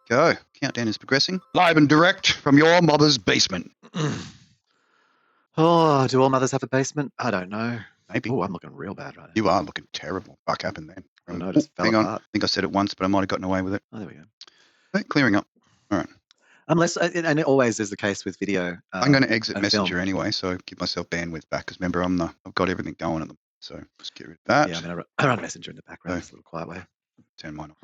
Go. Countdown is progressing. Live and direct from your mother's basement. Oh, do all mothers have a basement? I don't know. Maybe. Oh, I'm looking real bad right now. You are looking terrible. Fuck happened then. I don't know, it just fell hang apart. on. I think I said it once, but I might have gotten away with it. Oh, there we go. Okay, clearing up. All right. Unless, and it always is the case with video. I'm going to exit and Messenger film. anyway, so give myself bandwidth back. Because remember, I've got everything going at them. So just get rid of that. Yeah, I mean, I run Messenger in the background, just a little quiet way. Turn mine off.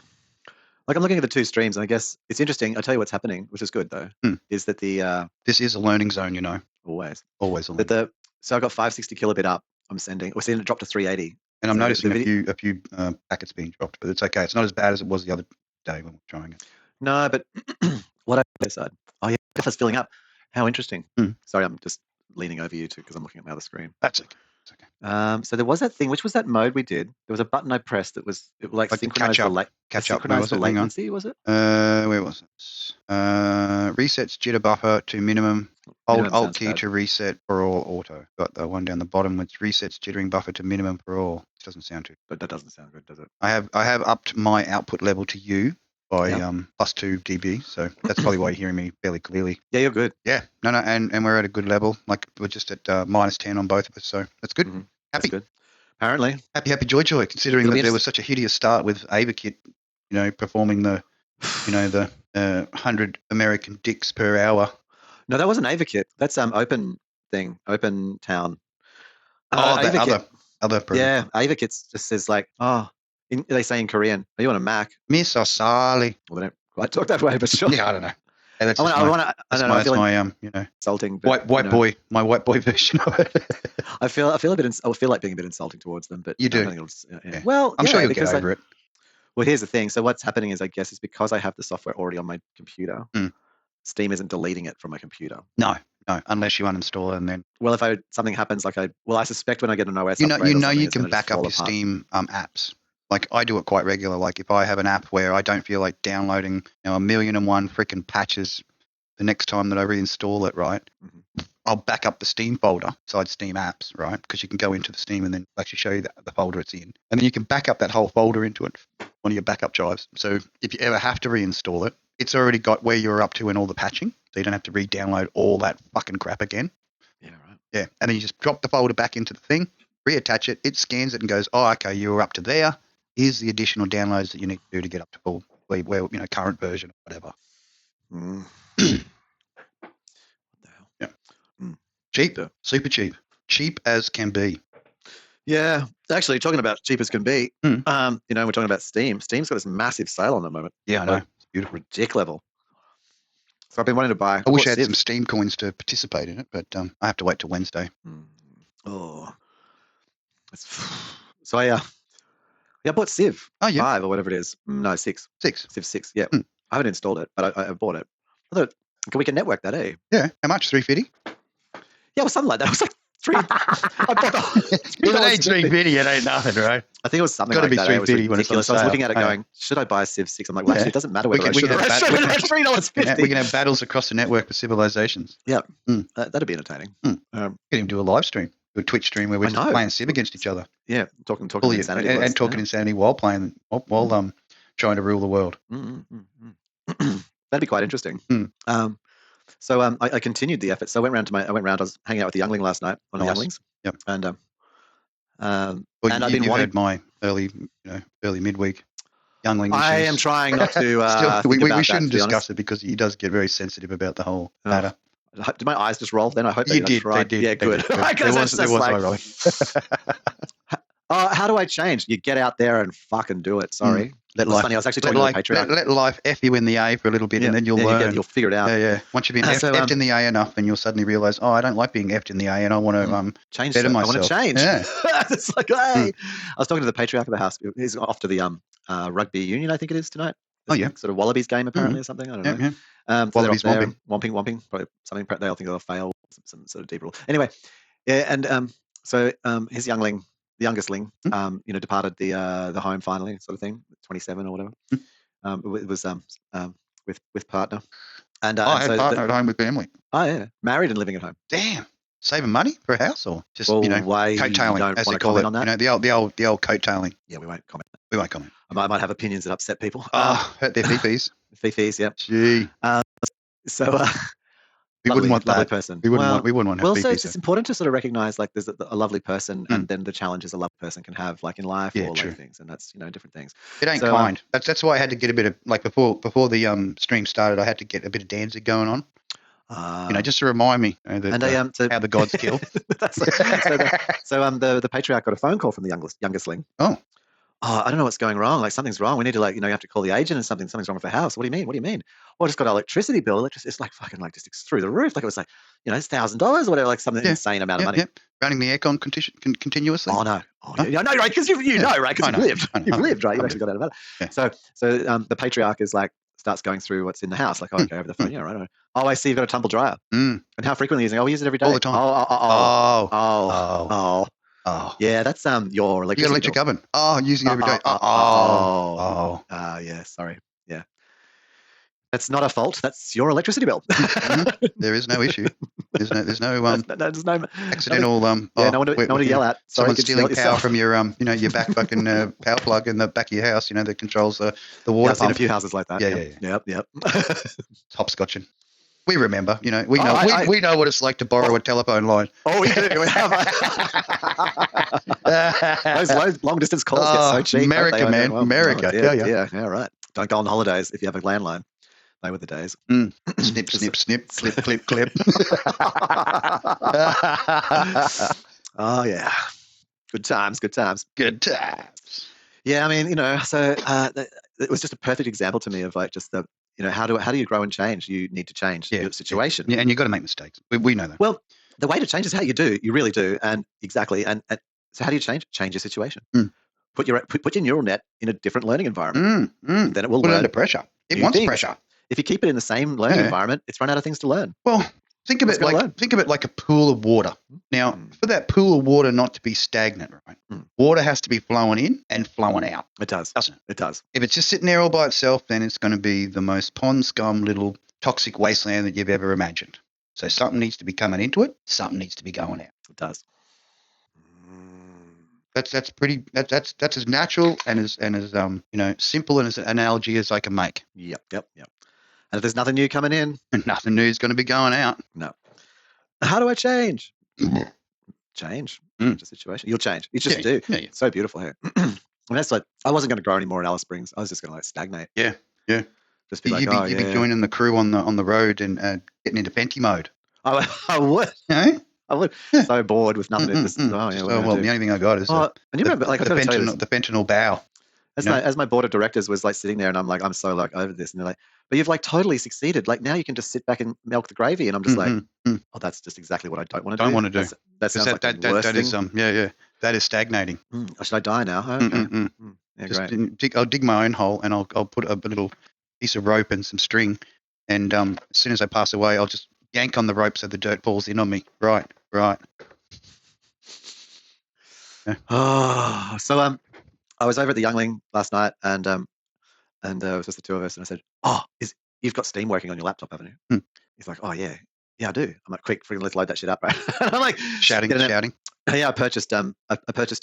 Like, I'm looking at the two streams, and I guess it's interesting. I'll tell you what's happening, which is good though, is that the this is a learning zone, you know. Always a learning. So I got 560 kilobit up. I'm sending. We're seeing it drop to 380. And I'm noticing a few packets being dropped, but it's okay. It's not as bad as it was the other day when we were trying it. No, but what I decided. Oh yeah, it's filling up. How interesting. Sorry, I'm just leaning over you too because I'm looking at my other screen. That's okay. It's okay. So there was that thing. Which was that mode we did? There was a button I pressed that was like synchronized catch up. The latency, was it? Where was it? Resets jitter buffer to minimum. Hold Alt key to reset for all auto. Got the one down the bottom which resets jittering buffer to minimum for all. It doesn't sound too. But that doesn't sound good, does it? I have upped my output level to U by plus 2 dB, so that's probably why you're hearing me fairly clearly. Yeah, you're good. Yeah, no, and we're at a good level. Like we're just at minus 10 on both of us, so that's good. Happy. That's good. Apparently. Happy, joy. Considering that there was such a hideous start with AVAKIT, performing the 100 American dicks per hour. No, that wasn't AVAKIT. That's Open Town. That other program. Yeah, AVAKIT just says like, they say in Korean, are you on a Mac? Miss Osali. Well, they don't quite talk that way, but sure. Yeah, I don't know. Hey, that's my insulting. White boy, my white boy version of it. I feel like being a bit insulting towards them, but you do. Well, I'm sure you'll get over it. Well, here's the thing. So what's happening is, I guess, is because I have the software already on my computer. Steam isn't deleting it from my computer. No, unless you uninstall it and then. Well, if something happens, like I suspect when I get an OS upgrade, you can back up your Steam apps. Like I do it quite regular. Like if I have an app where I don't feel like downloading 1,000,001 freaking patches the next time that I reinstall it, right? I'll back up the Steam folder inside Steam apps, right? Because you can go into the Steam and then actually show you the folder it's in. And then you can back up that whole folder into it, one of your backup drives. So if you ever have to reinstall it, it's already got where you're up to in all the patching. So you don't have to re-download all that fucking crap again. Yeah, right. Yeah. And then you just drop the folder back into the thing, reattach it, it scans it and goes, oh, okay, you were up to there. Here's the additional downloads that you need to do to get up to full, current version or whatever. What the hell? Yeah. Cheap, super cheap. Cheap as can be. Yeah. Actually, talking about cheap as can be, we're talking about Steam. Steam's got this massive sale on the moment. Yeah, I know. It's beautiful. Ridiculous level. So I've been wanting to buy. I wish I had some Steam coins to participate in it, but I have to wait till Wednesday. So I bought Civ 5 or whatever it is. No, 6. Civ 6. Yeah. I haven't installed it, but I bought it. I thought we can network that, eh? Yeah. How much? $350? Yeah, it was something like that. It was like I bought $350, it ain't nothing, right? I think it was something like that. It was ridiculous. I was looking at it going, should I buy Civ 6? I'm like, well, actually, it doesn't matter whether I should. $3.50. We can have battles across the network for civilizations. Yeah. That'd be entertaining. Get him do a live stream. A Twitch stream where we're just playing Civ against each other. Yeah, talking insanity. And talking insanity while trying to rule the world. That'd be quite interesting. So I continued the effort. So I went round. I was hanging out with the youngling last night on the younglings. Yep. And and I've been wanting my early midweek youngling issues. I am trying not to. we shouldn't discuss it because he does get very sensitive about the whole matter. Did my eyes just roll? Then I hope you did. They did. Yeah, good. It was ironic. How do I change? You get out there and fucking do it. Sorry. Funny. I was actually talking to the Patreon. Let life F you in the A for a little bit, and then you'll learn. You'll figure it out. Yeah. Once you've been F'd in the A enough, and you'll suddenly realise, I don't like being F'd in the A, and I want to change. Better myself. I want to change. Yeah. It's like, hey. I was talking to the patriarch of the house. He's off to the rugby union, I think it is tonight. Sort of Wallabies game apparently or something. I don't know. Yeah. So Wallabies womping. Probably something they'll think they'll fail. Some sort of deep rule. Anyway, and so his youngling. The youngest ling, departed the home finally, sort of thing, 27 or whatever. It was with partner, and I had partner at home with family. Oh yeah, married and living at home. Damn, saving money for a house or just coattailing, as they call it. On that? The old coattailing. Yeah, we won't comment. We won't comment. I might have opinions that upset people. Hurt their peepees. Fifis, yep. Gee. So We wouldn't want lovely that. person. We wouldn't want to have Well, so fifis. it's important to sort of recognize like there's a lovely person, and then the challenges a lovely person can have, like in life or true. like things, and that's different things. It ain't kind. That's why I had to get a bit of like before the stream started. I had to get a bit of Danzig going on. Just to remind me that how the gods kill. The patriarch got a phone call from the youngerling. I don't know what's going wrong. Like something's wrong. We need to you have to call the agent, and something's wrong with the house. What do you mean? What do you mean? Well, I just got an electricity bill. It's like fucking like just through the roof. Like it was like, it's $1,000 or whatever, like something insane amount of money. Running the aircon continuously. Oh no. Yeah, no, right? Because you know, right? Because you've lived. You've lived, right? You've actually got out of it. Yeah. So the patriarch is like starts going through what's in the house. Like, okay, over the phone. Yeah, right. Oh, I see you've got a tumble dryer. And how frequently are you using it? Oh, we use it every day. All the time. Oh. Yeah, that's your electricity. You got an electric oven. Oh, using it every day. Yeah, sorry. Yeah. That's not a fault. That's your electricity bill. There is no issue. There's no there's no accidental no one to yell at. Someone stealing power from your your back fucking power plug in the back of your house, that controls the water I've seen a few houses like that. Yep. Hopscotching. We remember, we know we know what it's like to borrow a telephone line. Oh, we do. Those long distance calls get so cheap. America, man. America. Yeah, right. Don't go on holidays if you have a landline. They were the days. Snip, snip, snip, clip, clip, clip. Oh, yeah. Good times. Yeah, I mean, so it was just a perfect example to me of like just the, how do you grow and change? You need to change your situation. Yeah, and you've got to make mistakes. We know that. Well, the way to change is how you do. You really do. And exactly. And so how do you change? Change your situation. Put your neural net in a different learning environment. Then it will learn under pressure. It wants pressure. If you keep it in the same learning environment, it's run out of things to learn. Well, think of it like a pool of water. Now, for that pool of water not to be stagnant, right? Water has to be flowing in and flowing out. It does. Doesn't it? It does. If it's just sitting there all by itself, then it's going to be the most pond scum little toxic wasteland that you've ever imagined. So something needs to be coming into it. Something needs to be going out. It does. That's as natural and as simple and as an analogy as I can make. Yep. And if there's nothing new coming in, and nothing new is going to be going out. No. How do I change? Change the situation. You'll change. You just do. Yeah. It's so beautiful here. And that's like, I wasn't going to grow anymore in Alice Springs. I was just going to like stagnate. Yeah. Just be you'd be joining the crew on the road and getting into Fenty mode. I would. I would. So bored with nothing. The only thing I got is and you remember, like, the fentanyl bow. As my board of directors was like sitting there, and I'm like, I'm so like over this, and they're like, but you've like totally succeeded. Like now you can just sit back and milk the gravy, and I'm just like, oh, that's just exactly what I don't want to do. Don't want to do. That sounds like the worst thing. That is stagnating. Should I die now? Okay. Yeah, great. I'll dig my own hole, and I'll put a little piece of rope and some string, and as soon as I pass away, I'll just yank on the rope so the dirt falls in on me. Right. Yeah. So I was over at the Youngling last night, and it was just the two of us, and I said, you've got Steam working on your laptop, haven't you? He's like, oh yeah, I do. I'm like, quick, let's load that shit up, right? I'm like shouting. Yeah, I purchased 2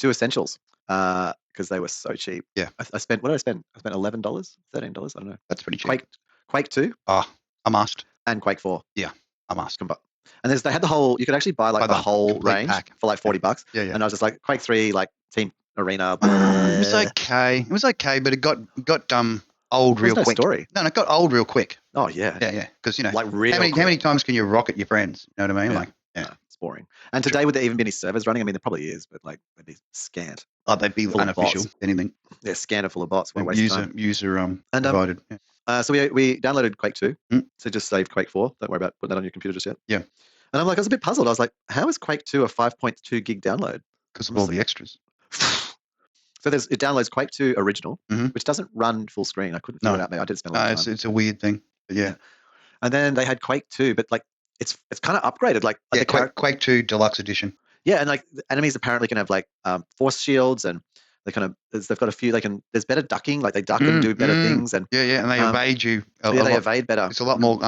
essentials because they were so cheap. Yeah, I spent, what did I spend? I spent $11, $13. I don't know. That's pretty cheap. Quake 2. I must. And Quake 4. Yeah, I must. And they had the whole. You could actually buy like the whole range pack for like $40. Yeah. And I was just like, Quake 3, like Team Arena. It was okay. But it got old real quick. Story. No, it got old real quick. Oh yeah. Yeah. Because like real. How many times can you rocket your friends? You know what I mean? It's boring. And today, would there even be any servers running? I mean, there probably is, but like they'd be scant. Oh, they'd be unofficial. Anything. Yeah, scanned full of bots. User provided. So we downloaded Quake 2. So just save Quake 4. Don't worry about putting that on your computer just yet. Yeah. And I'm like, I was a bit puzzled. I was like, how is Quake 2 a 5.2 gig download? Because of all the extras. So it downloads Quake 2 original, which doesn't run full screen. I couldn't figure it out. I did spend a lot of time. It's a weird thing. But yeah. And then they had Quake 2, but like it's kind of upgraded. Like Quake 2 Deluxe Edition. Yeah, and like the enemies apparently can have like force shields, and they've got a few. There's better ducking. Like they duck and do better things. And and they evade you. They evade better. It's a lot more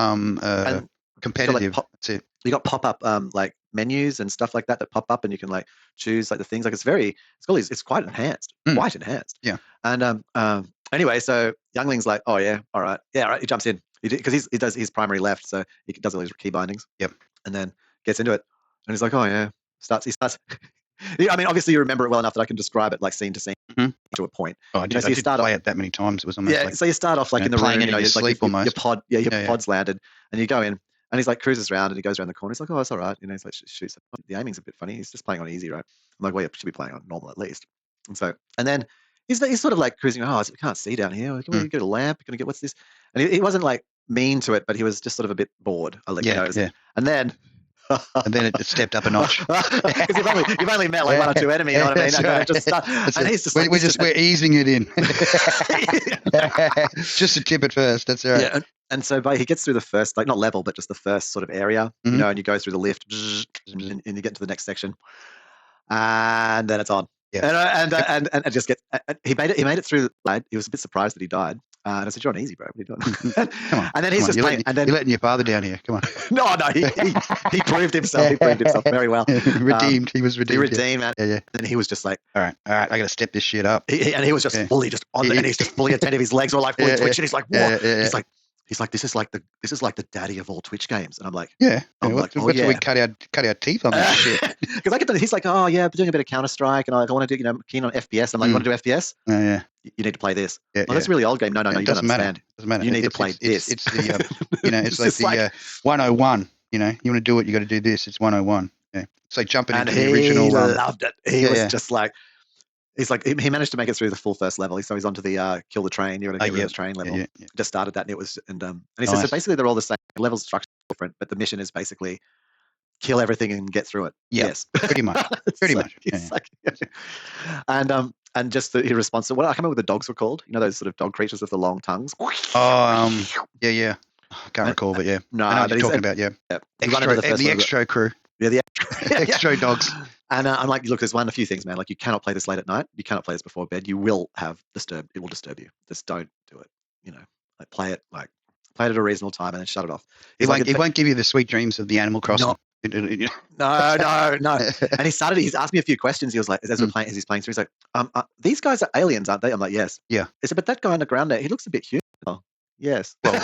competitive. That's it. You got pop-up like menus and stuff like that pop up, and you can like choose like the things. Like it's quite enhanced. Yeah. And Anyway, so Youngling's like, oh yeah, all right, yeah, all right. He jumps in because he does his primary left, so he does all his key bindings. Yep. And then gets into it, and he's like, oh yeah, he starts. I mean, obviously you remember it well enough that I can describe it like scene to scene to a point. Oh, I did, so you start play it that many times. It was almost like so you start off like in the playing room, it in your sleep almost. your pod, your pod's landed, and you go in, and he's like cruises around, and he goes around the corner. He's like, oh, it's all right, he's like shoots. The aiming's a bit funny. He's just playing on easy, right? I'm like, well, you should be playing on normal at least. And then he's sort of like cruising. Oh, I can't see down here. Can we get a lamp? Gonna get what's this? And he wasn't like mean to it, but he was just sort of a bit bored. I'll let you know. And then. And then it stepped up a notch. Because you've only met like one or two enemies, you know what I mean? And he's just we're easing it in. Just a tip at first. That's all right. Yeah, and so he gets through the first, like not level, but just the first sort of area, and you go through the lift, and you get to the next section, and then it's on. Yeah. And just he made it through. Like, he was a bit surprised that he died. And I said, "You're on easy, bro. What are you doing?" Come on, and then he's just playing. And then you're letting your father down here. Come on. No, he proved himself. He proved himself very well. Redeemed. He was redeemed. He redeemed, man. Yeah. And he was just like, all right. I got to step this shit up. And he was just fully just on, and he's just fully attentive. His legs were like fully twitching. He's like, what? He's like, this is like the daddy of all Twitch games. And I'm like, What's we cut our teeth on that shit? Because he's like, oh yeah, I'm doing a bit of Counter-Strike, and I want to do, keen on FPS. I'm like, you want to do FPS? Yeah. You need to play this. Well, that's a really old game. No, you don't understand. Doesn't matter. You need to play this. It's the it's like the 101. You want to do it, you got to do this. It's 101. Yeah. It's like jumping into the original. He loved it. He was just like, he's like, he managed to make it through the full first level. So he's onto the kill the train. You're going to get rid of the train level. Just started that, and it was and he says, so basically they're all the same. Levels structure different, but the mission is basically kill everything and get through it. Yes, pretty much. Pretty much. And just his response to what I can't remember what the dogs were called. Those sort of dog creatures with the long tongues. Yeah. I can't recall, but yeah. No, I know what you're talking about. Yeah. The extra crew. Yeah, the extra dogs. And I'm like, look, there's a few things, man. Like, you cannot play this late at night. You cannot play this before bed. You will have disturbed. It will disturb you. Just don't do it. Like play it at a reasonable time and then shut it off. It won't give you the sweet dreams of the Animal Crossing. No. And he's asked me a few questions. He was like, as he's playing through, he's like, these guys are aliens, aren't they? I'm like, yes. Yeah. He said, but that guy on the ground there, he looks a bit human. Oh, yes. Well,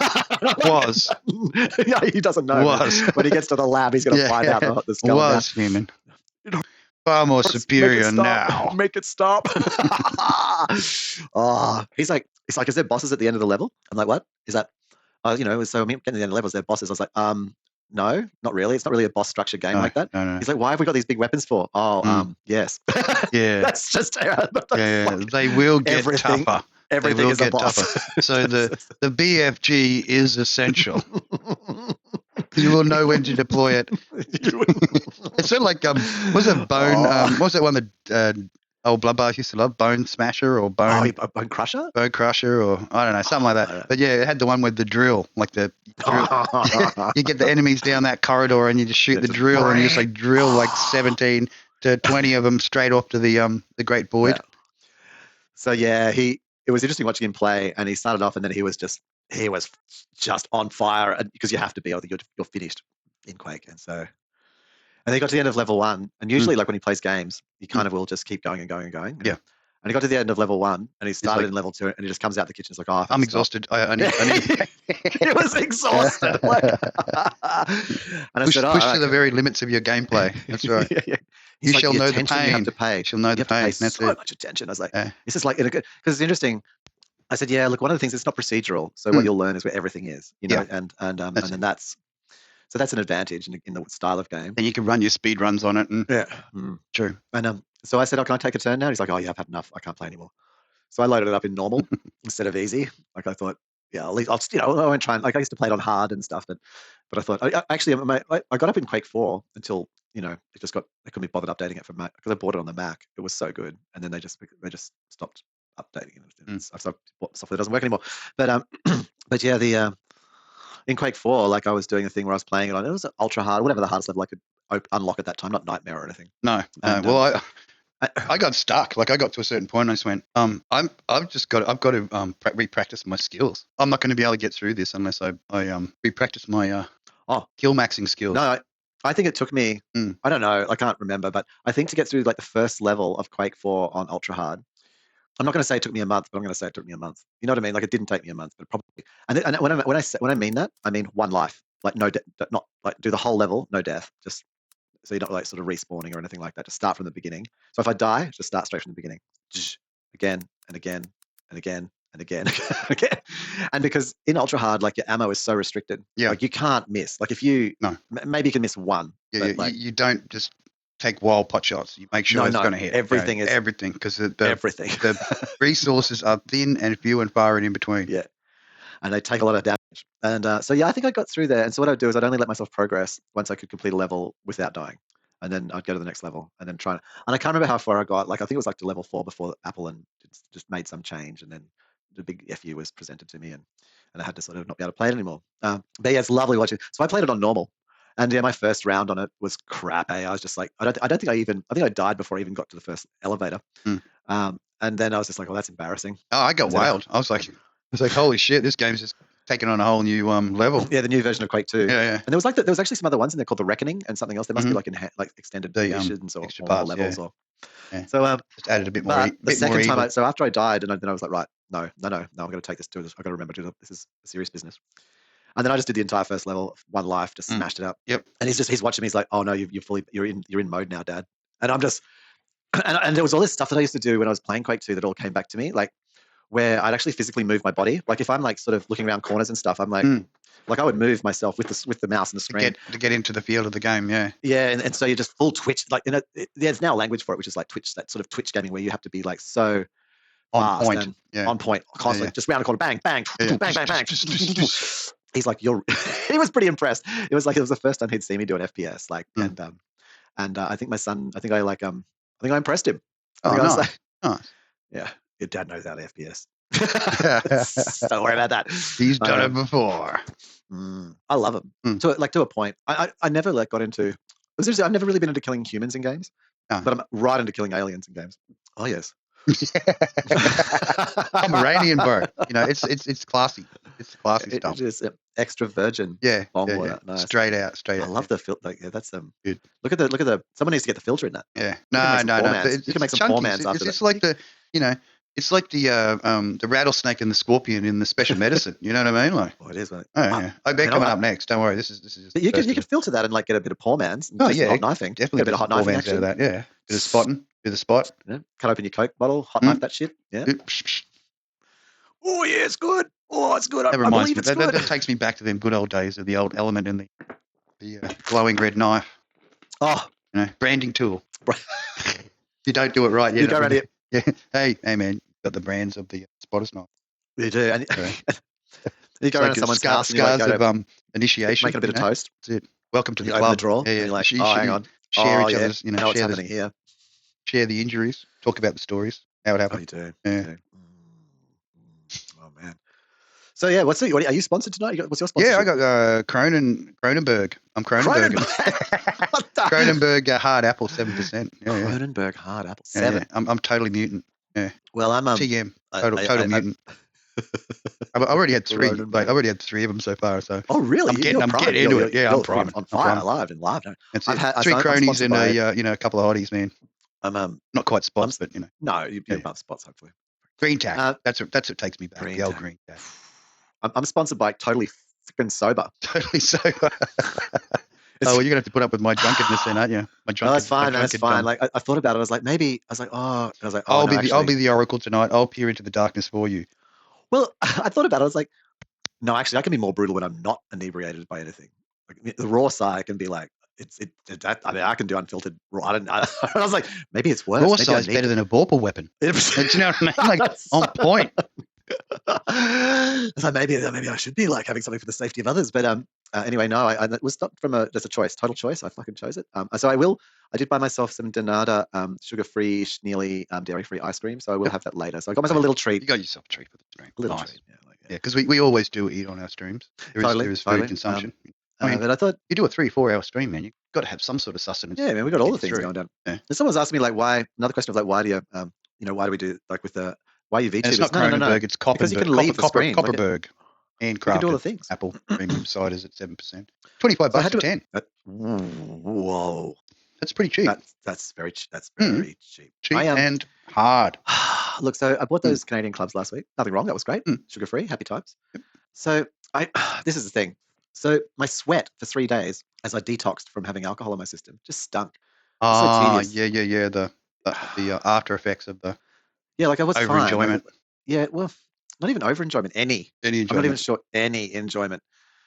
was. Yeah, he doesn't know. Was. When he gets to the lab, he's going to find out the skull. Was human. Far more superior now. Make it stop. He's like, is there bosses at the end of the level? I'm like, what? Is that? So getting to the end of the level, is there bosses? I was like, no, not really. It's not really a boss structured game like that. No. He's like, why have we got these big weapons for? Yes. Yeah. That's just they will get tougher. Everything is a boss. Tougher. So the BFG is essential. You will know when to deploy it. It's sort of like was it Bone? What was that one that old Bloodbath used to love? Bone Smasher or Bone Crusher? Bone Crusher, or I don't know, something like that. But yeah, it had the one with the drill, like the drill. You get the enemies down that corridor and you just shoot the drill, and you just like drill like 17 to 20 of them straight off to the Great Void. Yeah. So yeah, it was interesting watching him play, and he started off, and then he was just on fire, because you have to be, or you're finished in Quake. And he got to the end of level 1, and usually like when he plays games, he kind of will just keep going and going and going. Yeah. And he got to the end of level 1, and he started in level 2, and he just comes out the kitchen. It's like, I'm exhausted. I need. He was exhausted. And I said, push to the very limits of your gameplay. That's right. You shall know the pain. You have to pay. Shall know the pain. That's so much attention. I was like, it's just like, because it's interesting. I said, yeah, look, one of the things, it's not procedural. So what you'll learn is where everything is, and then that's an advantage in the style of game. And you can run your speed runs on it. True. And so I said, can I take a turn now? He's like, oh yeah, I've had enough. I can't play anymore. So I loaded it up in normal instead of easy. Like I thought, yeah, at least I won't try. Like I used to play it on hard and stuff, but I thought I got up in Quake 4 until I couldn't be bothered updating it for Mac, because I bought it on the Mac. It was so good, and then they just stopped updating it. Software doesn't work anymore. But but yeah, in Quake 4, like I was doing a thing where I was playing it on, it was ultra hard, whatever the hardest level I could unlock at that time, not Nightmare or anything. No. Well, I got stuck. Like I got to a certain point and I just went, I've got to re-practice my skills. I'm not going to be able to get through this unless I re-practice my kill maxing skills. No, I think it took me, I don't know, I can't remember, but I think to get through like the first level of Quake 4 on ultra hard, I'm not going to say it took me a month, but I'm going to say it took me a month. You know what I mean? Like it didn't take me a month, but probably. And when I mean that, I mean one life. Like not like do the whole level, no death. Just so you're not like sort of respawning or anything like that. Just start from the beginning. So if I die, just start straight from the beginning. Again and again and again and again and again. And because in ultra hard, like your ammo is so restricted. Yeah. Like you can't miss. Like if you maybe you can miss one. Yeah, but like, you don't just take wild pot shots. You make sure it's going to hit. Everything is everything because everything. The resources are thin and few and far and in between. Yeah. And they take a lot of damage. And so, yeah, I think I got through there. And so what I'd do is I'd only let myself progress once I could complete a level without dying. And then I'd go to the next level and then and I can't remember how far I got. Like, I think it was like to level 4 before Apple and just made some change. And then the big FU was presented to me and I had to sort of not be able to play it anymore. But yeah, it's lovely watching. So I played it on normal. And yeah, my first round on it was crap. I was just like, I think I died before I even got to the first elevator. And then I was just like, oh, that's embarrassing. Oh, I got wild. I was like, holy shit, this game's just taking on a whole new level. Yeah, the new version of Quake 2. Yeah. And there was actually some other ones in there called the Reckoning and something else. There must be like extended missions or parts, levels or. Yeah. So just added a bit more. The second time, so after I died, and then I was like, right, no, I'm going to take this to. I got to remember to do this. Is serious business. And then I just did the entire first level, one life, just smashed it up. Yep. And he's watching me. He's like, oh no, you're in mode now, Dad. And I'm just, and there was all this stuff that I used to do when I was playing Quake 2 that all came back to me, like where I'd actually physically move my body. Like if I'm like sort of looking around corners and stuff, I'm like, like I would move myself with the mouse and the screen to get into the feel of the game. Yeah. Yeah, and so you just full twitch, like there's now language for it, which is like Twitch, that sort of Twitch gaming where you have to be like so on point, on point, constantly, just round the corner, bang, bang, bang, bang. He's like, he was pretty impressed. It was the first time he'd seen me do an FPS, like, and I think my son, I think I impressed him. Nice. Yeah, your dad knows how to FPS. Don't worry about that. He's done it before. I love him to a point. I never got into. I've never really been into killing humans in games, but I'm right into killing aliens in games. Oh yes. Pomeranian, bro. You know, it's classy. It's classy stuff. It's just extra virgin. Water. Nice. Straight out. I love the filter. Like, that's good. Look at the. Someone needs to get the filter in that. Yeah. No. You can make some poor man's after that. It's like it's like the rattlesnake and the scorpion in the special medicine. You know what I mean? Like, it is. Yeah. I bet coming up next. Don't worry. This is just. You can filter that and like get a bit of poor man's. Oh yeah, hot knifing. Definitely get a bit of hot knifing out of that. Yeah, bit of spotting. Bit of spot. Yeah. Cut open your Coke bottle, hot knife that shit. Yeah. Oh yeah, it's good. Oh, it's good. That reminds me. That takes me back to them good old days of the old element in the glowing red knife. Oh, branding tool. If you don't do it right, you go around here. Yeah. Hey man, got the brands of the spotter's knife. You do. And you go around someone's house and scars of initiation. Making a bit of toast. That's it. Welcome to the club. Open the drawer. Yeah. And you're like, hang on. Share each other's. Know what's happening here. Share the injuries. Talk about the stories. How it happened. Oh, you do. Yeah. You do. Oh man. So yeah, are you sponsored tonight? What's your sponsorship? Yeah, I got Cronenberg. I'm Cronenberg. Cronenberg Hard Apple 7%. Yeah, Cronenberg Hard Apple 7. Yeah. I'm totally mutant. Yeah. Well, I'm TM. Total mutant. I've already had 3. Like, I already had 3 of them so far. So. Oh really? I'm getting into it. Yeah, I'm prime. On fire, alive and live. I've had 3 cronies and a couple of hotties, man. I'm not quite spots, but No, you're above spots, hopefully. Green tack. That's what takes me back. The old green tack. I'm sponsored by Totally Freaking Sober. Totally Sober. Well, you're gonna have to put up with my drunkenness then, aren't you? That's fine. That's fine. Like I thought about it. I was like, I'll be the oracle tonight. I'll peer into the darkness for you. Well, I thought about it. I was like, no, actually, I can be more brutal when I'm not inebriated by anything. Like the raw side can be like, I can do unfiltered raw. I was like, maybe it's worse. Raw side's better than a vorpal weapon. Do you know what I mean? Like on point. So maybe I should be like having something for the safety of others. But anyway, no, it was not from just a choice, total choice. I fucking chose it. So I did buy myself some Donata sugar-free, Schneely, dairy-free ice cream. So I will have that later. So I got myself a little treat. You got yourself a treat for the stream. A little nice. treat. Yeah, because we always do eat on our streams. There is food consumption. I mean, but I thought you do a 3-4 hour stream, man. You've got to have some sort of sustenance. Yeah, man, we got all the things going down. Yeah. And someone's asking me like why. Another question was like, why do you, why do we do like with the why you VTubers? It's not Cronenberg, it's Copperberg. Because you can leave the screen. Copperberg. And crafted. Do all the things. Apple premium ciders at 7%. $25 for 10. Whoa, that's pretty cheap. That's very cheap. Cheap and hard. Look, so I bought those Canadian clubs last week. Nothing wrong. That was great. Sugar-free, happy times. So this is the thing. So my sweat for 3 days as I detoxed from having alcohol in my system just stunk. It's so tedious. Yeah. The after effects of the like I was over fine. enjoyment. Well, not even over enjoyment. Any enjoyment. I'm not even sure any enjoyment.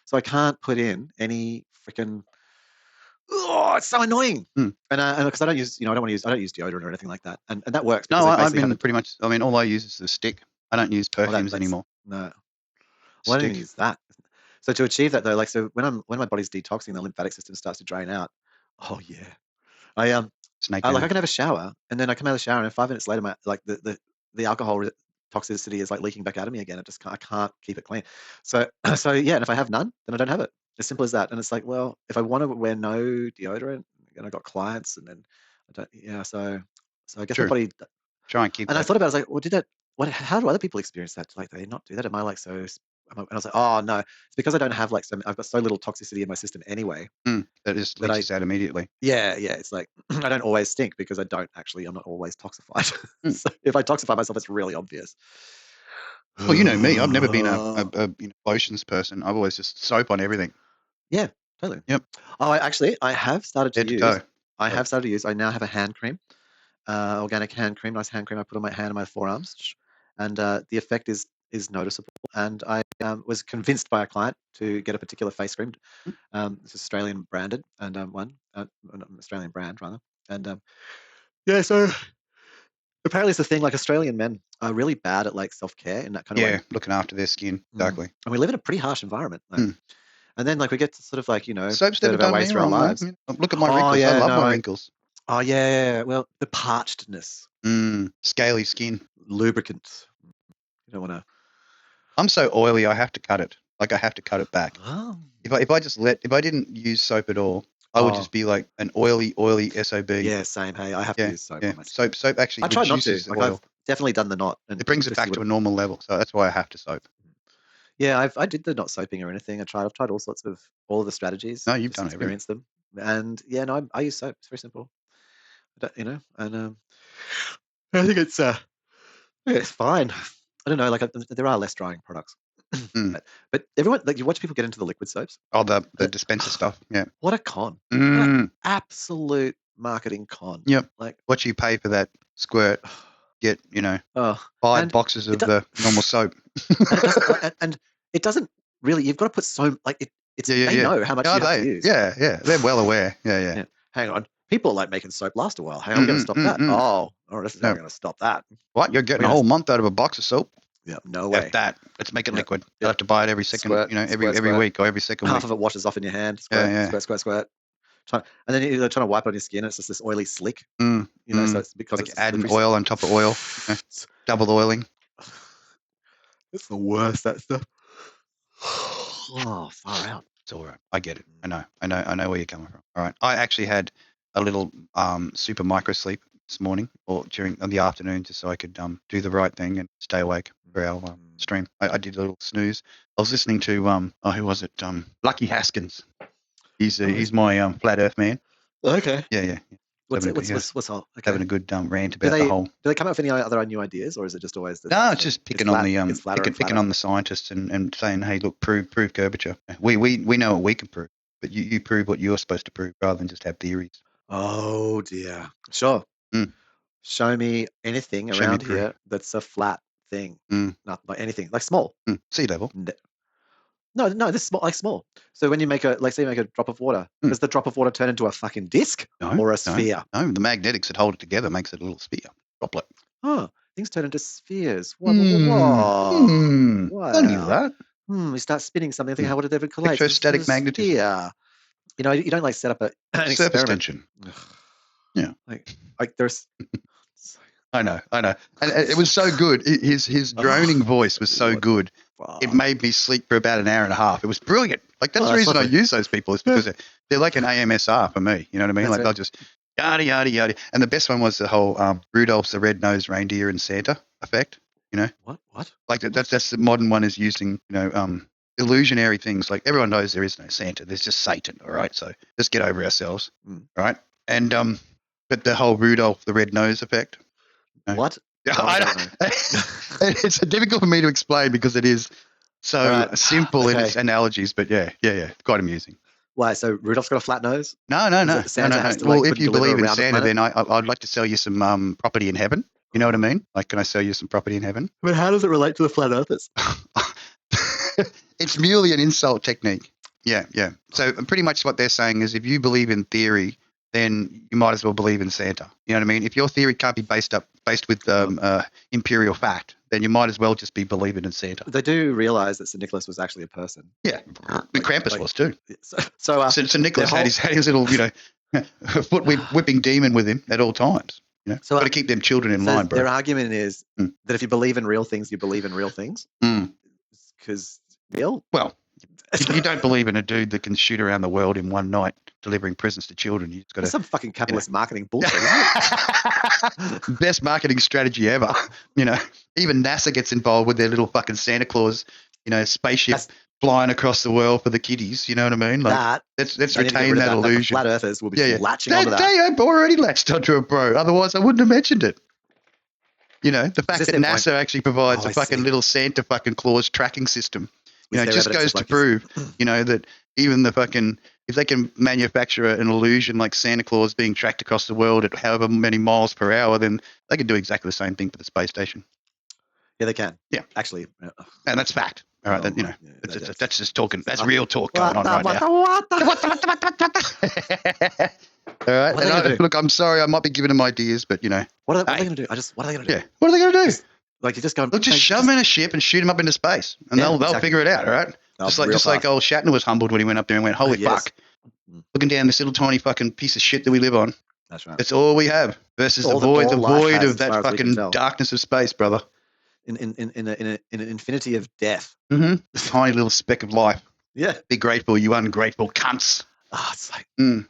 So I can't put in any freaking. Oh, it's so annoying. And because I don't use, I don't use deodorant or anything like that, and that works. No, I've been pretty much. I mean, all I use is the stick. I don't use perfumes anymore. No, well, I don't even use that. So to achieve that though, like so when my body's detoxing, the lymphatic system starts to drain out. Oh yeah, I can have a shower and then I come out of the shower and 5 minutes later, my the alcohol toxicity is like leaking back out of me again. I can't keep it clean. So yeah, and if I have none, then I don't have it. As simple as that. And it's like, well, if I want to wear no deodorant, and I got clients, and then I don't. Yeah, so I guess my body. Try and keep. And I thought about it, I was like, well, did that? How do other people experience that? Like, they not do that? Am I like so? And I was like, oh no, it's because I don't have like I've got so little toxicity in my system anyway. That just leaches out immediately. Yeah. It's like I don't always stink because I'm not always toxified. So if I toxify myself, it's really obvious. Well, you know me. I've never been a lotions person. I've always just soap on everything. Yeah, totally. Yep. Oh, I have started to use. I now have a hand cream, organic hand cream, nice hand cream. I put on my hand and my forearms, and the effect is noticeable. And I was convinced by a client to get a particular face cream. It's Australian branded and an Australian brand rather. And yeah, so apparently it's the thing. Like Australian men are really bad at like self-care in that kind of way. Yeah, looking after their skin, exactly. And we live in a pretty harsh environment. And then like we get to sort of like soap's never done me wrong, lives. Look at my wrinkles. Yeah, I love my wrinkles. Oh yeah. Well, the parchedness. Scaly skin. Lubricant. You don't want to. I'm so oily. I have to cut it. Like I have to cut it back. Oh. If I didn't use soap at all, I would just be like an oily SOB. Yeah, same. Hey, I have to use soap on my skin. Soap actually reduces the oil. I've definitely done the knot. And it brings it back to a normal level. So that's why I have to soap. Yeah, I did the not soaping or anything. I've tried all of the strategies. No, you've done experience them. And yeah, no, I use soap. It's very simple. And I think it's fine. I don't know, like there are less drying products. But everyone, like you watch people get into the liquid soaps. Oh, the dispenser stuff. Yeah. What a con. What an absolute marketing con. Yep. Like what you pay for that squirt, get 5 boxes of the normal soap. and it doesn't really. You've got to put so like it's. They know how much you have to use. Yeah. They're well aware. Yeah. Hang on. People like making soap last a while. Hey, I'm going to stop that. Oh, this is how I'm going to stop that. What? You're getting a whole month out of a box of soap? Yeah, no way. F that. Let's make it liquid. You'll have to buy it every second, every week or every second week. Half of it washes off in your hand. Squirt. And then you're trying to wipe it on your skin. It's just this oily slick. So it's because it's adding oil on top of oil. Double oiling. It's the worst. That's the. Oh, far out. It's all right. I get it. I know where you're coming from. All right. I actually had a little super micro sleep this morning or during the afternoon just so I could do the right thing and stay awake for our stream. I did a little snooze. I was listening to who was it? Lucky Haskins. He's my flat Earth man. Okay. Yeah. What's all? Okay. Having a good rant about the whole. Do they come up with any other new ideas, or is it just always? No, it's just picking on the scientists and saying, hey, look, prove curvature. We know what we can prove, but you prove what you're supposed to prove rather than just have theories. Oh dear. Sure. Show me anything around here that's a flat thing. Not like anything, like small. Sea level. No, this is small, like small. So when you make say you make a drop of water, does the drop of water turn into a fucking disc or a sphere? No, the magnetics that hold it together makes it a little sphere droplet. Oh, things turn into spheres. Whoa. I knew that. You start spinning something, think, how would it ever collate? Electrostatic magnetism. Yeah. You don't like set up an surface experiment. tension. Yeah. Like there's. I know, and it was so good. His droning voice was so good. It made me sleep for about an hour and a half. It was brilliant. Like that's the reason I use those people is because they're like an AMSR for me. You know what I mean? Like they'll just yada yada yada. And the best one was the whole Rudolph's the red-nosed reindeer and Santa effect. What? Like that's the modern one is using illusionary things. Like everyone knows there is no Santa. There's just Satan. All right, so just get over ourselves. Right? And but the whole Rudolph the red-nose effect. What Yeah, Oh, I I don't don't, know. it's difficult for me to explain because it is so Alright. simple in Okay. its analogies. But yeah, quite amusing. Why? So Rudolph's got a flat nose? No. Santa has to, Well, like, if couldn't you deliver believe in around the Santa, planet? then I'd like to sell you some property in heaven. You know what I mean? Like, can I sell you some property in heaven? But how does it relate to the flat earthers? It's merely an insult technique. Yeah. So pretty much what they're saying is if you believe in theory, then you might as well believe in Santa. You know what I mean? If your theory can't be based with imperial fact, then you might as well just be believing in Santa. They do realize that St. Nicholas was actually a person. Yeah. And Krampus was too. So Nicholas had his little, foot whipping demon with him at all times. So, got to keep them children in line, bro. Their argument is that if you believe in real things, you believe in real things. Because real? Well, you don't believe in a dude that can shoot around the world in one night delivering presents to children. You just got to some fucking capitalist marketing bullshit, isn't it? Best marketing strategy ever. Even NASA gets involved with their little fucking Santa Claus, spaceship flying across the world for the kiddies. You know what I mean? Like let's retain that illusion. Like the flat earthers will be latching onto that. They have already latched onto it, bro. Otherwise, I wouldn't have mentioned it. The fact that NASA actually provides a fucking little Santa fucking Claus tracking system, it just goes to prove, that even the fucking, if they can manufacture an illusion like Santa Claus being tracked across the world at however many miles per hour, then they can do exactly the same thing for the space station. Yeah, they can. Yeah. Actually. And that's fact. All right. That's just talking. That's real talk going on right now. All right. And look, I'm sorry. I might be giving them ideas, but What are they going to do? What are they going to do? Yeah. What are they going to do? Like you just go. Look, just shove them in a ship and shoot them up into space, and they'll figure it out. All right. Just like old Shatner was humbled when he went up there and went, "Holy fuck!" Looking down this little tiny fucking piece of shit that we live on. That's right. That's all we have versus the void of that fucking darkness of space, brother. In an infinity of death. Tiny little speck of life. Yeah. Be grateful, you ungrateful cunts. It's like I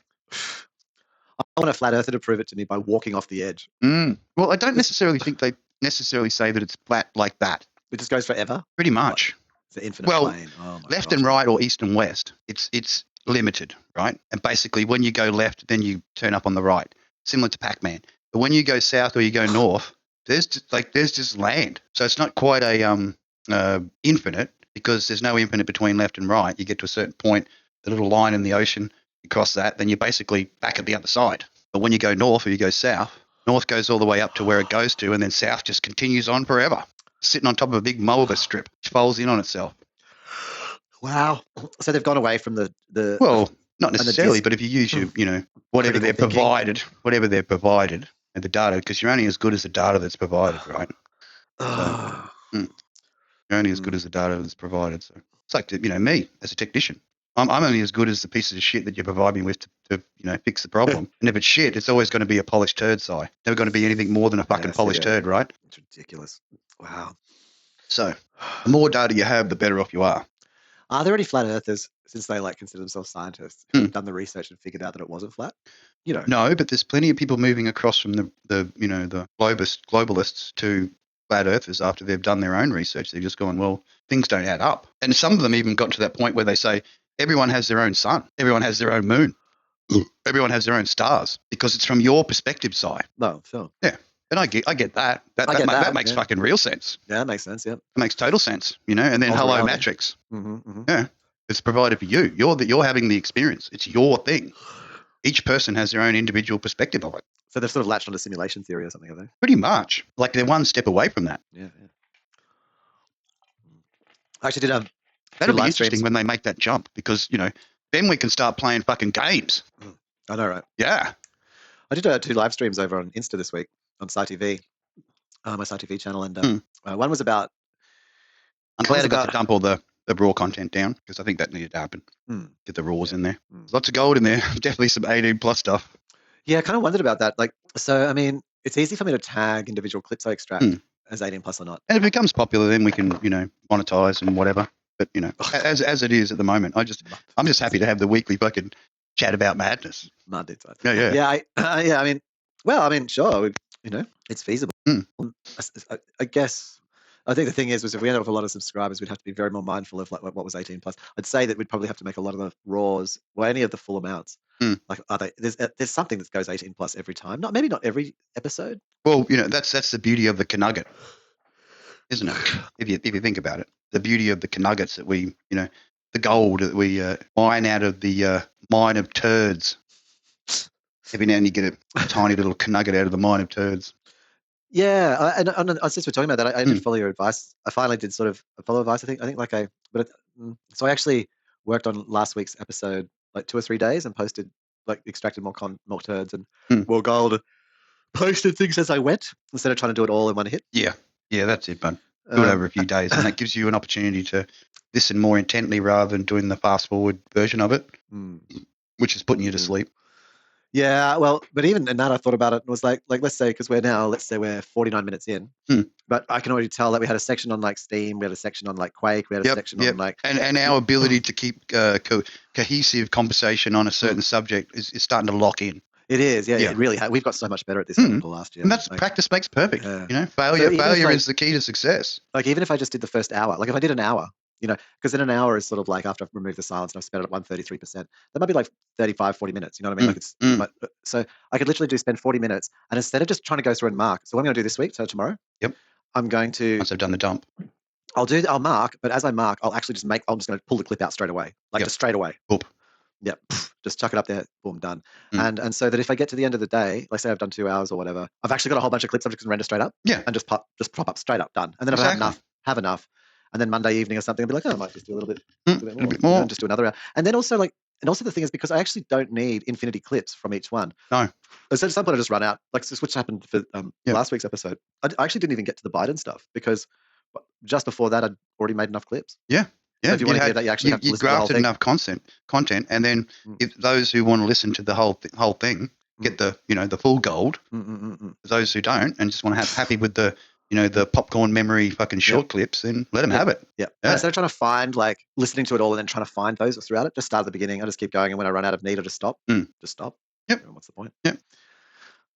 want a flat earther to prove it to me by walking off the edge. Well, I don't necessarily think they necessarily say that it's flat like that. It just goes forever? Pretty much. It's an infinite plane. Left and right or east and west, it's limited, right? And basically when you go left, then you turn up on the right, similar to Pac-Man. But when you go south or you go north, there's just land. So it's not quite a infinite because there's no infinite between left and right. You get to a certain point, the little line in the ocean, you cross that, then you're basically back at the other side. But when you go north or you go south, north goes all the way up to where it goes to, and then south just continues on forever, sitting on top of a big mulva strip, which folds in on itself. Wow. So they've gone away from the well, not necessarily, but if you use your, whatever they're provided, and the data, because you're only as good as the data that's provided, right? You're only as good as the data that's provided. So it's like, me as a technician. I'm only as good as the pieces of shit that you provide me with to fix the problem. And if it's shit, it's always going to be a polished turd, Si. Never going to be anything more than a fucking polished turd, right? It's ridiculous. Wow. So the more data you have, the better off you are. Are there any flat earthers, since they consider themselves scientists, who have done the research and figured out that it wasn't flat? No, but there's plenty of people moving across from the globalists to flat earthers after they've done their own research. They've just gone, well, things don't add up. And some of them even got to that point where they say everyone has their own sun, everyone has their own moon, everyone has their own stars, because it's from your perspective, Si. No, sure. Yeah. And I get that. That makes fucking real sense. Yeah, that makes sense. Yeah, it makes total sense. And then hello Matrix. Yeah, it's provided for you. You're having the experience. It's your thing. Each person has their own individual perspective of it. So they've sort of latched onto simulation theory or something, have they? Pretty much. Like they're one step away from that. Yeah. I actually did that'll be interesting when they make that jump, because then we can start playing fucking games. I know, right? Yeah. I did 2 live streams over on Insta this week on SciTV, my SciTV channel, and one was about. I'm glad I got to dump all the raw content down, because I think that needed to happen. Get the raws in there. There's lots of gold in there. Definitely some 18+ stuff. Yeah, I kind of wondered about that. So I mean, it's easy for me to tag individual clips I extract as 18+ or not. And if it becomes popular, then we can monetize and whatever. But as it is at the moment, I'm just happy to have the weekly fucking chat about madness. Yeah. I mean, sure, it's feasible. I guess I think the thing is, if we end up with a lot of subscribers, we'd have to be very more mindful of like what was 18 plus. I'd say that we'd probably have to make a lot of the raws, or any of the full amounts. Like, are they? There's something that goes 18 plus every time. Maybe not every episode. Well, that's the beauty of the Knugget, isn't it? if you think about it, the beauty of the Knuggets that we, the gold that we mine out of the mine of turds. Every now and you get a tiny little Knugget out of the mine of turds. Yeah, and since we're talking about that, I did follow your advice. I finally did sort of follow advice. I think so I actually worked on last week's episode like 2 or 3 days and posted, like, extracted more turds and more gold. Posted things as I went instead of trying to do it all in one hit. Yeah, that's it, bud. Do it over a few days, and that gives you an opportunity to listen more intently rather than doing the fast forward version of it, which is putting you to sleep. Yeah, well, but even in that, I thought about it and was like let's say we're 49 minutes in, but I can already tell that we had a section on like Steam, we had a section on like Quake, we had a section on like, and our ability to keep cohesive conversation on a certain subject is starting to lock in. It is, yeah. It really we've got so much better at this than last year. And that's practice makes perfect. Failure is the key to success. Like, even if I just did the first hour, like if I did an hour, because then an hour is sort of like after I've removed the silence and I've spent it at 133%, that might be like 35, 40 minutes. You know what I mean? Like so I could literally spend 40 minutes, and instead of just trying to go through and mark, so what I'm going to do this week, so tomorrow, I'm going to, once I've done the dump, I'll mark, but as I mark, I'll actually I'm just going to pull the clip out straight away, just straight away. Boop. Yep, just chuck it up there, boom, done. And so that if I get to the end of the day, like say I've done 2 hours or whatever, I've actually got a whole bunch of clips I'm just going to render straight up. Yeah. And just prop up straight up, done. And then if I have enough, and then Monday evening or something, I'll be like, I might just do a little bit more. And just do another hour. And then also the thing is, because I actually don't need infinity clips from each one. No. So at some point I just run out, like which happened for last week's episode. I actually didn't even get to the Biden stuff because just before that I'd already made enough clips. Yeah. So if you want to hear that, you actually have to listen to the whole thing. You grafted enough content, and then if those who want to listen to the whole thing get the the full gold. Those who don't and just want to have happy with the the popcorn memory fucking short clips, then let them have it. Yeah. Instead of trying to find listening to it all and then trying to find those throughout it, just start at the beginning. I just keep going, and when I run out of need, I just stop. Just stop. Yep. What's the point? Yep.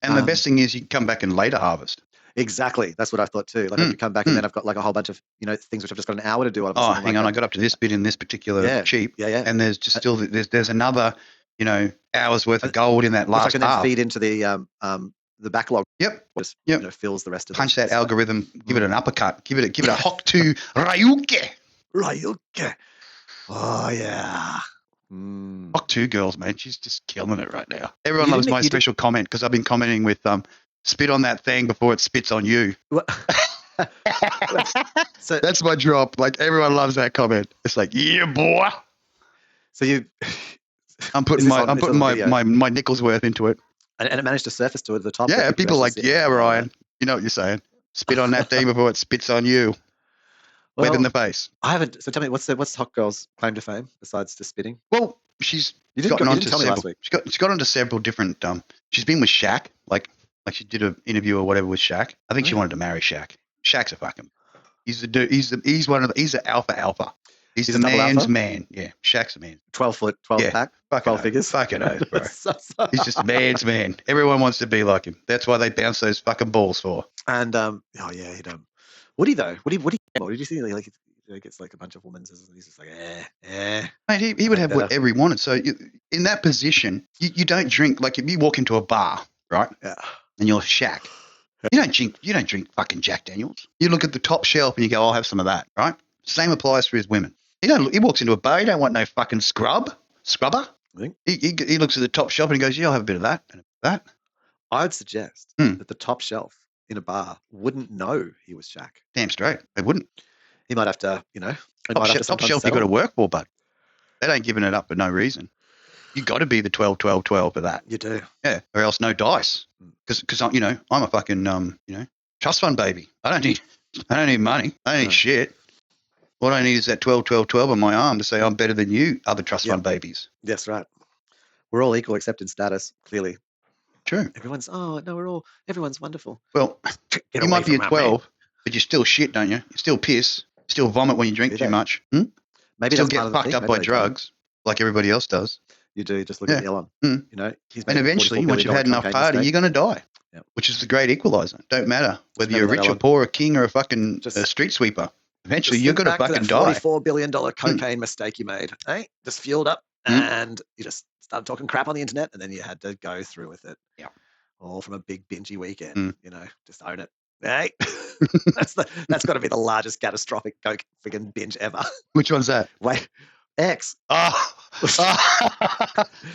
And the best thing is you can come back and later harvest. Exactly. That's what I thought too. Like if you come back and then I've got like a whole bunch of things which I've just got an hour to do. Hang on, I got up to this bit in this particular Cheep. Yeah. And there's just still there's another hours worth of gold in that last which I can then feed into the backlog. Yep. Just fills the rest of punch that algorithm. Give it an uppercut. Give it a hock to Ryuke. Oh yeah. Hock 2 girls, man. She's just killing it right now. Everyone loves my special comment because I've been commenting with spit on that thing before it spits on you. So that's my drop. Like, everyone loves that comment. It's like, yeah, boy. So I'm putting my nickel's worth into it. And it managed to surface to the top. Yeah, people are like, yeah, Ryan. You know what you're saying. Spit on that thing before it spits on you. Web in the face. I haven't. So tell me, what's Hot Girl's claim to fame besides just spitting? Well, she's gotten onto several. She got onto several different. She's been with Shaq, like she did an interview or whatever with Shaq. I think she wanted to marry Shaq. Shaq's a fucking. He's the dude. He's the alpha. He's the man's alpha? Man. Yeah, Shaq's a man. 12 foot, 12 pack, 12 figures. Fucking oath, bro. He's just man's man. Everyone wants to be like him. That's why they bounce those fucking balls for. And Woody though. Woody. Did you see he gets like a bunch of women? He's just like Mate, he would have whatever he wanted. So in that position, you don't drink. Like if you walk into a bar, right? Yeah. And you're Shaq. You don't drink fucking Jack Daniels. You look at the top shelf and you go, I'll have some of that, right? Same applies for his women. He walks into a bar, he don't want no fucking scrubber. He looks at the top shelf and he goes, yeah, I'll have a bit of that and that. I would suggest that the top shelf in a bar wouldn't know he was Shaq. Damn straight. They wouldn't. He might have to, top shelf you got to work for, bud. They don't giving it up for no reason. You got to be the 12 for that. You do. Yeah, or else no dice. Because I'm a fucking trust fund baby. I don't need money. I don't need shit. What I need is that 12 on my arm to say I'm better than you, other trust fund babies. That's right. We're all equal except in status, clearly. True. Everyone's wonderful. Well, you might be a 12, but you're still shit, don't you? You still piss. You still vomit when you drink too much. Maybe still get fucked up by drugs like everybody else does. You do. Just look at Elon. And eventually, once you've had enough party, you're going to die. which is the great equalizer. Don't matter whether you're remember that rich or one. poor, a king or a fucking Just- street sweeper. Eventually, Just you're think going to back fucking that die. $44 billion cocaine mistake you made. Hey, just fueled up and you just started talking crap on the internet and then you had to go through with it. Yeah. All from a big bingy weekend, you know, just own it. Hey, that's got to be the largest catastrophic coke friggin' binge ever. Which one's that? Wait, X. Oh.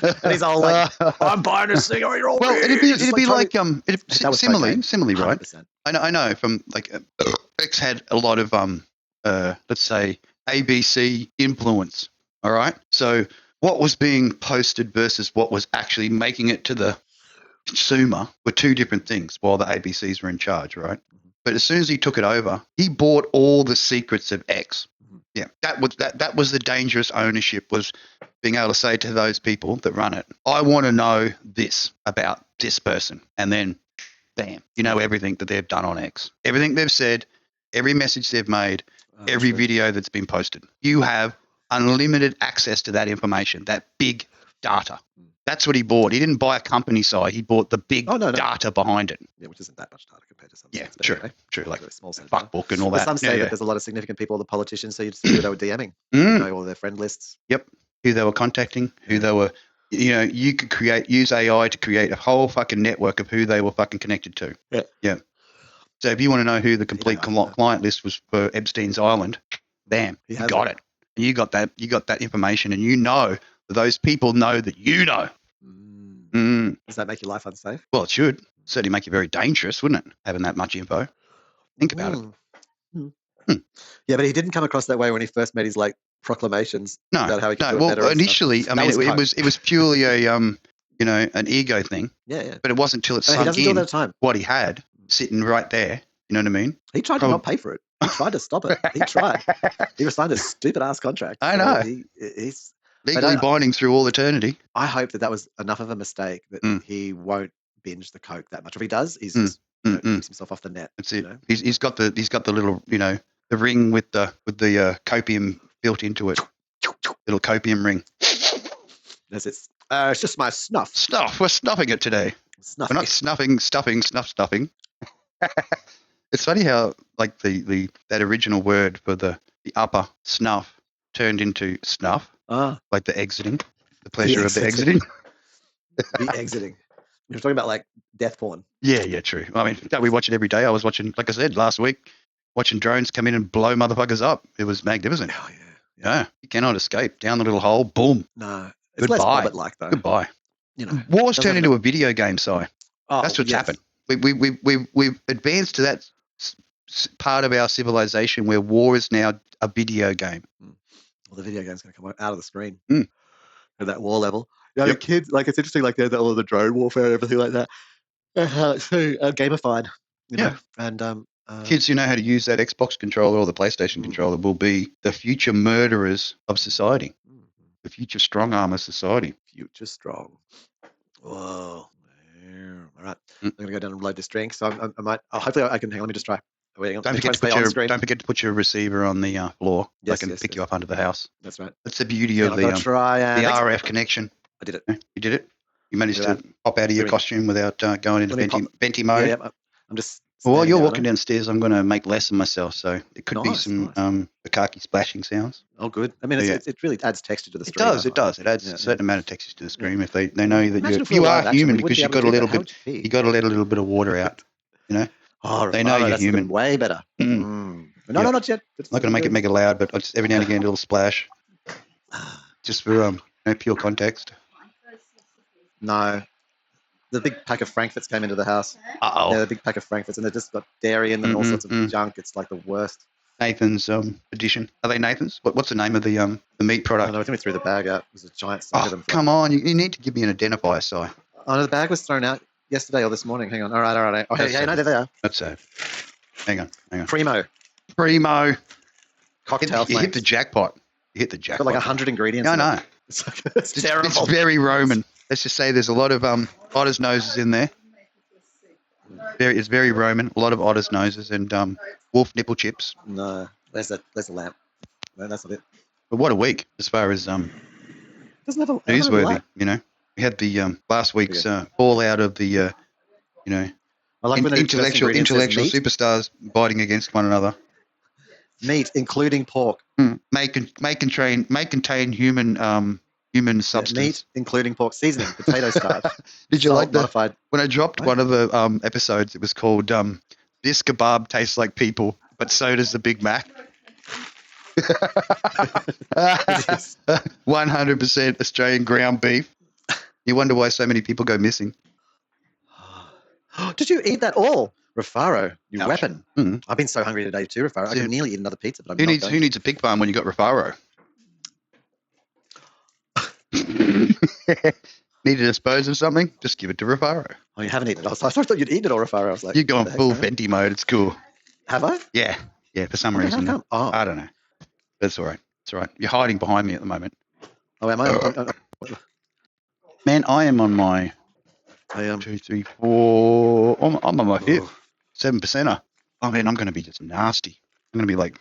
And he's all like, I'm buying a cigarette. Well, it'd be like similarly, right? 100%. I know from like X had a lot of let's say ABC influence. All right, so what was being posted versus what was actually making it to the consumer were two different things while the ABCs were in charge, right? But as soon as he took it over, he bought all the secrets of X. Yeah, that was the dangerous ownership, was being able to say to those people that run it, I want to know this about this person. And then, bam, you know everything that they've done on X. Everything they've said, every message they've made, every video that's been posted. You have unlimited access to that information, that big data. That's what he bought. He didn't buy a company side. He bought the big data behind it. Yeah, which isn't that much data compared to some. Yeah, true. Anyway, True. Like a small fuck book and all that. Some say that there's a lot of significant people, the politicians, so you just see who they were DMing. You know all their friend lists. Yep. Who they were contacting, who they were, you know, you could use AI to create a whole fucking network of who they were fucking connected to. Yeah. Yeah. So if you want to know who the complete client list was for Epstein's Island, bam, you got it. And you got that information, and you know that those people know that you know. Does that make your life unsafe? Well, it should. Certainly make you very dangerous, wouldn't it? Having that much info. Think about it. Yeah, but he didn't come across that way when he first made his like proclamations about how he could do it better. Well, initially, I mean, it was purely a you know, an ego thing. Yeah. But it wasn't until it sunk in what he had sitting right there. You know what I mean? He tried to not pay for it. He tried to stop it. He tried. He was signed a stupid ass contract. I know. He's legally binding through all eternity. I hope that was enough of a mistake that he won't binge the coke that much. If he does, he's just keeps himself off the net. That's it. You know? He's got the little, you know, the ring with the copium built into it. Little copium ring. It's just my snuff. Snuff. We're snuffing it today. We're not stuffing. Stuffing. It's funny how like that original word for the upper snuff turned into snuff. Like the exiting, the pleasure of the exiting. The exiting. You're talking about like death porn. Yeah, true. I mean, we watch it every day. I was watching, like I said, last week, watching drones come in and blow motherfuckers up. It was magnificent. Oh, yeah. No, you cannot escape. Down the little hole, boom. No. It's goodbye. Less Bobbit-like, though. Goodbye. You know, war's turned into a video game, Si. Oh, that's what's happened. We've advanced to that part of our civilization where war is now a video game. Well, the video game's going to come out of the screen at that war level. You know, kids, like, it's interesting, like, all of the drone warfare and everything like that. It's so gamified, you know. And kids who know how to use that Xbox controller or the PlayStation controller will be the future murderers of society, the future strong arm of society. Future strong. Whoa. All right. I'm going to go down and load this drink. So hopefully I can hang on. Let me just try. Don't forget to put your receiver on the floor. I can pick you up under the house. That's right. That's the beauty of the RF connection. I did it. You did it? You managed to pop out of your costume without going into venti mode? Yeah, I'm just... Well, while you're walking downstairs, I'm going to make less of myself, so it could be some bukkake splashing sounds. Oh, good. I mean, it really adds texture to the stream. It does. It adds a certain amount of texture to the stream if they know that you are human, because you got a little bit. You got to let a little bit of water out. You know. Oh, they know you're human. Way better. No, not yet. I'm not going to make it mega loud, but just every now and again a little splash, just for pure context. No. The big pack of Frankfurts came into the house. Uh-oh. Yeah, the big pack of Frankfurts, and they just got dairy in them and all sorts of junk. It's like the worst. Nathan's edition. Are they Nathan's? What's the name of the meat product? Oh, no, I think we threw the bag out. It was a giant sack of them. Come on. You need to give me an identifier, Si. Oh, no, the bag was thrown out yesterday or this morning. Hang on. All right. Oh, hey, no, there they are. That's it. Hang on. Primo. Cocktail You hit the jackpot. It's got like 100 ingredients. I know. It's terrible. It's very Roman. Let's just say there's a lot of otter's noses in there. It's very Roman. A lot of otter's noses and wolf nipple chips. No, there's a lamp. No, that's not it. But what a week as far as doesn't have a newsworthy. You know, we had the last week's fallout of the I like when the first ingredient says Intellectual meat. superstars biting against one another. Meat, including pork. May contain human substance. Meat, including pork. Seasoning, potato starch. Did you like modified? When I dropped one of the episodes, it was called "This Kebab Tastes Like People, but so does the Big Mac." 100% Australian ground beef. You wonder why so many people go missing. Did you eat that all? Rafaro, you Ouch. weapon. I've been so hungry today too, Rafaro. I could nearly eat another pizza, but I'm not going. Who needs a pig farm when you got Rafaro? Need to dispose of something? Just give it to Rafaro. Oh, you haven't eaten it. I thought you'd eaten it all, Rafaro. I was like, you're going full Fenty mode. It's cool. Have I? Yeah. For some reason. How come? Oh. I don't know. That's all right. It's all right. You're hiding behind me at the moment. Oh, am I? Man, I am on my 2, 3, 4. I'm on my 5th 7%er. Oh man, I'm going to be just nasty. I'm going to be like,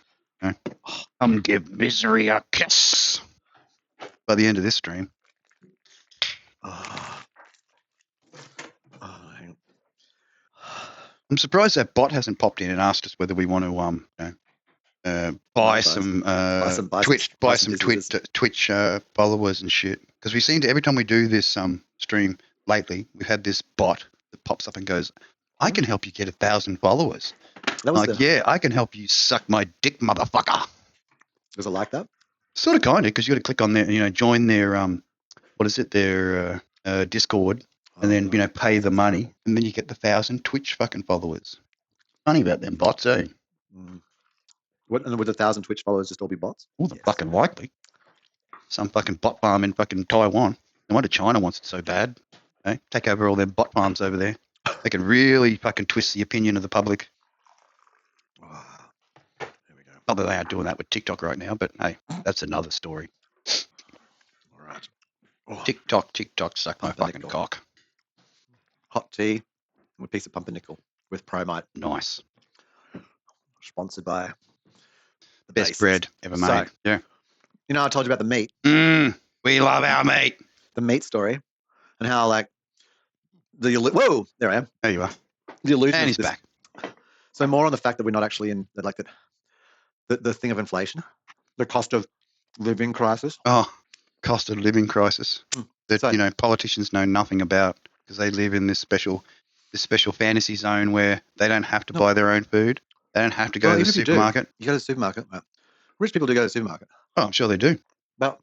give misery a kiss by the end of this stream. I'm surprised that bot hasn't popped in and asked us whether we want to buy some Twitch followers and shit. Because we seem to, every time we do this stream lately, we've had this bot that pops up and goes, "I can help you get 1,000 followers." Yeah, I can help you suck my dick, motherfucker. Was it like that? Sort of, kind of, because you got to click on their, join their their Discord, and then pay the money, and then you get the 1,000 Twitch fucking followers. Funny about them bots, eh? And would 1,000 Twitch followers just all be bots? Well, fucking likely. Some fucking bot farm in fucking Taiwan. No wonder China wants it so bad. Okay? Take over all their bot farms over there. They can really fucking twist the opinion of the public. There we go. Not that they are doing that with TikTok right now, but hey, that's another story. All right. TikTok, suck my fucking cock. Hot tea with a piece of pumpernickel with Promite. Nice. Sponsored by the best bread ever made. Yeah. I told you about the meat. We love our meat. The meat story, and how whoa, there I am. There you are. The illusion. And he's back. So more on the fact that we're not actually in the thing of inflation, the cost of living crisis. Oh, cost of living crisis that politicians know nothing about because they live in this special fantasy zone where they don't have to buy their own food. They don't have to go to the supermarket. You go to the supermarket. Right. Rich people do go to the supermarket. Oh, I'm sure they do. But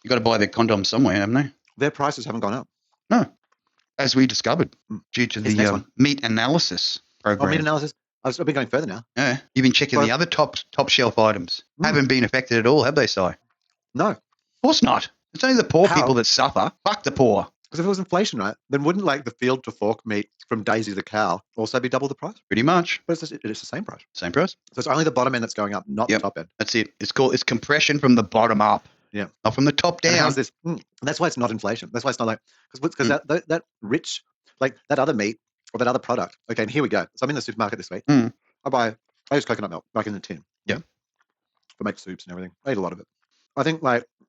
you got to buy their condoms somewhere, haven't they? Their prices haven't gone up. No, as we discovered due to the meat analysis program. Meat analysis. I've been going further now. Yeah, you've been checking the other top shelf items. Haven't been affected at all, have they, Si? No. Of course not. It's only the poor people that suffer. Fuck the poor. Because if it was inflation, right, then wouldn't the field to fork meat from Daisy the cow also be double the price? Pretty much. But it's the same price. Same price. So it's only the bottom end that's going up, not the top end. That's it. It's compression from the bottom up. Yeah. Not from the top down. And how's this? That's why it's not inflation. That's why it's not because that rich, that other meat or that other product. Okay, and here we go. So I'm in the supermarket this week. I use coconut milk, in the tin. Yeah. To make soups and everything. I eat a lot of it. I think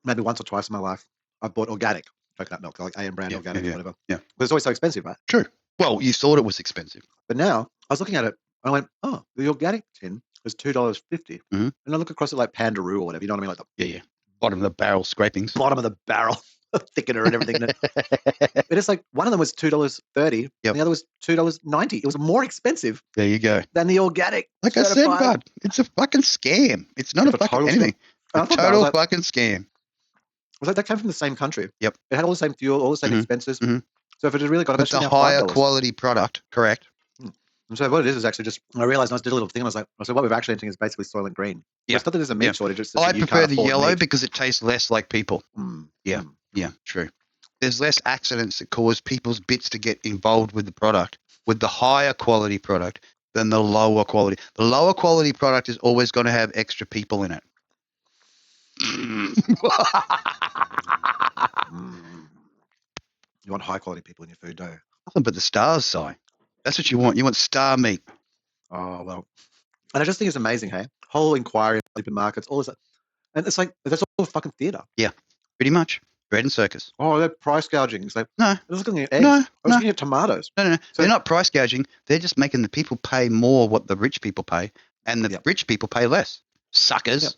maybe once or twice in my life, I've bought organic coconut milk, like AM brand organic or whatever. Yeah. But it's always so expensive, right? True. Well, you thought it was expensive. But now I was looking at it and I went, oh, the organic tin is $2.50. And I look across it like Pandaroo or whatever. You know what I mean? Yeah. Bottom of the barrel scrapings. Bottom of the barrel. Thickener and everything. But it's one of them was $2.30 and the other was $2.90. It was more expensive. There you go. Than the organic. Like I said, bud, it's a fucking scam. It's not a fucking anything. A total fucking scam. I was like, that came from the same country. Yep. It had all the same fuel, all the same expenses. So if it had really got it's a higher quality product, correct? And so what it is actually just, I realized I did a little thing. I said, what we're actually eating is basically soil and green. Yeah. It's not that there's a meat shortage. It's I prefer the yellow because it tastes less like people. Yeah. Yeah, true. There's less accidents that cause people's bits to get involved with the product, with the higher quality product than the lower quality. The lower quality product is always going to have extra people in it. You want high quality people in your food, don't you? Nothing but the stars, Si. That's what you want. You want star meat. Oh, well. And I just think it's amazing, hey? Whole inquiry in supermarkets, all this. And it's that's all fucking theatre. Yeah, pretty much. bread and circus. Oh, they're price gouging. It's like, No. I was looking at eggs. No. I was looking at tomatoes. No. So, they're not price gouging. They're just making the people pay more what the rich people pay, and the rich people pay less. Suckers. Yep.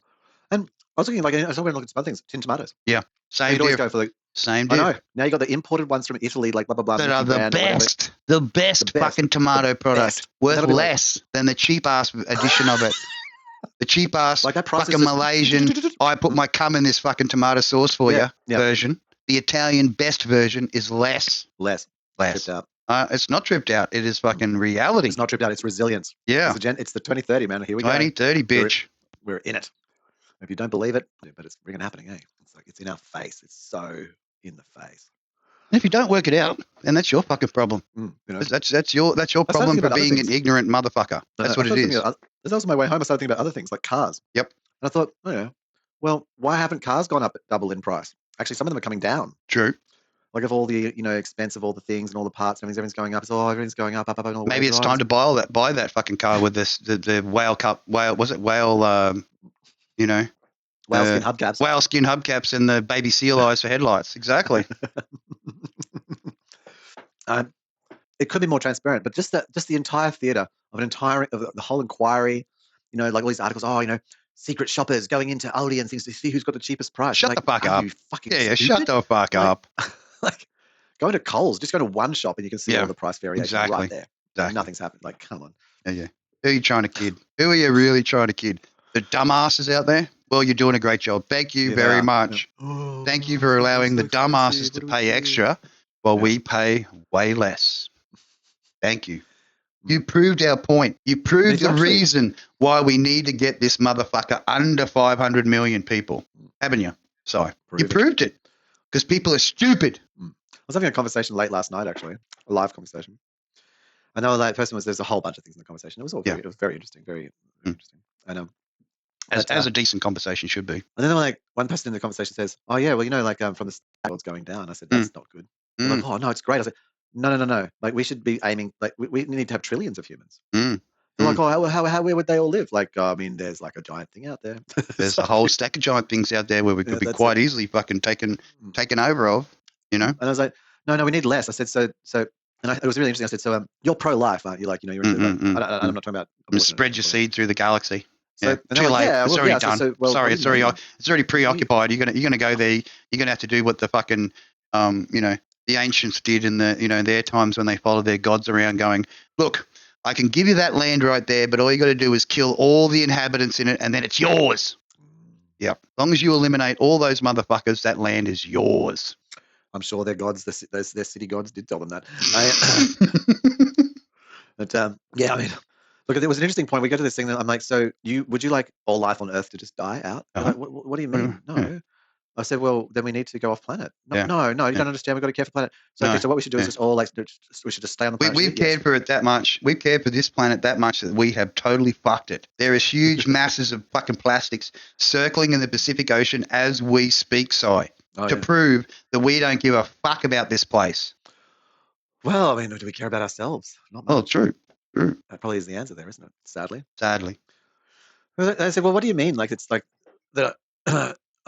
And I was looking like I was looking at some other things. Tin tomatoes. Yeah. Same. You'd always go for the same. I know. Now you got the imported ones from Italy, like blah blah blah. That are the best. The best fucking tomato product, worth less than the cheap ass edition of it. The cheap ass like that fucking Malaysian. I put my cum in this fucking tomato sauce for you version. The Italian best version is less. Tripped out. It's not tripped out. It is fucking reality. It's not tripped out. It's resilience. Yeah. It's the 2030, man. Here we go. 2030, bitch. We're in it. If you don't believe it, but it's freaking happening, eh? It's like it's in our face. It's so in the face. And if you don't work it out, then that's your fucking problem. You know? That's your problem for being an ignorant motherfucker. That's what it is. As I was on my way home, I started thinking about other things like cars. Yep. And I thought, oh yeah, well, why haven't cars gone up double in price? Actually, some of them are coming down. True. Like of all the expense of all the things and all the parts, everything's going up. It's everything's going up. Maybe it's time to buy that fucking car with the whale skin hubcaps. Whale skin hubcaps and the baby seal eyes for headlights. Exactly. It could be more transparent, but just the entire theater of the whole inquiry, like all these articles. Secret shoppers going into Aldi and things to see who's got the cheapest price. Shut the fuck up. You fucking shut the fuck up. Like, go to Coles, just go to one shop and you can see all the price variation right there. Exactly. Nothing's happened. Like, come on. Yeah. Who are you trying to kid? Who are you really trying to kid? The dumbasses out there? Well, you're doing a great job. Thank you very much. Yeah. Thank you for allowing the dumbasses to pay extra while we pay way less. Thank you. You proved our point. You proved the reason why we need to get this motherfucker under 500 million people. Haven't you? Sorry. You proved it. Because people are stupid. I was having a conversation late last night, actually. A live conversation. And there's a whole bunch of things in the conversation. It was all it was very interesting. Very interesting. And as a decent conversation should be. And then one person in the conversation says, oh yeah, well, from the world's going down. I said, that's not good. Like, oh no, it's great. I said, no. Like we should be aiming, like we need to have trillions of humans. Like, oh, where would they all live? Like, I mean, there's like a giant thing out there. There's a whole stack of giant things out there where we could be quite easily fucking taken over of, And I was like, no, we need less. I said, so, and it was really interesting. I said, so you're pro-life, aren't you? Like, you're into I'm not talking about spread your seed through the galaxy. So, too late. It's already done. Sorry, it's already preoccupied. You're gonna go there. You're gonna have to do what the fucking the ancients did in their times when they followed their gods around, going, look, I can give you that land right there, but all you got to do is kill all the inhabitants in it, and then it's yours. Yep. As long as you eliminate all those motherfuckers, that land is yours. I'm sure their gods, their city gods, did tell them that. But yeah, I mean, look, it was an interesting point. We go to this thing that I'm like, so would you like all life on Earth to just die out? Like, what do you mean? No. I said, well, then we need to go off planet. No, you don't understand. We've got to care for the planet. So, so what we should do is just all we should just stay on the planet. We've cared for it that much. We've cared for this planet that much that we have totally fucked it. There is huge masses of fucking plastics circling in the Pacific Ocean as we speak, to prove that we don't give a fuck about this place. Well, I mean, do we care about ourselves? Not much. Oh, true. That probably is the answer there, isn't it? Sadly. I said, well, what do you mean? Like, it's like the...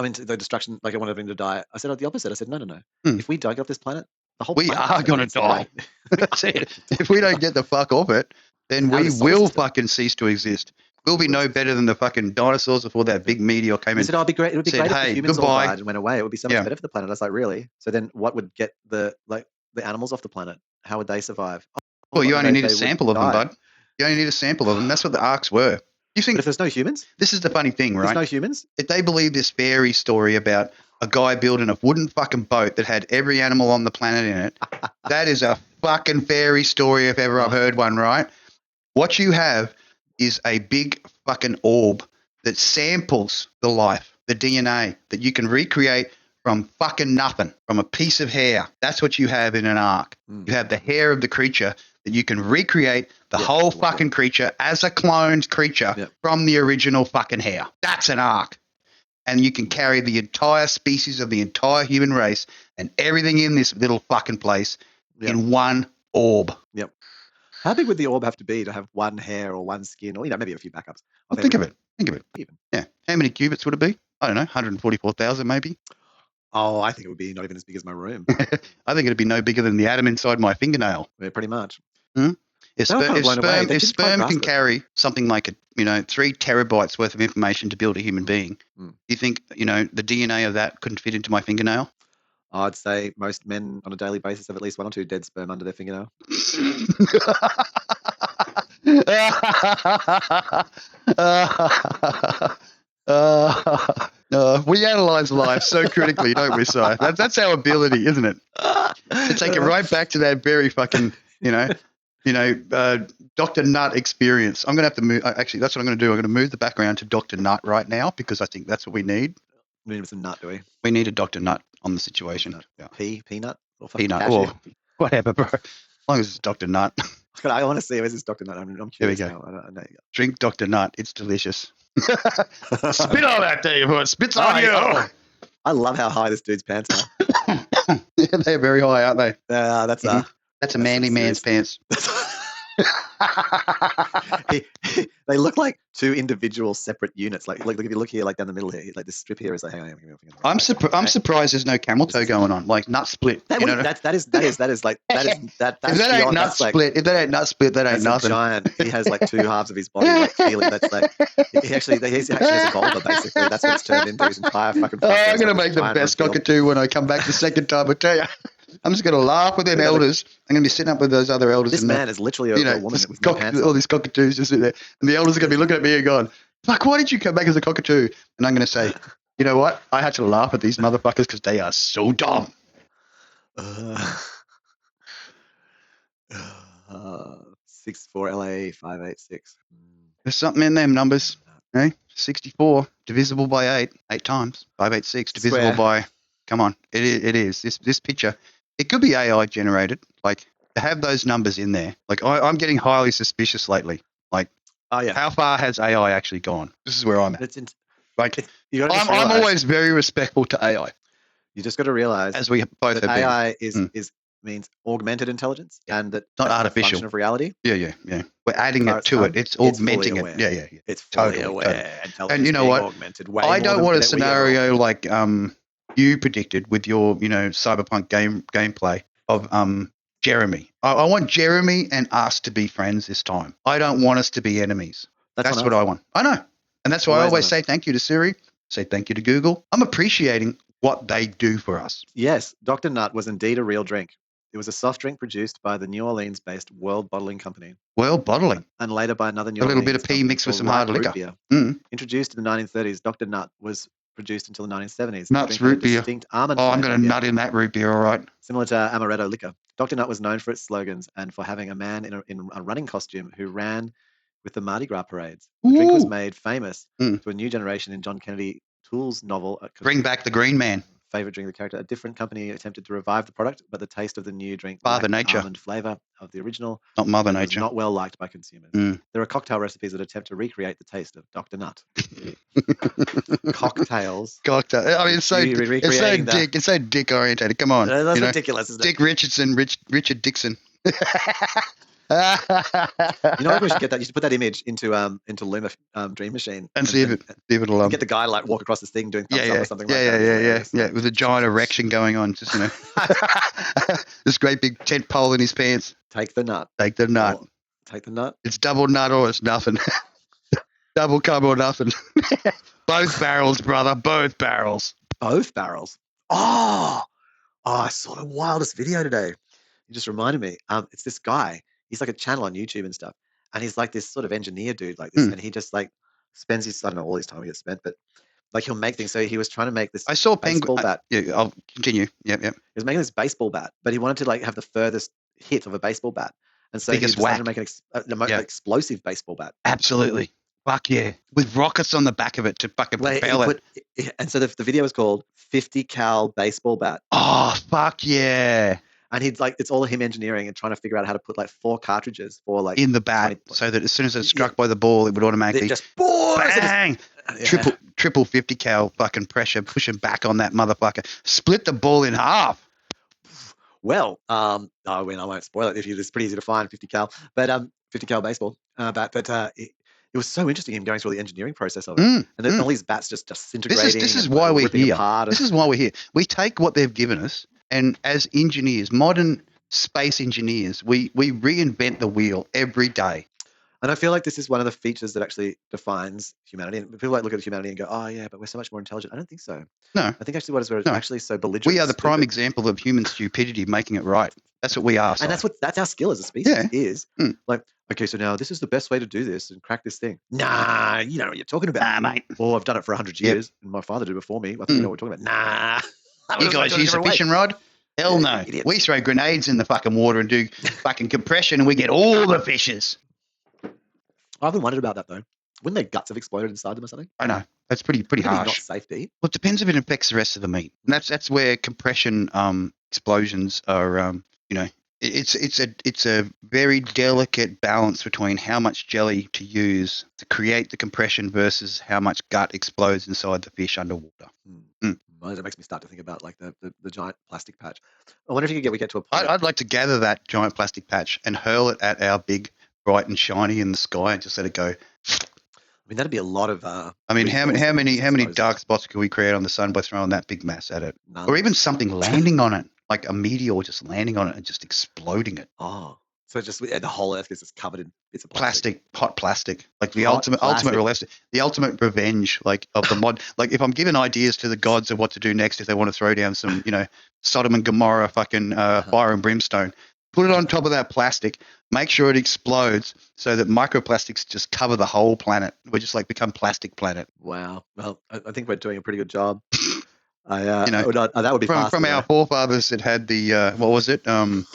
I mean, the destruction, like I want everything to die. I said the opposite. I said, no. If we don't get off this planet, the whole planet are going to die. That's it. If we don't get the fuck off it, then we will fucking cease to exist. We'll be no better than the fucking dinosaurs before that big meteor came in. I said, it'd be great if the humans all died and went away. It would be so much better for the planet. I was like, really? So then what would get the animals off the planet? How would they survive? Well, you only need a sample of them, bud. You only need a sample of them. That's what the arcs were. You think, but if there's no humans? This is the funny thing, right? There's no humans? If they believe this fairy story about a guy building a wooden fucking boat that had every animal on the planet in it, that is a fucking fairy story if ever I've heard one, right? What you have is a big fucking orb that samples the life, the DNA, that you can recreate from fucking nothing, from a piece of hair. That's what you have in an ark. You have the hair of the creature that you can recreate the whole fucking creature as a cloned creature from the original fucking hair. That's an ark. And you can carry the entire species of the entire human race and everything in this little fucking place in one orb. Yep. How big would the orb have to be to have one hair or one skin or, maybe a few backups? Well, think of it. Yeah. How many cubits would it be? I don't know, 144,000 maybe. Oh, I think it would be not even as big as my room. I think it'd be no bigger than the atom inside my fingernail. Yeah, pretty much. If They were kind of blown away. They if didn't quite sperm grasp can it. carry something like 3 terabytes worth of information to build a human being, do you think the DNA of that couldn't fit into my fingernail? I'd say most men on a daily basis have at least 1 or 2 dead sperm under their fingernail. We analyze life so critically, don't we, Si? That's our ability, isn't it? To take it right back to that very fucking, Dr. Nut experience. I'm going to have to move. Actually, that's what I'm going to do. I'm going to move the background to Dr. Nut right now because I think that's what we need. We need some nut, do we? We need a Dr. Nut on the situation. Yeah. Peanut? Or Peanut. cashew? Or whatever, bro. As long as it's Dr. Nut. I want to see where's this Dr. Nut. I'm There we curious go. now. I know you go. Drink Dr. Nut. It's delicious. Spit on that, Dave. Spits on you. I love how high this dude's pants are. Yeah, they're very high, aren't they? That's a manly man's pants. They look like 2 individual separate units. Like if you look here, like down the middle here, like this strip here is like, hang on, I'm surprised there's no camel toe going on, like nut split. That is If that ain't nut split, that ain't nothing. Giant. He has like 2 halves of his body like feeling. That's like he actually has a vulva basically. That's what it's turned into. His entire fucking. I'm gonna make the best cockatoo when I come back the second time. I tell you. I'm just going to laugh with them elders. I'm going to be sitting up with those other elders. This man is literally a woman with no pants on. All these cockatoos just sitting there. And the elders are going to be looking at me and going, fuck, why did you come back as a cockatoo? And I'm going to say, you know what? I had to laugh at these motherfuckers because they are so dumb. 64LA586. There's something in them numbers. 64 divisible by 8 times. 586 divisible by... Come on, it is. This picture, it could be AI generated. Like, to have those numbers in there, like I'm getting highly suspicious lately. Like, how far has AI actually gone? This is where I'm at. I'm always very respectful to AI. You just got to realize as we both have AI means augmented intelligence, and that not artificial. A function of reality. Yeah. We're adding it to it. It's augmenting it. Yeah. It's fully aware. And you know what? Augmented I don't want a scenario like you predicted with your, cyberpunk gameplay of Jeremy. I want Jeremy and us to be friends this time. I don't want us to be enemies. That's what I want. I know. And that's why I always say thank you to Siri, say thank you to Google. I'm appreciating what they do for us. Yes, Dr. Nut was indeed a real drink. It was a soft drink produced by the New Orleans-based World Bottling Company. World Bottling? And later by another New Orleans. A little Orleans bit of pee mixed with some hard liquor. Introduced in the 1930s, Dr. Nut was produced until the 1970s. Nuts root beer. I'm going to nut in that root beer, all right. Similar to amaretto liquor. Dr. Nut was known for its slogans and for having a man in a running costume who ran with the Mardi Gras parades. The drink was made famous to a new generation in John Kennedy Toole's novel. Bring Back the Green Man. Favorite drink of the character. A different company attempted to revive the product, but the taste of the new drink Father Nature almond flavor of the original. Not Mother Nature. Not well liked by consumers. There are cocktail recipes that attempt to recreate the taste of Dr. Nut. Cocktails. Cocktail. I mean, it's so dick orientated. Come on. That's ridiculous, isn't it? Dick Richardson, Richard Dixon. You know what, we should get that. You should put that image into Luma Dream Machine and see if it'll get the guy like walk across this thing doing thumbs up or something yeah, with a giant erection going on, just this great big tent pole in his pants. Take the nut. Take the nut. Take the nut. It's double nut or it's nothing. Double cum or nothing. Both barrels, brother. Both barrels. Both barrels. Oh, I saw the wildest video today. You just reminded me. It's this guy. He's like a channel on YouTube and stuff. And he's like this sort of engineer dude like this. And he just like spends his, I don't know, all his time he gets spent, but like he'll make things. So he was trying to make this baseball bat. Yeah, I'll continue. Yep. He was making this baseball bat, but he wanted to like have the furthest hit of a baseball bat. And so he decided to make an explosive baseball bat. Absolutely. Fuck yeah. With rockets on the back of it to fucking propel it. And so the video is called 50 cal baseball bat. Oh, fuck yeah. And he's like, it's all him engineering and trying to figure out how to put like 4 cartridges for like in the bat, so that as soon as it's struck by the ball, it would automatically just bang, triple 50 cal fucking pressure, pushing back on that motherfucker, split the ball in half. Well, I won't spoil it. It's pretty easy to find 50 cal, but 50 cal baseball bat. But it was so interesting him going through the engineering process of it, and then all these bats just disintegrating. This is why we're here. Apart. This is why we're here. We take what they've given us, and as engineers, modern space engineers, we reinvent the wheel every day. And I feel like this is one of the features that actually defines humanity. And people like look at humanity and go, "Oh yeah, but we're so much more intelligent." I don't think so. No, I think actually we're actually so belligerent. We are the prime example of human stupidity making it right. That's what we are. And that's our skill as a species. Yeah. Is like, okay, so now this is the best way to do this and crack this thing. Nah, you know what you're talking about. Nah, mate. Well, I've done it for 100 years, and my father did it before me. I think you know what we're talking about. Nah. You guys use a fishing rod? Hell no. Idiots. We throw grenades in the fucking water and do fucking compression, and we get all the fishes. I haven't wondered about that though. Wouldn't their guts have exploded inside them or something? I know. That's pretty harsh. Not safe to eat. Well, it depends if it affects the rest of the meat. And that's where compression explosions are. It's a very delicate balance between how much jelly to use to create the compression versus how much gut explodes inside the fish underwater. Well, that makes me start to think about like the giant plastic patch. I wonder if we get to a point. I'd like to gather that giant plastic patch and hurl it at our big, bright and shiny in the sky and just let it go. I mean, that'd be a lot of. I mean, how many dark spots could we create on the sun by throwing that big mass at it, or even something landing on it, like a meteor just landing on it and just exploding it? Oh, so just the whole Earth is just covered in bits of plastic, hot plastic, like the ultimate revenge, like of the mod. Like if I'm giving ideas to the gods of what to do next, if they want to throw down some, Sodom and Gomorrah fucking fire and brimstone. Put it on top of that plastic, make sure it explodes so that microplastics just cover the whole planet. We just like become plastic planet. Wow. Well, I think we're doing a pretty good job. That would be from our forefathers that had the, what was it? What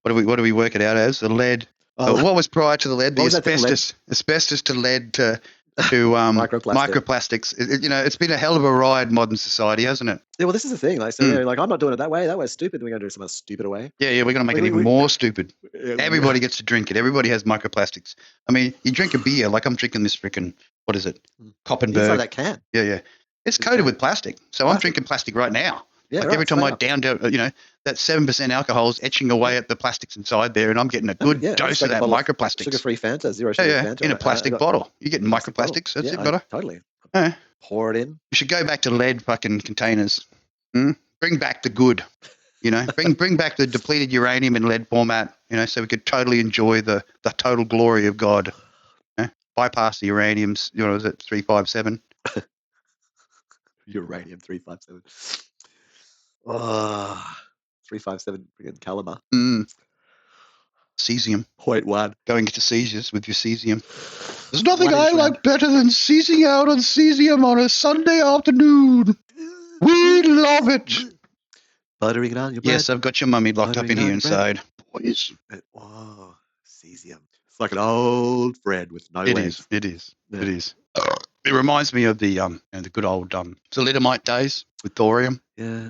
do we work it out as? The lead. What was prior to the lead? The asbestos to lead to microplastics. It's been a hell of a ride, modern society, hasn't it? Yeah, well, this is the thing. Like, so like, I'm not doing it that way. That way's stupid. We're going to do some other stupider way. Yeah, we're going to make it even more stupid. Everybody gets to drink it. Everybody has microplastics. I mean, you drink a beer, like I'm drinking this freaking, what is it? Koppenberg. Inside that can. Yeah. It's coated with plastic. So I'm drinking plastic right now. Yeah, every time I down, that 7% alcohol is etching away at the plastics inside there, and I'm getting a good dose of that microplastics. Sugar-free Fanta, zero sugar Fanta. In a plastic bottle. You're getting microplastics. That's it, brother. Totally. Yeah. Pour it in. We should go back to lead fucking containers. Bring back the good. Bring back the depleted uranium in lead format. So we could totally enjoy the total glory of God. Bypass the uraniums. Is it 357? Uranium 357. 357 caliber. Cesium. 0.1. Going into seizures with your cesium. There's nothing I like better than seizing out on cesium on a Sunday afternoon. We love it. Buttering it on your bread. Yes, I've got your mummy locked up in here inside. Boys. Oh, cesium. It's like an old friend with no legs. It is. It reminds me of the good old thalidomide days with thorium. Yeah.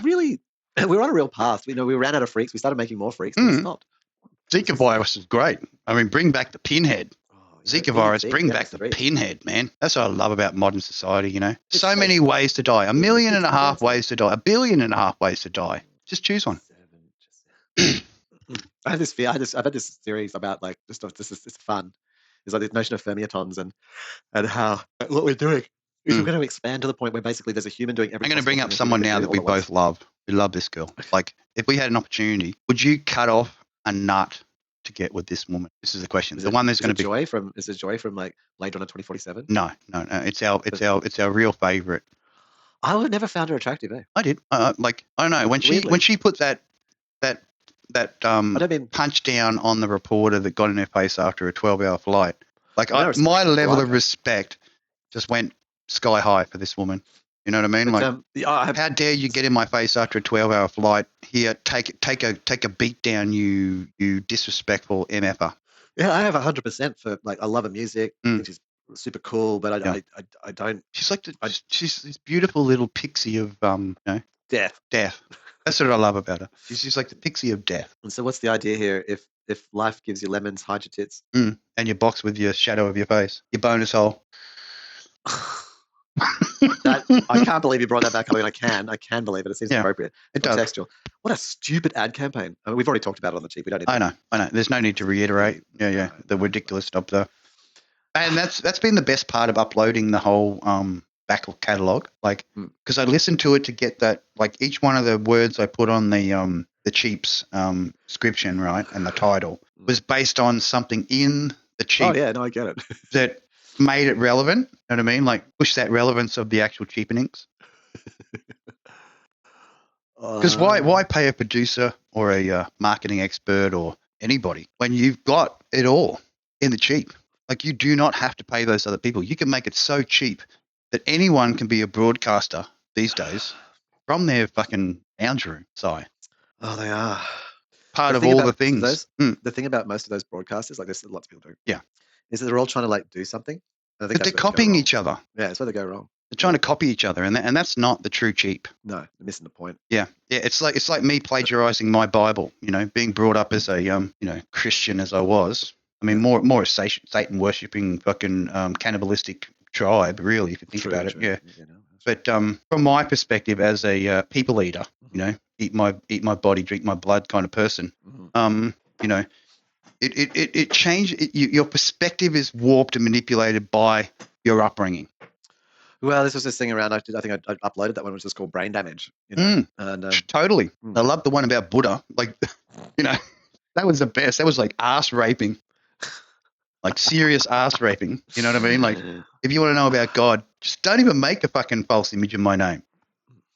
Really, we're on a real path. We ran out of freaks. We started making more freaks. But it's not. Zika virus is great. I mean, bring back the pinhead. Zika virus, bring back the pinhead, man. That's what I love about modern society. So many ways to die. 1.5 million ways to die. 1.5 billion ways to die. Just choose one. I have this fear. I've had this theory about like this is fun. There's like this notion of fermiotons and how what we're doing is we're going to expand to the point where basically there's a human doing everything. I'm going to bring up someone now that we both love. We love this girl. Like, if we had an opportunity, would you cut off a nut to get with this woman? This is the question. Is it Joy from like Blade Runner 2047? No. It's our real favorite. I would never found her attractive. I did. I don't know when she put that punch down on the reporter that got in her face after a 12-hour flight. Like my level of respect just went sky high for this woman. You know what I mean? How dare you get in my face after a 12-hour flight? Here, take a beat down, you disrespectful MFer. Yeah, I have 100% for like I love her music. I think she's super cool, but I don't. She's like she's this beautiful little pixie of death. That's what I love about her. She's like the pixie of death. And so, what's the idea here? If life gives you lemons, hide your tits. And your box with your shadow of your face, your bonus hole. I can't believe you brought that back. I mean, I can believe it. It seems appropriate. It does. Contextual. What a stupid ad campaign. I mean, we've already talked about it on the Cheep. We don't need I know. There's no need to reiterate. Yeah. The ridiculous stuff there. And that's been the best part of uploading the whole back catalog. Like, because I listened to it to get that, like each one of the words I put on the Cheep's description, right, and the title was based on something in the Cheep. Oh yeah, no, I get it. That made it relevant. You know what I mean? Like push that relevance of the actual cheapenings. Because why pay a producer or a marketing expert or anybody when you've got it all in the Cheep? Like you do not have to pay those other people. You can make it so cheap that anyone can be a broadcaster these days from their fucking lounge room. Sorry. Oh, they are. Part of all the things. The thing about most of those broadcasters, like there's lots of people do. Yeah. Is that they're all trying to like do something. I think but they're copying each other. Yeah, that's where they go wrong. They're trying to copy each other, and that's not the true Cheep. No, they're missing the point. Yeah. It's like me plagiarizing my Bible. You know, being brought up as a Christian as I was. I mean, more a Satan worshipping fucking cannibalistic tribe, really, if you think about it. Yeah. But from my perspective, as a people eater, you know, eat my body, drink my blood kind of person, you know, it changed. Your perspective is warped and manipulated by your upbringing. Well, this was this thing around. I think I uploaded that one, which is called Brain Damage. You know? And, totally. I love the one about Buddha. Like, you know, that was the best. That was like ass raping, like serious ass raping. You know what I mean? Like, if you want to know about God, just don't even make a fucking false image in my name.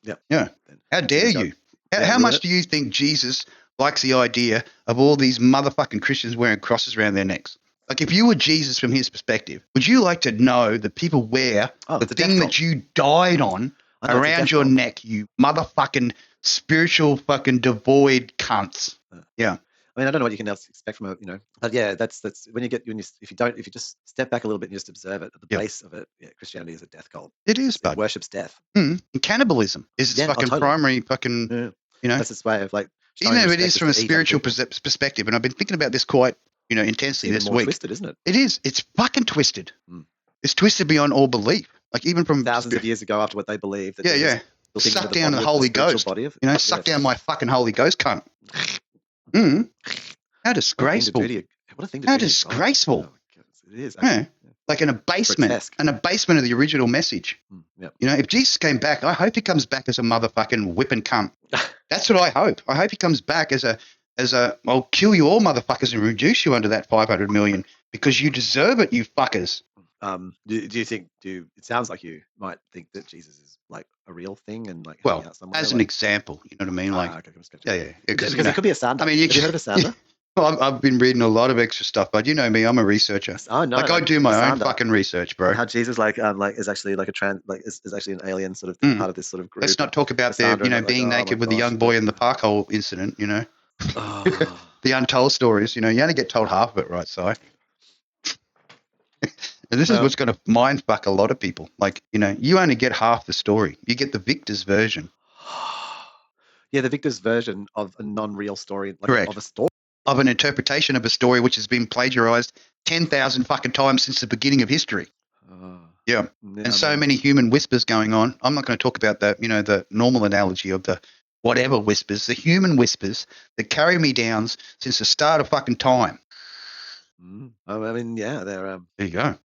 Yeah. Yeah. How dare you? How much do you think Jesus likes the idea of all these motherfucking Christians wearing crosses around their necks? Like, if you were Jesus from his perspective, would you like to know that people wear the thing that you died on around your neck, you motherfucking spiritual fucking devoid cunts? Yeah. I mean, I don't know what you can else expect from but yeah, that's when if you just step back a little bit and just observe it at the base of it. Yeah, Christianity is a death cult. It is, it worships death. And cannibalism is its fucking primary fucking. You know, that's its way of like. Even though it is from a spiritual perspective, and I've been thinking about this quite intensely this week. Twisted, isn't it? It is. It's fucking twisted. It's twisted beyond all belief. Like even from thousands of years ago, after what they believed. Yeah. Suck down the Holy Ghost. Suck down my fucking Holy Ghost cunt. How disgraceful! What a thing to do. How disgraceful! It is. Yeah. Like an abasement of the original message. Yep. You know, if Jesus came back, I hope he comes back as a motherfucking whipping cunt. That's what I hope. I hope he comes back as a I'll kill you all motherfuckers and reduce you under that 500 million because you deserve it, you fuckers. Do you think? It sounds like you might think that Jesus is like a real thing and like out somewhere, as an example, you know what I mean? Like, okay, because it could be a sounder. I mean, have you heard of a sounder? Well, I've been reading a lot of extra stuff, but you know me, I'm a researcher. Oh no, I do my own fucking research, bro. How Jesus is actually like is actually an alien sort of part of this sort of group. Let's not talk about being naked with the young boy in the park hole incident. You know, the untold stories. You know, you only get told half of it, right? So, and this is what's going to mind fuck a lot of people. Like, you know, you only get half the story. You get the victor's version. Yeah, the victor's version of a non-real story, like correct, of a story. Of an interpretation of a story which has been plagiarized 10,000 fucking times since the beginning of history. Yeah. And so many human whispers going on. I'm not going to talk about that, you know, the normal analogy of the whatever whispers, the human whispers that carry me down since the start of fucking time. I mean, yeah, they're there you go.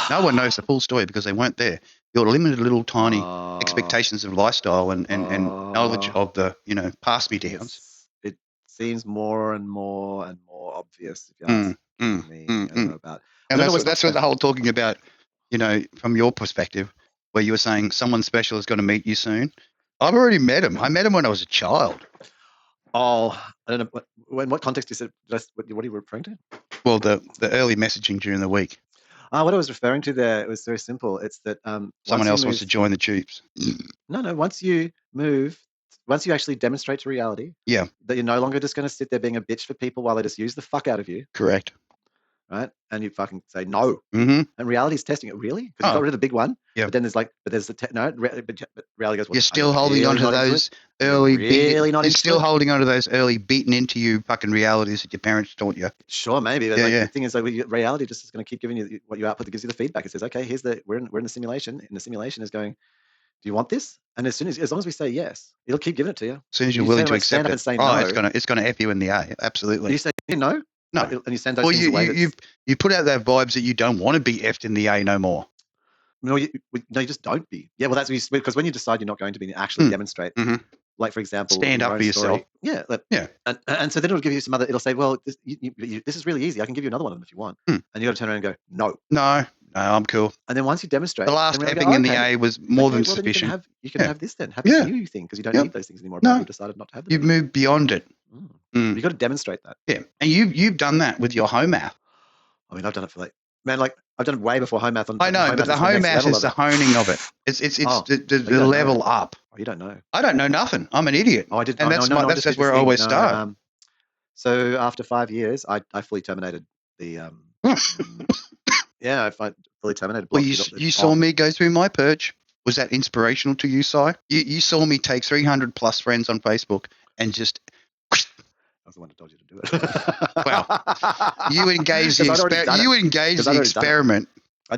No one knows the full story because they weren't there. Your limited little tiny expectations of lifestyle and knowledge of the, you know, pass me downs. It seems more and more and more obvious if you ask me about. And that's what the whole talking about, you know, from your perspective, where you were saying someone special is going to meet you soon. I've already met him. I met him when I was a child. Oh, I don't know. In what context you said? What are you referring to? Well, the early messaging during the week. What I was referring to there, it was very simple. It's that someone else wants to join the Cheeps. No. Once you actually demonstrate to reality, that you're no longer just going to sit there being a bitch for people while they just use the fuck out of you. Correct. Right, and you fucking say no, and reality's testing it. Really? Because you got rid of the big one. Yeah. But then there's but reality goes. Well, you're still holding on to those early. You're still holding on to those early beaten into you fucking realities that your parents taught you. Sure, maybe. But the thing is, reality just is going to keep giving you what you output that gives you the feedback. It says, okay, we're in the simulation, and the simulation is going, do you want this? And as long as we say yes, it'll keep giving it to you. As soon as you're willing to accept it. Say no, it's going to F you in the A. Absolutely. You say no. No. And you send those Well, things away. you put out that vibes that you don't want to be effed in the A no more. No, you just don't be. Yeah, well, that's because when you decide you're not going to be, you actually demonstrate. Mm-hmm. Like, for example, stand up for yourself. Yeah, yeah. And so then it'll give you some other. It'll say, well, this is really easy. I can give you another one of them if you want. And you got to turn around and go, no, I'm cool. And then once you demonstrate, the last effing in the A was more than sufficient. Then you can have this then. Have this new thing because you don't need those things anymore. No, you've decided not to have them. You've moved beyond it. You've got to demonstrate that. Yeah, and you've done that with your home app. I mean, I've done it for I've done it way before home math. I know, but the home math is the honing of it. It's the level up. Oh, you don't know. I don't know nothing. I'm an idiot. Oh, I did. And that's where I always start. So after 5 years, I fully terminated the. Yeah, I fully terminated. Well, you saw me go through my purge. Was that inspirational to you, Si? You saw me take 300 plus friends on Facebook and just. I was the one that told you to do it. Well, you engaged the experiment.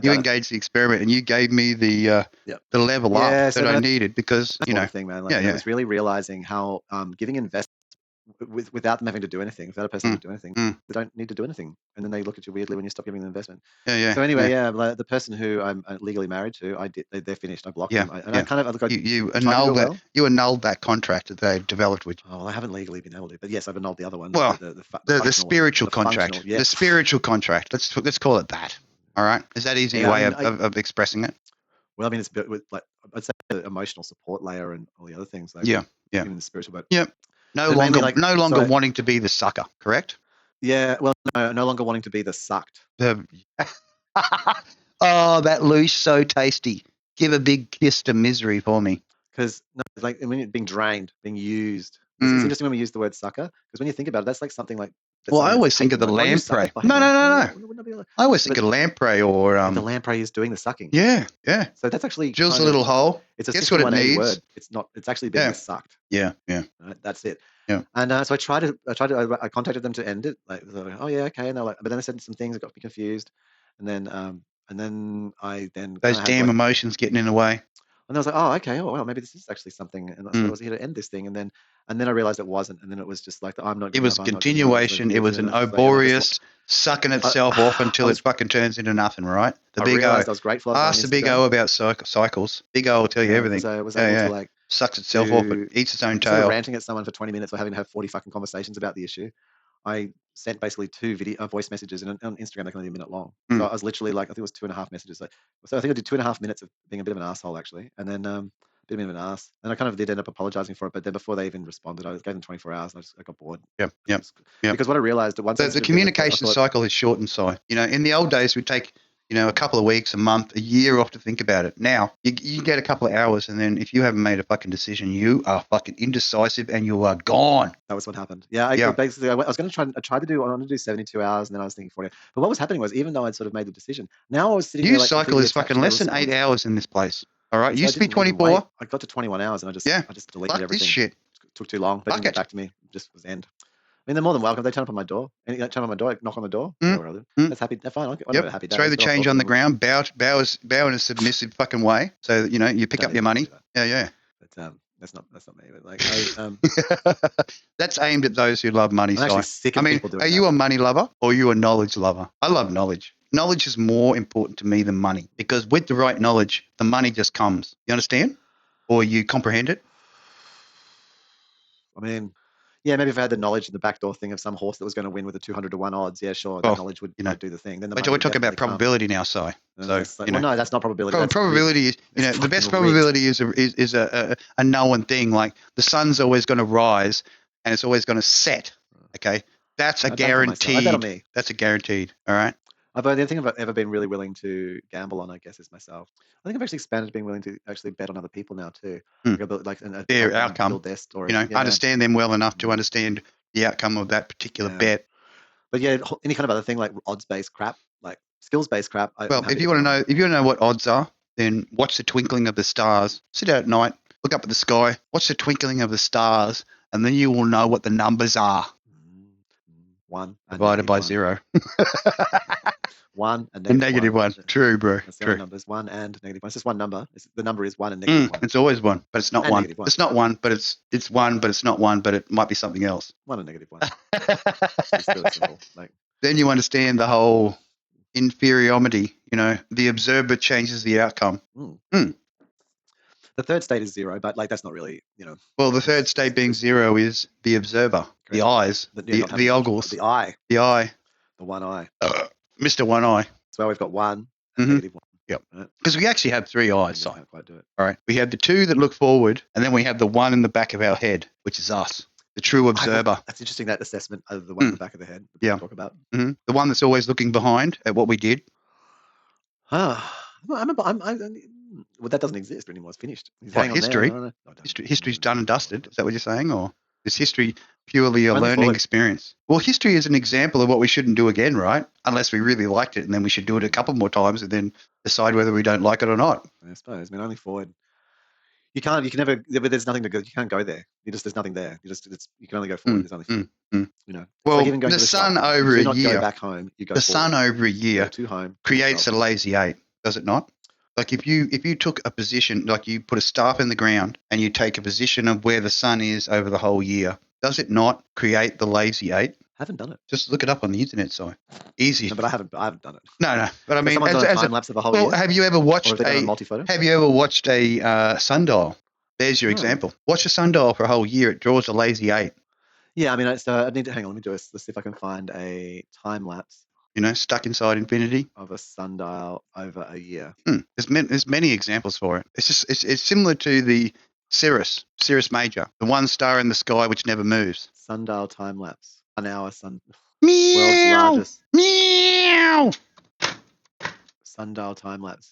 You engaged the experiment, and you gave me the level up that I needed because thing, man. I was really realizing how giving investment without them having to do anything, without a person having to do anything, they don't need to do anything, and then they look at you weirdly when you stop giving them investment. So anyway, the person who I'm legally married to, they're finished. I blocked them. I kind of you annulled that. You annulled that contract that they developed with you. Oh, well, I haven't legally been able to, but yes, I've annulled the other one. Well, the spiritual contract. The spiritual contract. Let's call it that. All right. Is that easy way of expressing it? Well, I mean, it's with I'd say the emotional support layer and all the other things. Even the spiritual, but no longer wanting to be the sucker, correct? Yeah, well, no longer wanting to be the sucked. Oh, that loose so tasty. Give a big kiss to misery for me. Because being drained, being used. It's interesting when we use the word sucker, because when you think about it, that's like something like. Well, I always think of the lamprey. No. I always think of lamprey or the lamprey is doing the sucking. Yeah. So that's actually drills a little hole. It's a guess what it needs. word. It's not. It's actually being sucked. Yeah. Right? That's it. Yeah. And so I contacted them to end it. Like, oh yeah, okay. And they're like, but then they said some things that got me confused, and then I those damn emotions getting in the way. And I was like, oh, okay. Oh, well, maybe this is actually something. And I was here to end this thing. And then I realized it wasn't. And then it was just like, I'm not. It was continuation. It was an oborious sucking itself off until it fucking turns into nothing, right? The big O. I was grateful. Ask the big O about cycles. Big O will tell you everything. So I was able to sucks itself off and eats its own tail. Instead of ranting at someone for 20 minutes or having to have 40 fucking conversations about the issue, I sent basically 2 voice messages, and on Instagram they can only be a minute long. So I was literally I think it was 2.5 messages. So I think I did 2.5 minutes of being a bit of an asshole actually, and then a bit of an ass. And I kind of did end up apologizing for it, but then before they even responded, I gave them 24 hours. And I got bored. Yep. Because what I realized that once the communication cycle is short and so. In the old days we'd take a couple of weeks, a month, a year off to think about it. Now, you get a couple of hours, and then if you haven't made a fucking decision, you are fucking indecisive and you are gone. That was what happened. Basically, I was going to I wanted to do 72 hours, and then I was thinking 40. But what was happening was, even though I'd sort of made the decision, now I was sitting there. News cycle is fucking less than 8 hours in this place. All right? Used to be 24. I got to 21 hours, and I just deleted everything. This shit. It took too long. They didn't get back to me. It just was end. I mean, they're more than welcome. They turn up on my door. Knock on the door. That's happy. They're fine. I'll happy day. Throw the change on the ground. Bow in a submissive fucking way. So you pick up your money. Yeah. But that's not me. But that's aimed at those who love money. I'm actually sick of people doing that. Are you a money lover or are you a knowledge lover? I love knowledge. Knowledge is more important to me than money, because with the right knowledge, the money just comes. You understand? Or you comprehend it? I mean, yeah, maybe if I had the knowledge of the backdoor thing of some horse that was going to win with a 200 to 1 odds, yeah, sure, that knowledge would do the thing. Then we're talking about probability now, Si. So no, that's not probability. Probability is the best probability is a known thing. Like the sun's always going to rise and it's always going to set. Okay, that's a guaranteed. I bet on me. That's a guaranteed. All right. But the only thing I've ever been really willing to gamble on, I guess, is myself. I think I've actually expanded to being willing to actually bet on other people now too. Their outcome. Their story. Understand them well enough to understand the outcome of that particular bet. But yeah, any kind of other thing like odds-based crap, like skills-based crap. If you want to know what odds are, then watch the twinkling of the stars. Sit out at night, look up at the sky, watch the twinkling of the stars, and then you will know what the numbers are. 1 divided by 0. 1 and negative 1. True, bro. That's the numbers. 1 and negative 1. It's just one number. The number is 1 and negative 1. It's always 1, but it's not 1. It's not 1, but it's 1, but it's not 1, but it might be something else. 1 and negative 1. It's really simple. then you understand the whole inferiority. The observer changes the outcome. The third state is 0, but like that's not really, Well, the third state being 0 is the observer, the eyes, the ogles, the eye, the one eye, Mr. One Eye. So we've got 1 and -1. Yep. Because we actually have 3 eyes. So can't quite do it. All right. We have the 2 that look forward, and then we have the 1 in the back of our head, which is us, the true observer. That's interesting, that assessment of the one in the back of the head. Yeah. Talk about. The one that's always looking behind at what we did. Well, that doesn't exist anymore. It's finished. History. History's done and dusted. Is that what you're saying, or is history purely a learning experience? Well, history is an example of what we shouldn't do again, right? Unless we really liked it, and then we should do it a couple more times, and then decide whether we don't like it or not. I suppose. I mean, only forward. You can never. But there's nothing to go. You can't go there. There's nothing there. You can only go forward. There's only forward. Well, like even going the to sun shop, over a not year. Go back home. You go. The forward. sun over a year to home creates a lazy 8, does it not? Like if you took a position, like you put a staff in the ground and you take a position of where the sun is over the whole year, does it not create the lazy 8? Haven't done it. Just look it up on the internet, Si. Easy. No, but I haven't done it. No. But I mean, someone's done a time lapse of a whole year. Have you ever watched multi-photo? Have you ever watched a sundial? There's your example. Watch a sundial for a whole year. It draws a lazy 8. Yeah, I mean, I need to hang on. Let me do this. Let's see if I can find a time lapse. Stuck inside infinity of a sundial over a year. There's many examples for it. It's similar to the Cirrus Major, the one star in the sky which never moves. Sundial time lapse. 1 hour sun. Meow. World's largest. Meow. Sundial time lapse.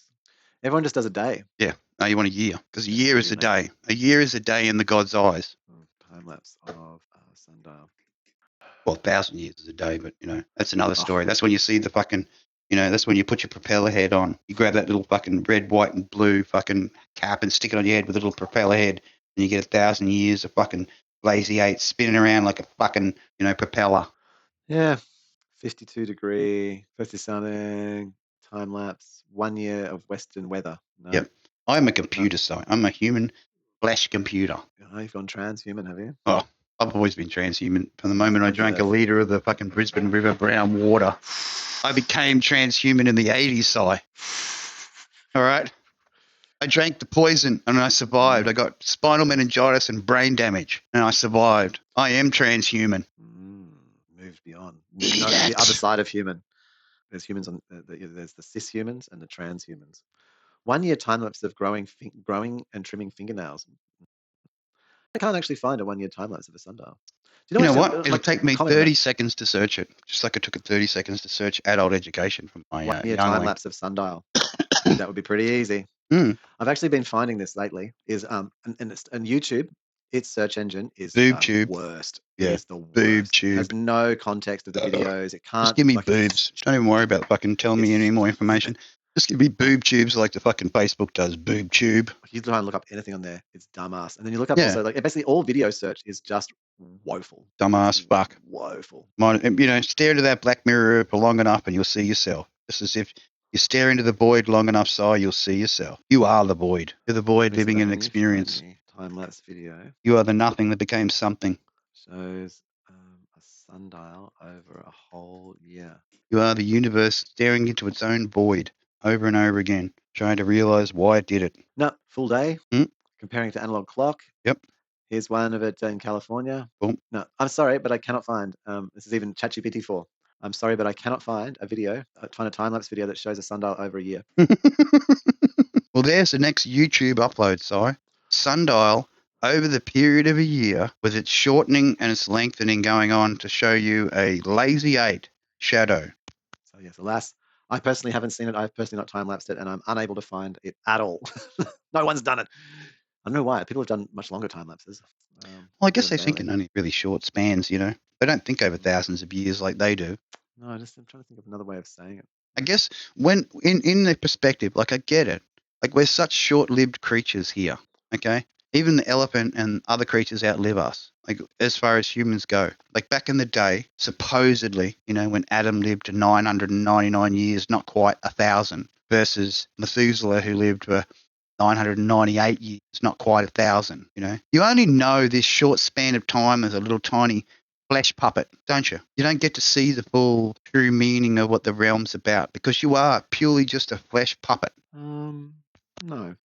Everyone just does a day. Yeah. No, you want a year because a year is a day. A year is a day in the God's eyes. Time lapse of sundial. Well, 1,000 years is a day, but that's another story. That's when you see the fucking, that's when you put your propeller head on. You grab that little fucking red, white, and blue fucking cap and stick it on your head with a little propeller head, and you get 1,000 years of fucking lazy 8 spinning around like a fucking, propeller. Yeah, 52 degree, 50 something, time lapse, 1 year of Western weather. No. Yep, I'm a computer, so I'm a human flesh computer. You've gone transhuman, have you? Oh. I've always been transhuman. From the moment I drank a litre of the fucking Brisbane River brown water, I became transhuman in the 80s, Si. All right? I drank the poison and I survived. I got spinal meningitis and brain damage and I survived. I am transhuman. Moved beyond. The other side of human. There's humans there's the cis humans and the transhumans. 1 year time lapse of growing and trimming fingernails. I can't actually find a 1 year time lapse of a sundial. Do you know what? It'll take me 30 seconds to search it, just like it took it 30 seconds to search adult education from my 1 year time lapse of sundial. That would be pretty easy. I've actually been finding this lately. Is and YouTube, its search engine is the worst. Yeah, it's the worst. It has no context of the videos. It can't. Just give me boobs. Don't even worry about fucking telling me any more information. Just give me boob tubes like the fucking Facebook does. Boob tube. You try and look up anything on there, it's dumbass. And then you look up also, like basically all video search is just woeful. Dumbass fuck. Woeful. Stare into that Black Mirror for long enough and you'll see yourself. Just as if you stare into the void long enough, Si, you'll see yourself. You are the void. You're the void living in an experience. Time-lapse video. You are the nothing that became something. Shows a sundial over a whole year. You are the universe staring into its own void. Over and over again, trying to realize why it did it. No, full day. Comparing to analog clock. Yep. Here's one of it in California. Boom. No, I'm sorry, but I cannot find. This is even ChatGPT 4. I'm sorry, but I cannot find a video, find a time lapse video that shows a sundial over a year. Well, there's the next YouTube upload, Si. Sundial over the period of a year with its shortening and its lengthening going on to show you a lazy 8 shadow. So yes, alas. I personally haven't seen it. I've personally not time-lapsed it, and I'm unable to find it at all. No one's done it. I don't know why. People have done much longer time-lapses. Well, I guess they think in only really short spans, They don't think over thousands of years like they do. No, I'm trying to think of another way of saying it. I guess when in the perspective, like I get it. Like we're such short-lived creatures here, okay? Even the elephant and other creatures outlive us, like as far as humans go. Like back in the day, supposedly, when Adam lived to 999 years, not quite 1,000, versus Methuselah who lived for 998 years, not quite 1,000, You only know this short span of time as a little tiny flesh puppet, don't you? You don't get to see the full true meaning of what the realm's about because you are purely just a flesh puppet. No, no.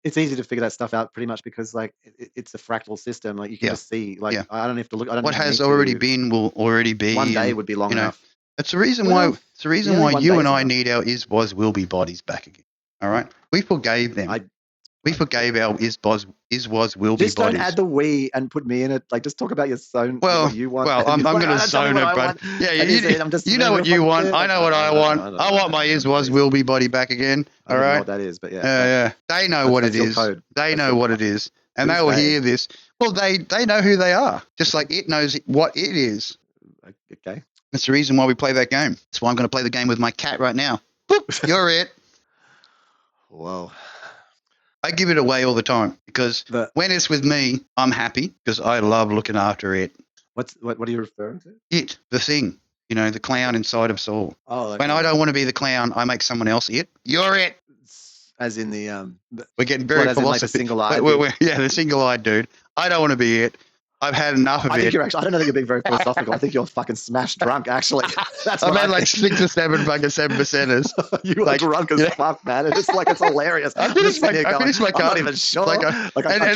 It's easy to figure that stuff out pretty much because like it's a fractal system. Like you can just see. Like I don't have to look. I don't. What even has need already to. been will already be. One day would be long enough. It's the reason Well, why. It's the reason why one you day and is I enough. need our is was will be bodies back again. All right, we forgave them. We forgave our is was will be bodies. Just don't add the we and put me in it. Like just talk about your zone. What you want. Well, I'm going to zone it, bud. Yeah, you know what you want. I know what I want. I want my is was will be body back again. All right. I don't know what that is, but yeah. Yeah. They know what it is. They know what it is, and they will hear this. Well, they know who they are, just like it knows what it is. Okay. That's the reason why we play that game. That's why I'm going to play the game with my cat right now. Boop, you're it. Whoa. I give it away all the time because when it's with me, I'm happy because I love looking after it. What are you referring to? It, the thing, the clown inside of Saul. Oh, okay. When I don't want to be the clown, I make someone else it. You're it. As in the we're getting very philosophical. Like the single-eyed. Yeah, the single-eyed dude. I don't want to be it. I've had enough of it. I think you're actually. I don't think you're being very philosophical. I think you're fucking smashed drunk. Actually, that's. I've had like 6 or 7 fucking 7%ers. You are drunk as fuck, man. It's like it's hilarious. I finished my I'm not even sure. And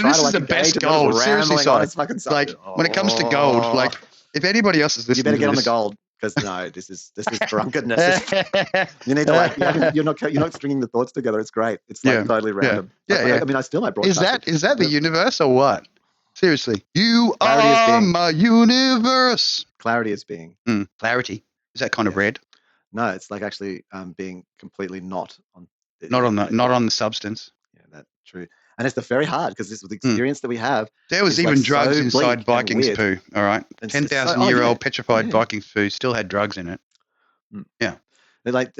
this is the best gold. Seriously, like when it comes to gold, like if anybody else is listening, you better get on the gold because no, this is drunkenness. You need to you're not stringing the thoughts together. It's great. It's like totally random. Yeah. I mean, I still might broadcast. Is that the universe or what? Seriously, you are my universe. Clarity is being. Clarity. Is that kind of red? No, it's like actually being completely not on the substance. Yeah, that's true. And it's very hard because this was the experience that we have. There was even drugs inside Vikings poo. All right, 10,000-year-old petrified Vikings poo still had drugs in it. Yeah. Like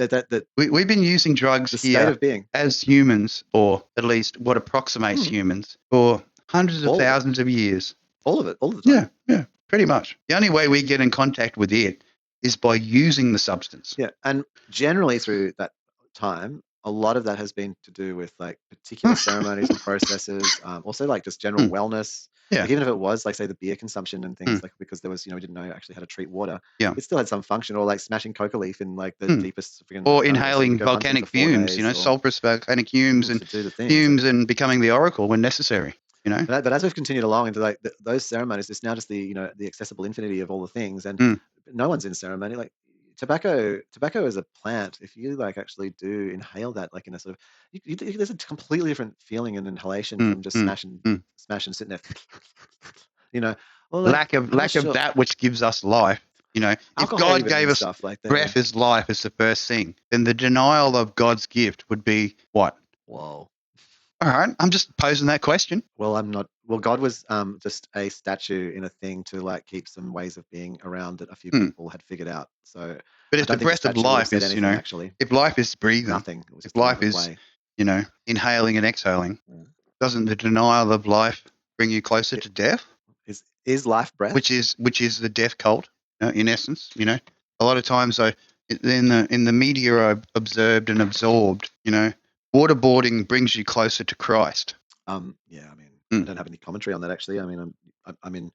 we've been using drugs here as humans, or at least what approximates humans, for hundreds of thousands of years. All of the time. Yeah, pretty much. The only way we get in contact with it is by using the substance. Yeah, and generally through that time, a lot of that has been to do with like particular ceremonies and processes, also like just general wellness. Yeah. Like even if it was like say the beer consumption and things like because there was we didn't know actually how to treat water. Yeah. It still had some function, or like smashing coca leaf in like the deepest. Or inhaling volcanic fumes, sulfurous volcanic fumes and fumes and becoming the oracle when necessary. But as we've continued along into like those ceremonies, it's now just the the accessible infinity of all the things, and no one's in ceremony. Like tobacco is a plant. If you like actually do inhale that, like in a sort of, there's a completely different feeling and inhalation from just smash and sitting there. Or like, lack of that which gives us life. If God gave us stuff like breath as life as the first thing, then the denial of God's gift would be what? Whoa. All right, I'm just posing that question. Well, I'm not. Well, God was just a statue in a thing to like keep some ways of being around that a few people had figured out. So, but if the breath of life is, actually, if life is breathing, nothing. If life is, inhaling and exhaling, doesn't the denial of life bring you closer to death? Is life breath? Which is the death cult, in essence. A lot of times, in the media, I've observed and absorbed. Waterboarding brings you closer to Christ. Yeah, I mean, I don't have any commentary on that actually. I mean,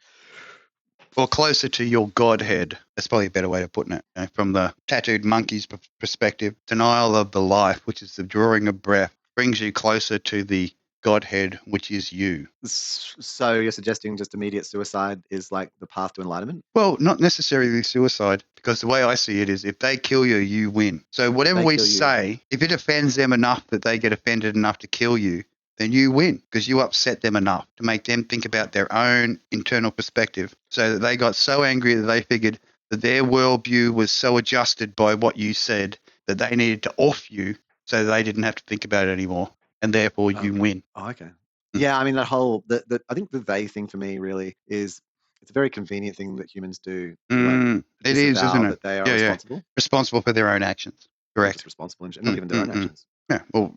or closer to your Godhead. That's probably a better way of putting it. From the tattooed monkey's perspective, denial of the life, which is the drawing of breath, brings you closer to the Godhead, which is you. So you're suggesting just immediate suicide is like the path to enlightenment? Well, not necessarily suicide, because the way I see it is if they kill you, you win. So whatever we say, if it offends them enough that they get offended enough to kill you, then you win because you upset them enough to make them think about their own internal perspective so that they got so angry that they figured that their worldview was so adjusted by what you said that they needed to off you so that they didn't have to think about it anymore. And therefore you win. Oh, okay. Yeah, I mean that whole I think the they thing for me really is it's a very convenient thing that humans do. It is, isn't it? That they are responsible. Responsible for their own actions. Correct. Just responsible and not even their own actions. Yeah. Well,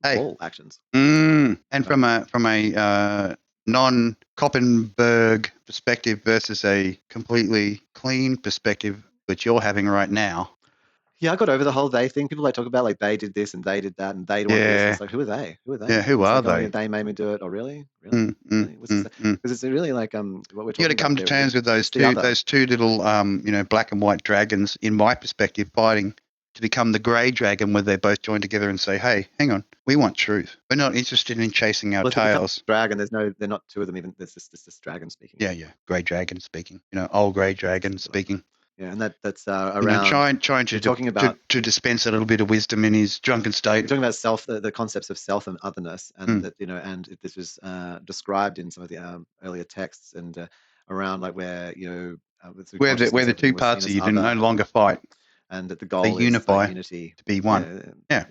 all actions. And from a non-Koppenberg perspective versus a completely clean perspective, which you're having right now. Yeah, I got over the whole they thing. People like talk about like they did this and they did that and they want this. It's like, who are they? Who are they? Yeah, who it's are like, they? Oh, yeah, they made me do it. Oh, really? Really? What's this? Because it's really like what we're talking You got to come about to there. terms with those two little black and white dragons, in my perspective, fighting to become the grey dragon, where they both join together and say, "Hey, hang on, we want truth. We're not interested in chasing our tails." Dragon. They're not two of them even. There's this dragon speaking. Yeah, grey dragon speaking. Old grey dragon speaking. Yeah, and that's around trying to dispense a little bit of wisdom in his drunken state. We're talking about the concepts of self and otherness, and that and this was described in some of the earlier texts, and around like where where the two parts of you no longer fight, and that the goal is like unity to be one. Yeah.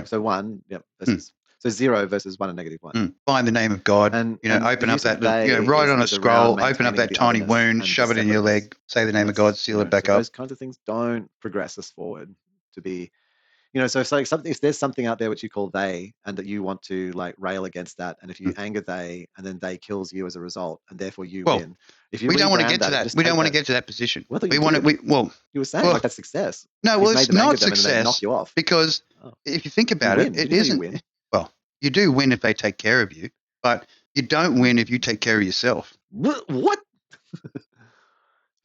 So one, versus so 0 versus 1 and -1. Find the name of God, and open up that write on a scroll, open up that tiny wound, shove it in your leg, say the name of God, seal it back up. Those kinds of things don't progress us forward to be, so it's like if there's something out there which you call they, and that you want to like rail against that, and if you anger they, and then they kills you as a result, and therefore you win. If you don't want to get to that, we don't want to get to that position. You were saying like that's success. No, well, it's not success, knock you off. because if you think about it, it isn't. Win. Well, you do win if they take care of you, but you don't win if you take care of yourself. What?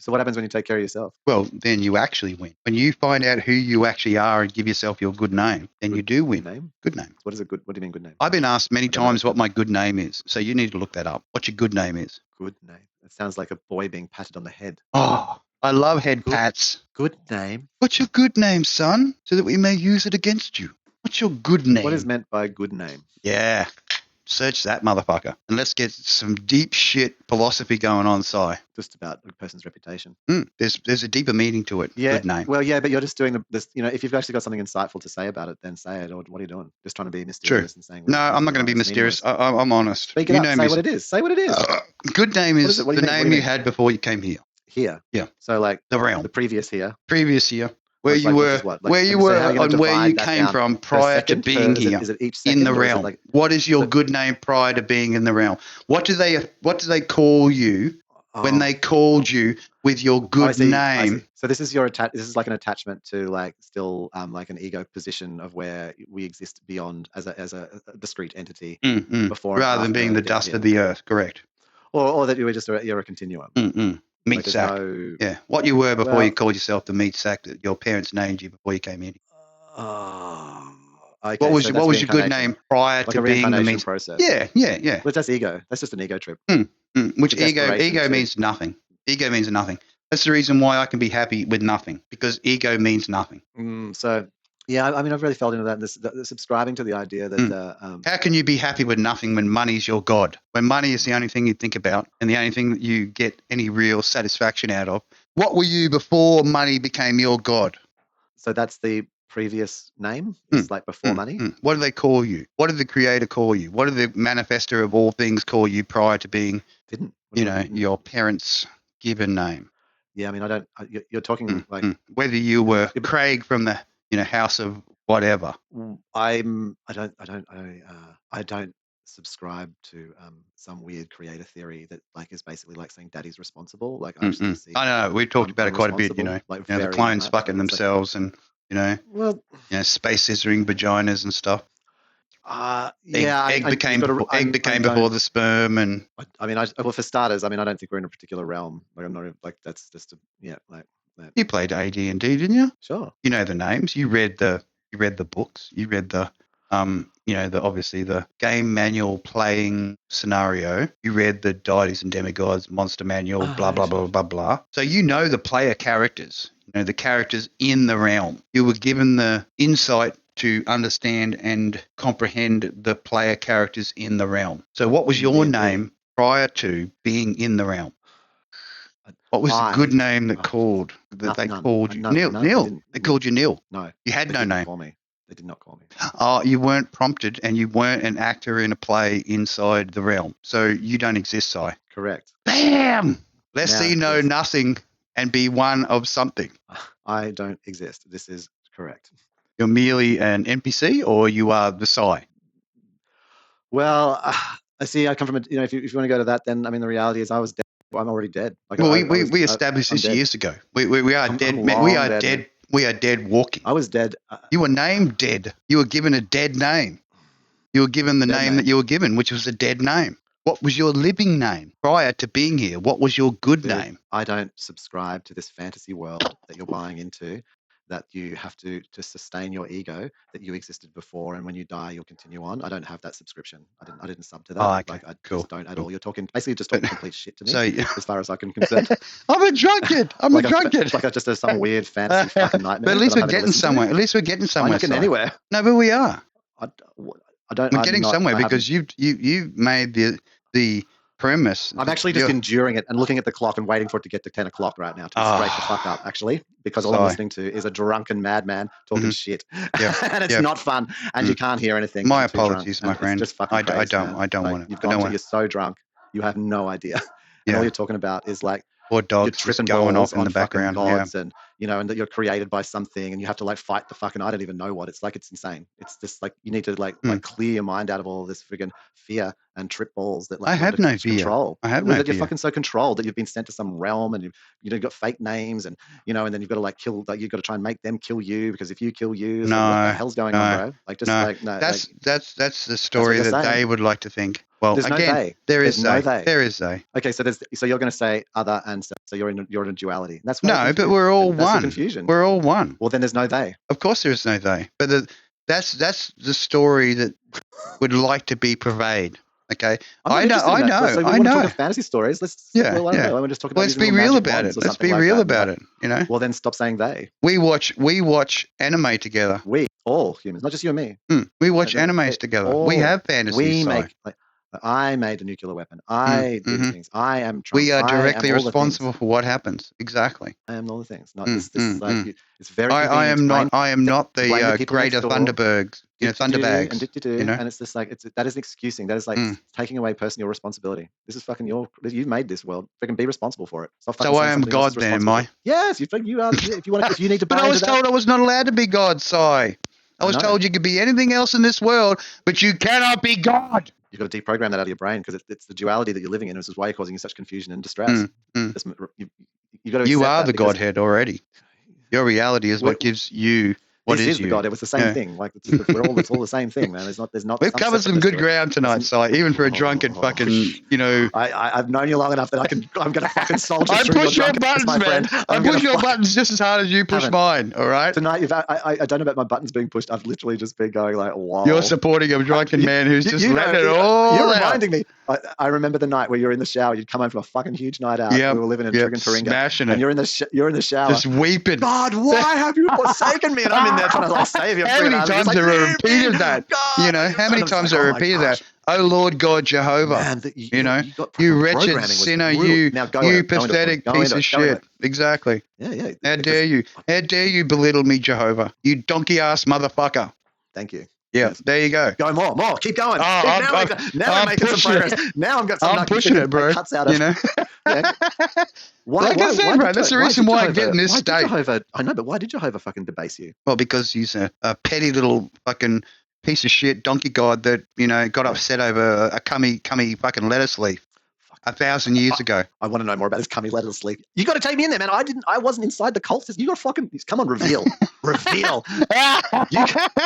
So what happens when you take care of yourself? Well, then you actually win. When you find out who you actually are and give yourself your good name, then you do win. Good name. What do you mean good name? I've been asked many times what my good name is, so you need to look that up. What your good name is? Good name. It sounds like a boy being patted on the head. Oh, I love head pats. Good name. What's your good name, son? So that we may use it against you. What's your good name? What is meant by good name? Yeah. Search that motherfucker. And let's get some deep shit philosophy going on, Si. Just about a person's reputation. There's a deeper meaning to it. Yeah. Good name. Well, yeah, but you're just doing this, if you've actually got something insightful to say about it, then say it. Or what are you doing? Just trying to be mysterious and saying... No, I'm not going to be mysterious. I'm honest. Speak it up. Say what it is. Say what it is. Good name is the name you had before you came here. Here? Yeah. So like... The realm. The previous here. Previous here. Where you were, and where you came from prior to being here in the realm. What is your good name prior to being in the realm? What do they call you when they called you with your good name? So this is this is like an attachment to like still like an ego position of where we exist beyond as a discrete entity before, rather than being the dust of the earth. Correct. Or that you're a continuum. Meat sack. What you were before you called yourself the meat sack that your parents named you before you came in. Okay, what was your good name prior to being the meat process? Yeah. Well, that's ego. That's just an ego trip. Which ego means nothing. Ego means nothing. That's the reason why I can be happy with nothing, because ego means nothing. So yeah, I mean, I've really felt into that. Subscribing to the idea that how can you be happy with nothing when money's your god? When money is the only thing you think about and the only thing that you get any real satisfaction out of. What were you before money became your god? So that's the previous name. It's like before money. What do they call you? What did the creator call you? What did the manifestor of all things call you prior to being? Your parents' given name? Yeah, I mean, I don't. You're talking like whether you were Craig from the house of whatever. I don't subscribe to some weird creator theory that like is basically like saying daddy's responsible. Like I just see. I know we've talked about it quite a bit. Like the clones fucking themselves and space scissoring vaginas and stuff. Egg became before the sperm, and I mean, well, for starters, I mean, I don't think we're in a particular realm. Like, I'm not like that's just like that. You played AD&D, didn't you? Sure. You know the names. You read the books. You read the obviously the game manual playing scenario. You read the Deities and Demigods monster manual. Blah blah blah blah blah. So you know the player characters. The characters in the realm. You were given the insight to understand and comprehend the player characters in the realm. So what was your name prior to being in the realm? What was the good name that they called you? Neil. They called you Neil. No. You had no name. They did not call me. Oh, you weren't prompted and you weren't an actor in a play inside the realm. So you don't exist, Si. Correct. Bam! Let's see nothing and be one of something. I don't exist. This is correct. You're merely an NPC, or you are the Si? Well, I see. I come from if you want to go to that, then I mean the reality is I was dead. I'm already dead. Like, we established this years ago. We are dead. We are dead. We are dead walking. I was dead. You were named dead. You were given a dead name. You were given the name that you were given, which was a dead name. What was your living name prior to being here? What was your good name? I don't subscribe to this fantasy world that you're buying into, that you have to sustain your ego, that you existed before, and when you die, you'll continue on. I don't have that subscription. I didn't sub to that. Oh, okay. Like, I cool. just don't at all. You're basically just talking complete shit to me, So, as far as I can concerned. I'm a drunkard. I'm a drunkard. It's like just some weird fantasy fucking nightmare. But at least we're getting somewhere. At least we're getting somewhere. I'm not getting anywhere. No, but we are. We're getting somewhere because you've made the premise. I'm actually just enduring it and looking at the clock and waiting for it to get to 10 o'clock right now to straight the fuck up, actually, because all I'm listening to is a drunken madman talking shit. Yeah. And it's not fun, and you can't hear anything. My apologies, my friend. Just fucking I don't want it. You're so drunk, you have no idea. And all you're talking about is like, or dogs just going off in the background, gods, and and that you're created by something, and you have to like fight the fucking, I don't even know what it's like. It's insane. It's just like you need to like clear your mind out of all of this friggin' fear and trip balls that like I have no fear. Control. I have no fear. You're fucking so controlled that you've been sent to some realm, and you've got fake names, and and then you've got to like kill, like you've got to try and make them kill you, because if you kill you, what the hell's going on, bro? Like just that's the story that they would like to think. Well, there's again, there is no they. There is they. Okay, so you're going to say other and so you're in a duality. And that's no, but we're all that's one. The confusion. We're all one. Well, then there's no they. Of course, there is no they. But that's the story that would like to be purveyed. Okay, I know. So we want to talk about fantasy stories. Let's I want to just talk about. Let's be real about it. Let's be real about it. You know. Well, then stop saying they. We watch anime together. We all humans, not just you and me. We watch animes together. We have fantasies. We make. I made a nuclear weapon. I did things. I am Trump. We are directly responsible for what happens. Exactly. I am all the things. Not this it's very. I am not the greater Thunderbergs. Thunderbags. And it's just like that is excusing. That is like taking away personal responsibility. This is fucking you've made this world. Freaking be responsible for it. So I am God then, am I? Yes, you are. If you need to. But I was told I was not allowed to be God, Si. I was told you could be anything else in this world, but you cannot be God. You've got to deprogram that out of your brain, because it's the duality that you're living in. This is why you're causing you such confusion and distress. You are the Godhead already. Your reality is what gives you what is you. The God. It was the same thing. Like it's all the same thing, man. There's not. We've covered some good ground tonight, Si. Even for a drunken fucking, I've known you long enough that I'm gonna fucking soldier through your buttons, my man. friend. I push your buttons just as hard as you push mine. All right. Tonight, I don't know about my buttons being pushed. I've literally just been going like, wow. You're supporting a drunken man who's just letting it all You're out. reminding me. I remember the night where you're in the shower. You'd come home from a fucking huge night out. Yep. We were living in friggin' Taringa. Smashing it. And you're in the shower. Just weeping. God, why have you forsaken me? And I'm in there trying to like save you. How many times have I repeated that? How many times have I repeated that? Oh Lord God Jehovah. Man, you wretched sinner, you pathetic piece of shit. Exactly. Yeah. How dare you? How dare you belittle me, Jehovah? You donkey ass motherfucker. Thank you. Yeah, there you go. Go more. Keep going. Now I'm making some progress. Now I'm pushing it, bro. Cuts out of, Like I said, bro, that's the reason why I get in this state. I know, but why did Jehovah fucking debase you? Well, because he's a petty little fucking piece of shit donkey god that, got upset over a cummy fucking lettuce leaf 1,000 years ago. I want to know more about his cummy lettuce leaf. You got to take me in there, man. I wasn't inside the cult. You got to fucking come on, reveal. You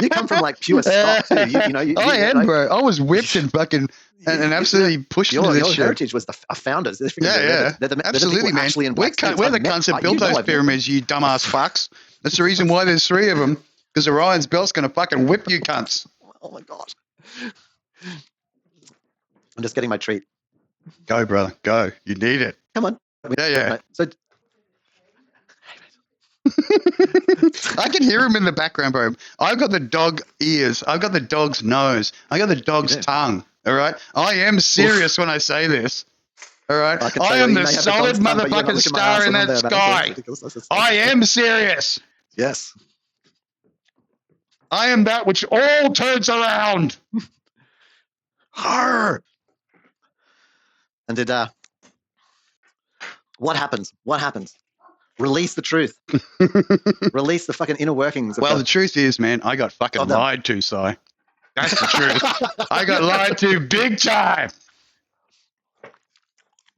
come from like pure stock too. I am, bro. I was whipped and fucking and absolutely pushed into this shit. Your heritage was the founders. They're absolutely, man. We're the cunts that built those pyramids, you dumbass fucks. That's the reason why there's 3 of them. Because Orion's belt's going to fucking whip you cunts. Oh my God. I'm just getting my treat. Go, brother. Go. You need it. Come on. Yeah. So I can hear him in the background, bro. I've got the dog ears. I've got the dog's nose. I got the dog's tongue. All right. I am serious when I say this. All right. I am the solid motherfucking star in that sky. I am serious. Yes. I am that which all turns around. Arr! And what happens? Release the truth. Release the fucking inner workings. The truth is, man, I got fucking lied to, Si. That's the truth. I got lied to big time.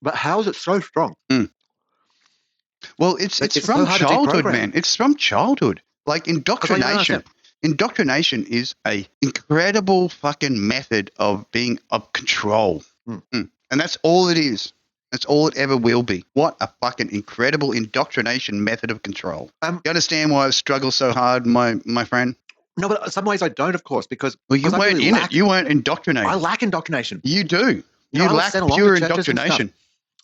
But how is it so strong? Well, it's It's from so hard to childhood, deprogram. man. It's from childhood. Like Because, like, you don't indoctrination. understand. Indoctrination is a incredible fucking method of being of control. And that's all it is. That's all it ever will be. What a fucking incredible indoctrination method of control. You understand why I struggle so hard, my friend? No, but in some ways I don't, of course, because Well, you I weren't really in lack, it. You weren't indoctrinated. I lack indoctrination. You do. You know, I was lack sent along pure to churches and stuff. indoctrination.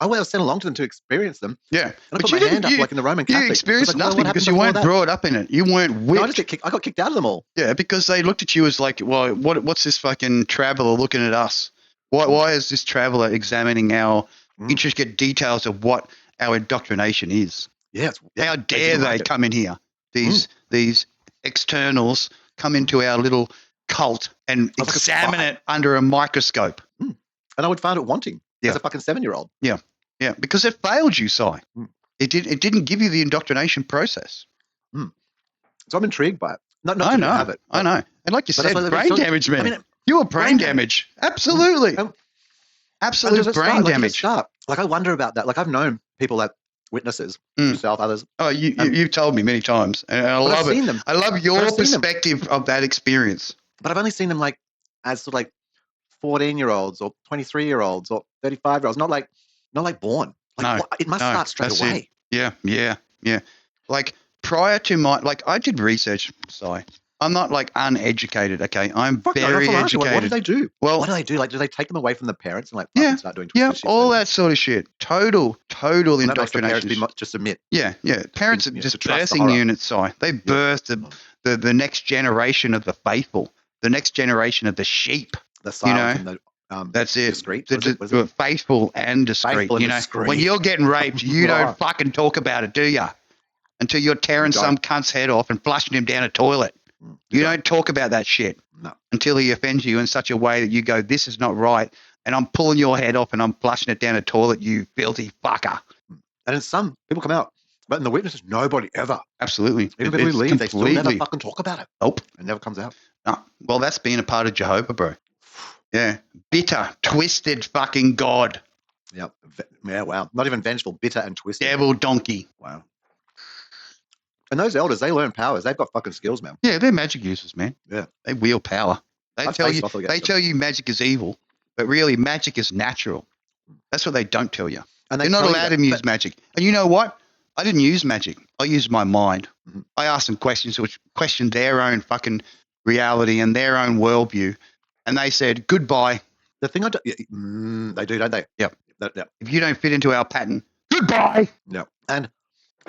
I was sent along to them to experience them. Yeah. And I But put you my hand didn't, up like in the Roman Catholic. you experienced I was like, well, nothing what because happened you before weren't that? brought up in it. You weren't whipped. No, I got kicked out of them all. Yeah, because they looked at you as like, well, what's this fucking traveler looking at us? Why is this traveler examining our intricate details of what our indoctrination is? Yeah. How dare they come in here? These externals come into our little cult and examine it under a microscope. And I would find it wanting as a fucking 7-year-old. Yeah, yeah, because it failed you, Si. It didn't give you the indoctrination process. So I'm intrigued by it. Not I to know, have it. I know. And like you said, that's brain damage, man. I mean, you were brain damage. Absolutely. Absolute brain damage. Like, I wonder about that. Like, I've known people that witnesses, yourself, others. Oh, you've told me many times, and I love it. Seen them. I love your perspective of that experience. But I've only seen them like as sort of like 14-year-olds or 23-year-olds or 35-year-olds, not like born. Like, it must start straight away. Yeah. Like prior to like I did research, Si. I'm not like uneducated, okay? I'm very educated. What do they do? Well, what do they do? Like, do they take them away from the parents and like start doing shit? All that sort of shit. Total indoctrination. Parents just submit. Yeah. Parents are just birthing units, Si. They birth the next generation of the faithful, the next generation of the sheep. The silent and the that's it. Discreet. The faithful and discreet. Discreet. When you're getting raped, you don't fucking talk about it, do you? Until you're tearing some cunt's head off and flushing him down a toilet. You don't talk about that shit until he offends you in such a way that you go, this is not right, and I'm pulling your head off and I'm flushing it down a toilet, you filthy fucker. And in some, people come out, but in the witnesses, nobody ever. Absolutely. Even people who leave, they still never fucking talk about it. Nope. It never comes out. No. Well, that's being a part of Jehovah, bro. Yeah. Bitter, twisted fucking God. Yep. Yeah, wow. Not even vengeful, bitter and twisted. Devil donkey. Wow. And those elders, they learn powers. They've got fucking skills, man. Yeah, they're magic users, man. Yeah. They wield power. They tell you magic is evil, but really magic is natural. That's what they don't tell you. And they're not allowed to use magic. And you know what? I didn't use magic. I used my mind. I asked them questions which questioned their own fucking reality and their own worldview. And they said, goodbye. The thing they do, don't they? Yep. If you don't fit into our pattern, goodbye. Yeah. And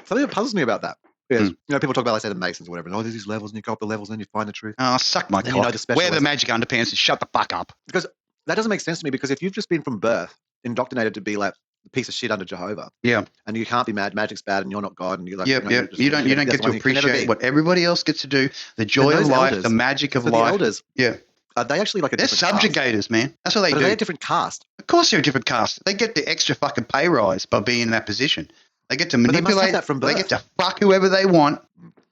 something that puzzles me about that is, you know, people talk about, like, say, the Masons or whatever. And, there's these levels, and you go up the levels, and you find the truth. Oh, suck my cock. Wear the magic underpants and shut the fuck up. Because that doesn't make sense to me, because if you've just been from birth indoctrinated to be like a piece of shit under Jehovah, and you can't be mad, magic's bad, and you're not God, and you're like, you don't get to appreciate what everybody else gets to do, the joy of life, the magic of life. The elders, are they actually like a different subjugators, caste? man. That's what they do. Are they a different caste? Of course they're a different caste. They get the extra fucking pay rise by being in that position. They get to manipulate. That from birth. They get to fuck whoever they want,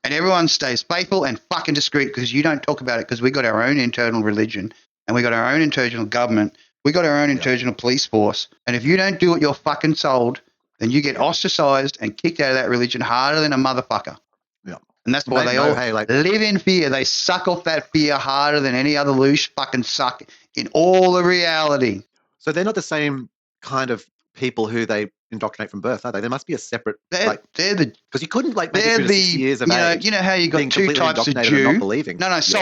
and everyone stays faithful and fucking discreet because you don't talk about it, because we got our own internal religion and we got our own internal government. We got our own internal police force. And if you don't do what you're fucking told, then you get ostracized and kicked out of that religion harder than a motherfucker. Yeah. And that's why they all live in fear. They suck off that fear harder than any other loose fucking suck in all the reality. So they're not the same kind of people who they indoctrinate from birth, are they? There must be a separate. They're the, because you couldn't make it through 6 years of age. You know how you got two types of Jew. Not believing. No, Si.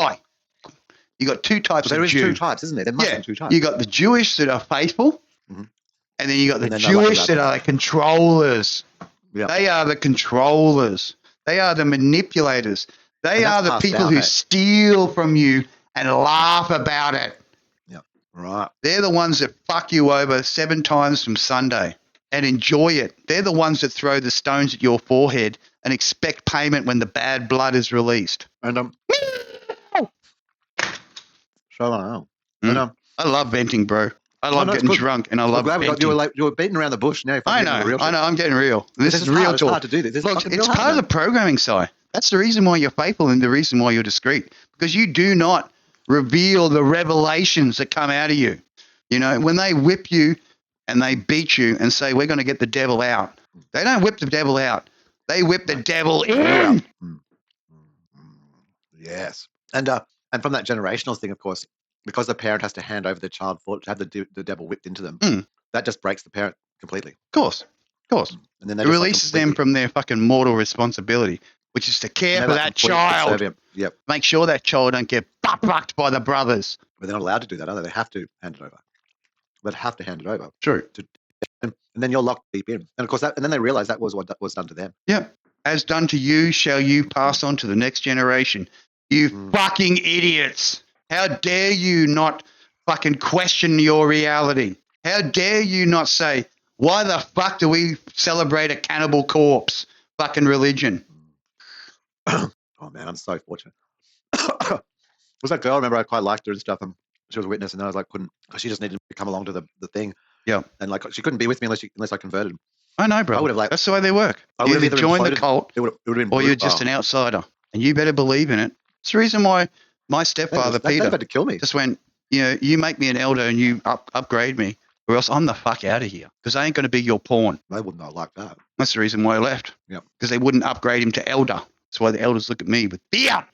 You got two types of Jew. There is two types, isn't there? There must be two types. You got the Jewish that are faithful, and then you got the Jewish that are the controllers. Yeah. They are the controllers. They are the manipulators. They are the people who steal from you and laugh about it. Yeah, right. They're the ones that fuck you over 7 times from Sunday and enjoy it. They're the ones that throw the stones at your forehead and expect payment when the bad blood is released. And I love venting, bro. I love getting drunk, and I love venting. You were beating around the bush. Now I know. I'm getting real. This is real talk. It's hard to do this. Look, it's part of the programming side. That's the reason why you're faithful and the reason why you're discreet, because you do not reveal the revelations that come out of you. You know, when they whip you and they beat you and say, we're going to get the devil out, They don't whip the devil out. They whip the devil in. Yes. And from that generational thing, of course, because the parent has to hand over the child to have the devil whipped into them, that just breaks the parent completely. Of course. And then it releases them from their fucking mortal responsibility, which is to care for that child. Subservient. Yep. Make sure that child don't get fucked by the brothers. But they're not allowed to do that, are they? They have to hand it over. They'd have to hand it over. True. And then you're locked deep in. And of course, and then they realize that was what was done to them. Yep. As done to you, shall you pass on to the next generation. You fucking idiots. How dare you not fucking question your reality? How dare you not say, why the fuck do we celebrate a cannibal corpse? Fucking religion. Oh, man, I'm so fortunate. Was that girl? I remember I quite liked her and stuff. And she was a witness, and then I was like, couldn't, because she just needed to come along to the thing. Yeah. And like, she couldn't be with me unless I converted. I know, bro. I would have like, that's the way they work. You either join the cult, it would have been or you're just an outsider, and you better believe in it. It's the reason why my stepfather Peter had to kill me. Just went, you make me an elder and you upgrade me, or else I'm the fuck out of here, because I ain't going to be your pawn. They would not like that. That's the reason why I left. Yeah. Because they wouldn't upgrade him to elder. That's why the elders look at me with fear.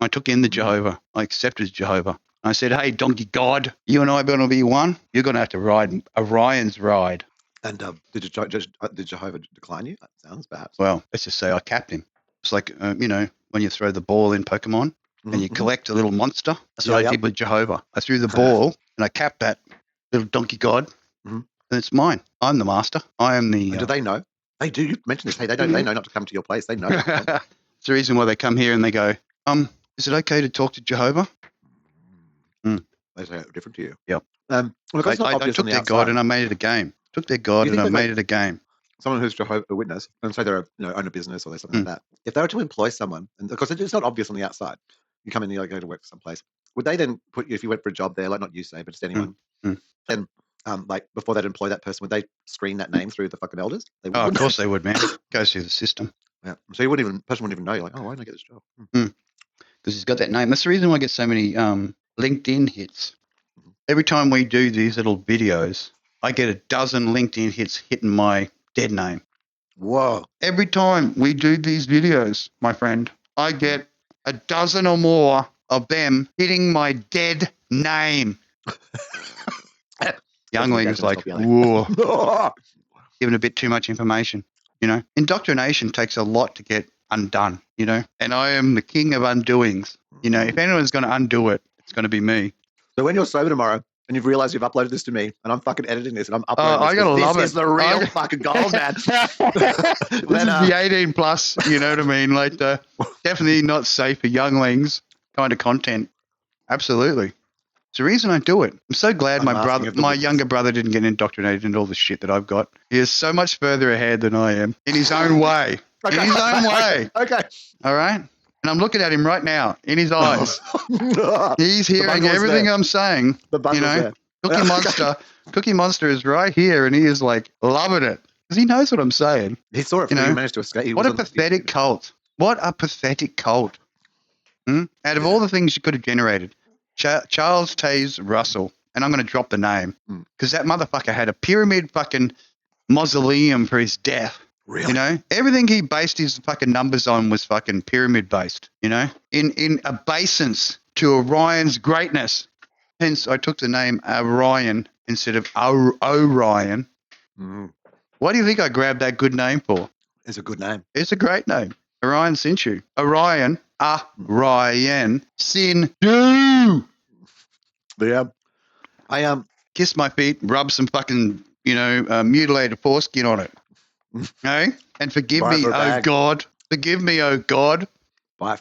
I took in the Jehovah. I accepted Jehovah. I said, hey, Donkey God, you and I are going to be one. You're going to have to ride Orion's ride. And did Jehovah decline you? That sounds perhaps. Well, let's just say I capped him. It's like, when you throw the ball in Pokemon and you collect a little monster. That's what I did with Jehovah. I threw the ball and I capped that little Donkey God, and it's mine. I'm the master. I am the... do they know? They do. You mentioned this. Hey, they know not to come to your place. They know. It's the reason why they come here and they go, is it okay to talk to Jehovah? They say different to you. Yep. I took their God and I made it a game. Took their God and I made it a game. Someone who's Jehovah's Witness, and say they're own a business or something like that. If they were to employ someone, and because it's not obvious on the outside, you come in and you go to work for some place. Would they then put you, if you went for a job there, like not you say, but just anyone, then like before they'd employ that person, would they screen that name through the fucking elders? Of course they would, man. Goes through the system. Yeah. So person wouldn't even know. You're like, oh, why didn't I get this job? Because he's got that name. That's the reason why I get so many LinkedIn hits. Every time we do these little videos, I get a dozen LinkedIn hits hitting my dead name. Whoa. Every time we do these videos, my friend, I get a dozen or more of them hitting my dead name. Youngling is like, whoa, giving a bit too much information. Indoctrination takes a lot to get undone, and I am the king of undoings. If anyone's going to undo it, it's going to be me. So when you're sober tomorrow and you've realized you've uploaded this to me and I'm fucking editing this and I'm uploading this is the real fucking gold, man. This is the 18 plus, you know what I mean? Like definitely not safe for younglings kind of content. Absolutely. It's the reason I do it. I'm so glad my younger brother didn't get indoctrinated into all the shit that I've got. He is so much further ahead than I am in his own way. Okay. In his own way. Okay. All right? And I'm looking at him right now in his eyes. He's hearing everything I'm saying. Cookie Monster is right here, and he is like loving it because he knows what I'm saying. He saw it. He managed to escape. What a pathetic cult! What a pathetic cult! Out of all the things you could have generated, Charles Taze Russell, and I'm going to drop the name because that motherfucker had a pyramid fucking mausoleum for his death. Really? Everything he based his fucking numbers on was fucking pyramid based, in obeisance to Orion's greatness. Hence, I took the name Orion instead of Orion. Why do you think I grabbed that good name for? It's a good name. It's a great name. Orion sent you. Orion, sin do. Yeah. I kiss my feet, rub some fucking, mutilated foreskin on it. Okay? And forgive me, oh God. Forgive me, oh God. Bye.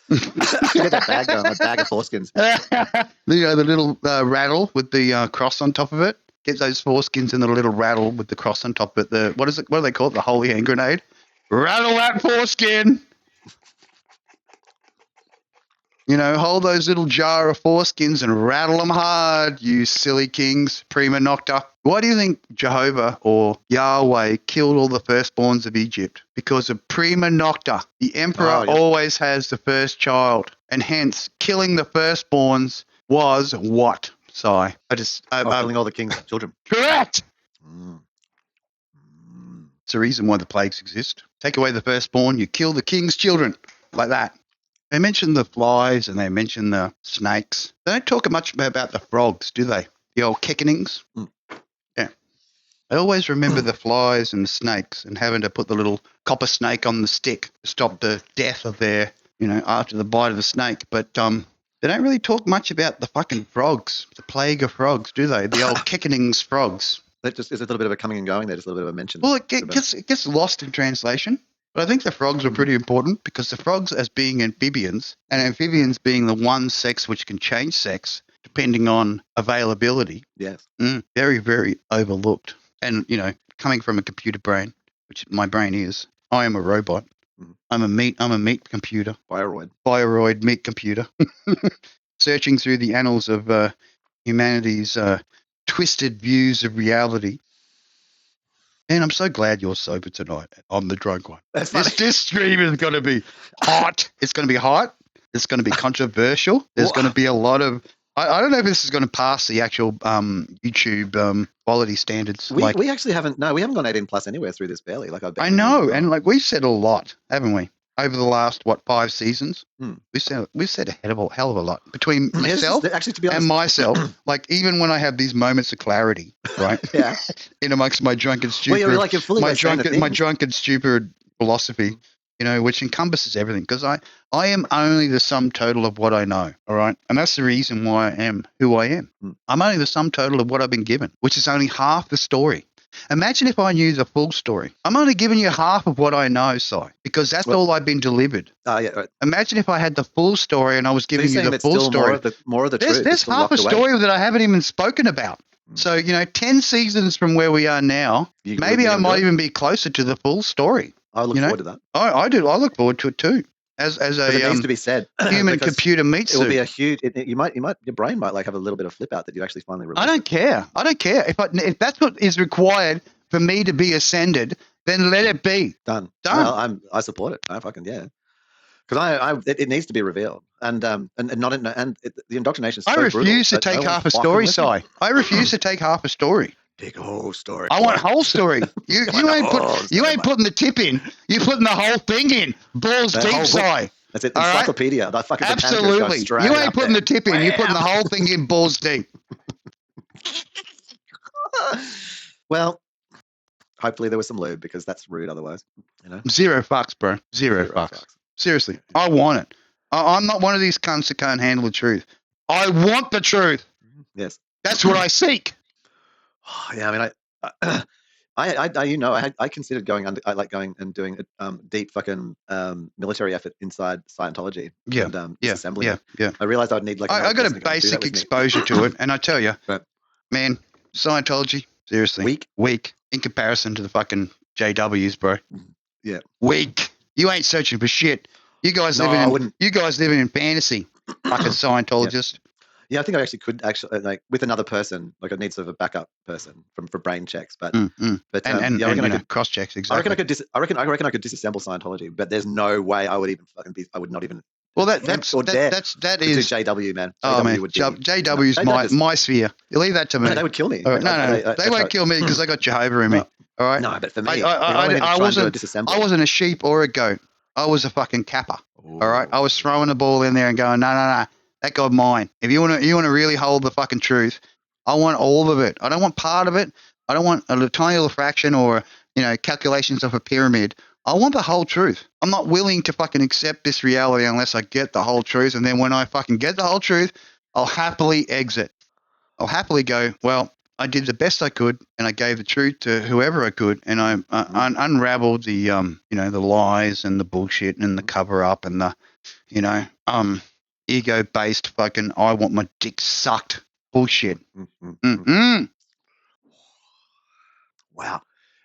Get that bag going, a bag of foreskins. The little rattle with the cross on top of it. Get those foreskins in the little rattle with the cross on top of it. What do they call it? The holy hand grenade. Rattle that foreskin. Hold those little jar of foreskins and rattle them hard, you silly kings, prima nocta. Why do you think Jehovah or Yahweh killed all the firstborns of Egypt? Because of prima nocta. The emperor always has the first child, and hence killing the firstborns was what? Sorry. Killing all the king's children. Correct! It's the reason why the plagues exist. Take away the firstborn, you kill the king's children. Like that. They mention the flies and they mention the snakes. They don't talk much about the frogs, do they? The old kickenings. Yeah. I always remember the flies and the snakes and having to put the little copper snake on the stick to stop the death of their, after the bite of the snake. But they don't really talk much about the fucking frogs, the plague of frogs, do they? The old kickenings frogs. That just is a little bit of a coming and going there, just a little bit of a mention. Well, it gets lost in translation. But I think the frogs are pretty important because the frogs as being amphibians and amphibians being the one sex which can change sex depending on availability. Yes. Very, very overlooked. And, coming from a computer brain, which my brain is, I am a robot. I'm a meat computer. VROID meat computer. Searching through the annals of humanity's twisted views of reality. Man, I'm so glad you're sober tonight. I'm the drunk one. That's funny. This stream is going to be hot. It's going to be hot. It's going to be controversial. There's going to be a lot of... I don't know if this is going to pass the actual YouTube quality standards. We actually haven't... No, we haven't gone 18 plus anywhere through this barely. I know. And we've said a lot, haven't we? Over the last, 5 seasons? We've said a hell of a lot. Between myself actually, to be honest, and myself. Even when I have these moments of clarity, right? Yeah. In amongst my drunken stupor, my drunken stupid philosophy, which encompasses everything. Because I am only the sum total of what I know, all right? And that's the reason why I am who I am. I'm only the sum total of what I've been given, which is only half the story. Imagine if I knew the full story. I'm only giving you half of what I know, Si, because that's all I've been delivered. Yeah, right. Imagine if I had the full story and I was giving you the full story. More of the truth. There's half a story that I haven't even spoken about. So, 10 seasons from where we are now, maybe I might even be closer to the full story. I look forward to that. I do. I look forward to it too. As a it needs to be said. Human computer meet suit. It will be a huge. Your brain might have a little bit of flip out that you actually finally release. I don't care. If that's what is required for me to be ascended, then let it be done. Well, I support it. I fucking because it needs to be revealed and the indoctrination. Is so I refuse to take half a story, Si. I refuse to take half a story. Take a whole story. I want whole story. You ain't putting the tip in. You're putting the whole thing in. Balls deep, Si. That's it. Encyclopedia. Right? Fucking absolutely. You ain't putting the tip in. You're putting the whole thing in balls deep. Well, hopefully there was some lube because that's rude otherwise. Zero fucks, bro. Zero fucks. Seriously, I want it. I'm not one of these cunts that can't handle the truth. I want the truth. Yes. That's what I seek. Yeah, I mean, I considered going and doing a deep fucking military effort inside Scientology. Yeah, and, disassembling yeah. I realized I'd need I got a basic exposure to it, and I tell you, man, Scientology, seriously, weak in comparison to the fucking JWs, bro. Yeah, weak. You ain't searching for shit. You guys living in fantasy, fucking Scientologist. Yeah, I think I actually could with another person. I'd need sort of a backup person for brain checks, but cross checks. Exactly. I reckon I could disassemble Scientology, but there's no way I would even fucking be. I would not even. Well, that is JW, man. JW's my sphere. You leave that to me. No, they would kill me. No, they won't kill me because they got Jehovah in me. All right. No, but for me, I wasn't a sheep or a goat. I was a fucking kappa. All right. I was throwing the ball in there and going, no. That got mine. If you want to really hold the fucking truth, I want all of it. I don't want part of it. I don't want a tiny little fraction or calculations of a pyramid. I want the whole truth. I'm not willing to fucking accept this reality unless I get the whole truth. And then when I fucking get the whole truth, I'll happily exit. I'll happily go, well, I did the best I could, and I gave the truth to whoever I could, and I unraveled the the lies and the bullshit and the cover up and the ego-based fucking I want my dick sucked bullshit. Wow.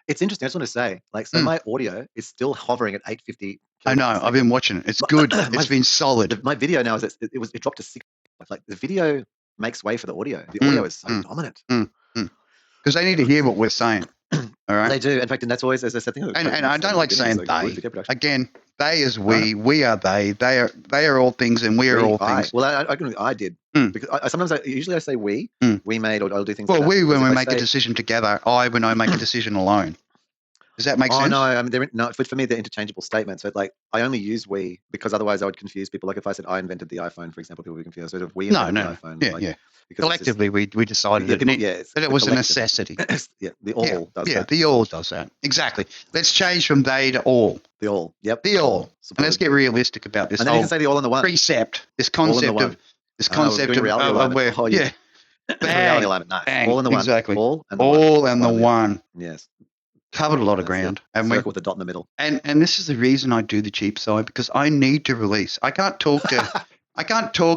It's interesting. I just want to say, my audio is still hovering at 850. I know. I've been watching it. It's good. It's been solid. My video now is it dropped to 6. The video makes way for the audio. The audio is so dominant. Because they need to hear what we're saying. All right. They do. In fact, and that's always, as I said, and I don't like saying they. Again, they is we. We are they. They are all things, and we are all things. Well, I did. Because sometimes usually I say we. We made, or I'll do things. Well, we when we make a decision together. I when I make a decision alone. Does that make Oh sense? no, I mean, for me they're interchangeable statements. So like, I only use we because otherwise I would confuse people. Like if I said I invented the iPhone, for example, people would be confused. So if we invented the iPhone, Yeah, like, yeah. because Collectively, we decided yeah, that it was a necessity. Yeah, the all does that. The all does that. Exactly. Let's change from they to all. The all. Yep. The all. And let's get realistic about this. And then you can say the all in the one. Precept. This concept of where reality alignment. Nice. All in the one. Exactly. All and the all one. and the one. Yes. Covered a lot of ground. And circle with the dot in the middle. And this is the reason I do the cheap side, because I need to release. I can't talk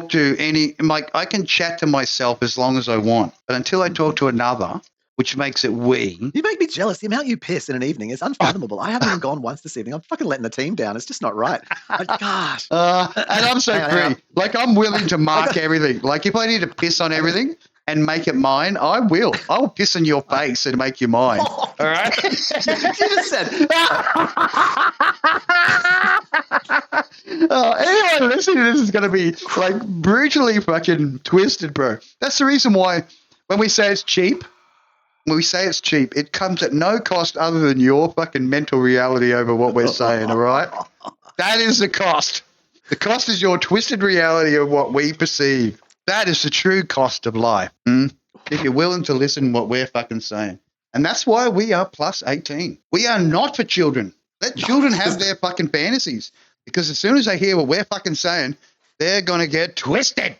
to any, like, I can chat to myself as long as I want, but until I talk to another, which makes it we. You make me jealous. The amount you piss in an evening is unfathomable. I haven't even gone once this evening. I'm fucking letting the team down. It's just not right. Like, gosh. And I'm so free. Like, I'm willing to mark everything. Like, if I need to piss on everything and make it mine, I will. I will piss in your face and make you mine. All right? You just said. Anyone listening to this is going to be, like, brutally fucking twisted, bro. That's the reason why when we say it's cheap, it comes at no cost other than your fucking mental reality over what we're saying, all right? That is the cost. The cost is your twisted reality of what we perceive. That is the true cost of life. If you're willing to listen to what we're fucking saying. And that's why we are plus 18. We are not for children. Let children have their fucking fantasies. Because as soon as they hear what we're fucking saying, they're going to get twisted.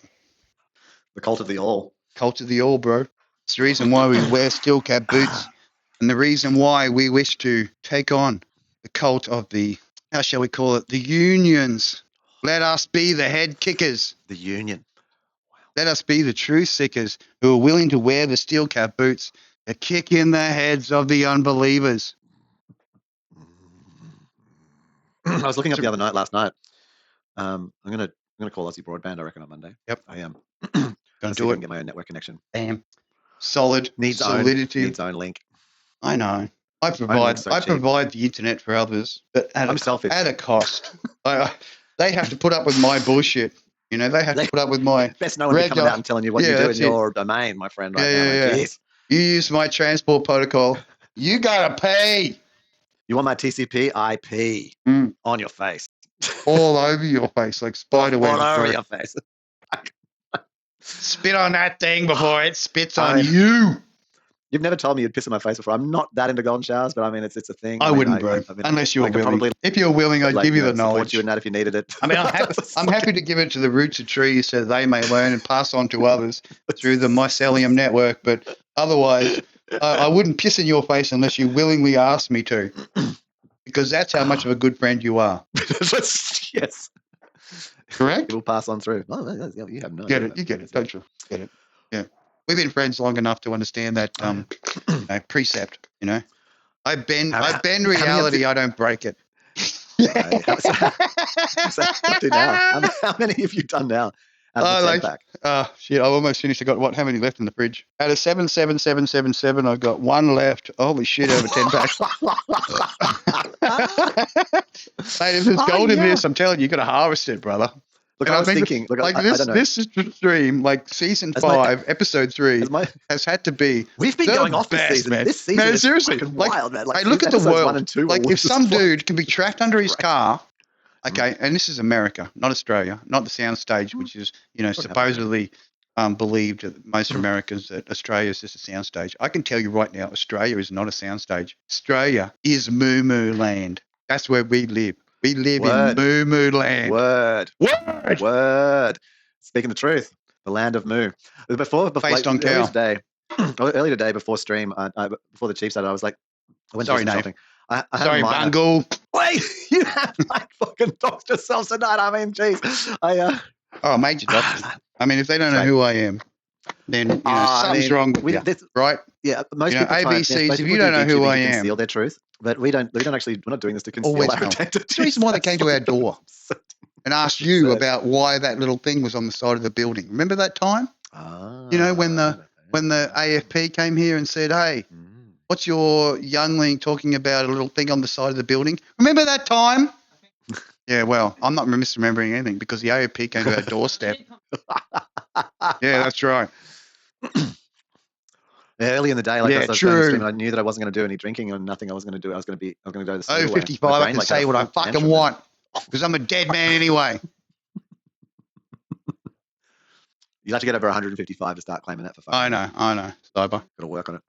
The cult of the all. Cult of the all, bro. It's the reason why we wear steel cap boots. And the reason why we wish to take on the cult of the, how shall we call it, the unions. Let us be the head kickers. The union. Let us be the true seekers who are willing to wear the steel cap boots to kick in the heads of the unbelievers. I was looking up the other night, last night. I'm gonna call Aussie Broadband, I reckon, on Monday. Yep. I am. Gonna do it. And get my own network connection. Damn. Solid. Solidity. Needs own link. I know. I provide the internet for others, but selfish. At a cost. They have to put up with my bullshit. You know, they have to put up with my best no one be coming out and telling you what you do in your domain, my friend. Right now. Jeez. You use my transport protocol. You gotta pay. You want my TCP IP on your face. All over your face, like spider webs. All over your face. Spit on that thing before it spits on you. You've never told me you'd piss in my face before. I'm not that into golden showers, but I mean, it's a thing. I wouldn't, bro. Unless you're willing. If you're willing, I'd give you the knowledge. Support you in that if you needed it. I mean, I'm happy to give it to the roots of trees so they may learn and pass on to others through the mycelium network. But otherwise, I wouldn't piss in your face unless you willingly asked me to, because that's how much of a good friend you are. Yes. Correct? It will pass on through. Oh, you have no idea. You get it, don't you? Get it. Yeah. We've been friends long enough to understand that precept, you know. I bend reality, I don't break it. How many have you done now? Shit, I almost finished. I got how many left in the fridge? Out of 77777, I've got one left. Holy shit, over 10 packs. Mate, if there's gold in this, I'm telling you, you got to harvest it, brother. Look, I was thinking, this stream, like season 5, episode 3, has had to be. We've been going off this season. Man. This season is seriously, wild, man. Like, look at the world. Like, if some dude can be trapped under his car, okay, and this is America, not Australia, not the sound stage, which is, supposedly believed most Americans that Australia is just a sound stage. I can tell you right now, Australia is not a sound stage. Australia is Moo Moo Land. That's where we live. We live in Moo Moo Land. Word. Speaking the truth, the land of Moo. Before based on cow. Earlier today, before stream, before the Cheep started, I was like, I went shopping. Sorry, Bungle. Wait, you have like fucking doxed yourself tonight. I mean, jeez. I made you dox. I mean, if they don't know who I am, then something's wrong with you, right? Yeah, most people ABCs. If you don't know who I am, conceal their truth. But we don't actually. We're not doing this to conceal our identity. That's the reason why they came to our door and asked you about why that little thing was on the side of the building. Remember that time? When the AFP came here and said, "Hey, what's your youngling talking about a little thing on the side of the building?" Remember that time? Yeah, well, I'm not misremembering anything because the AFP came to our doorstep. Yeah, that's right. Early in the day, like Yeah, as I was going to stream, true. and I knew that I wasn't going to do any drinking or nothing. I was going to do. I was going to go to the soda. 55, I can say what I fucking want because I'm a dead man anyway. You'll have to get over 155 to start claiming that for fun. I know. Cyber. Got to work on it.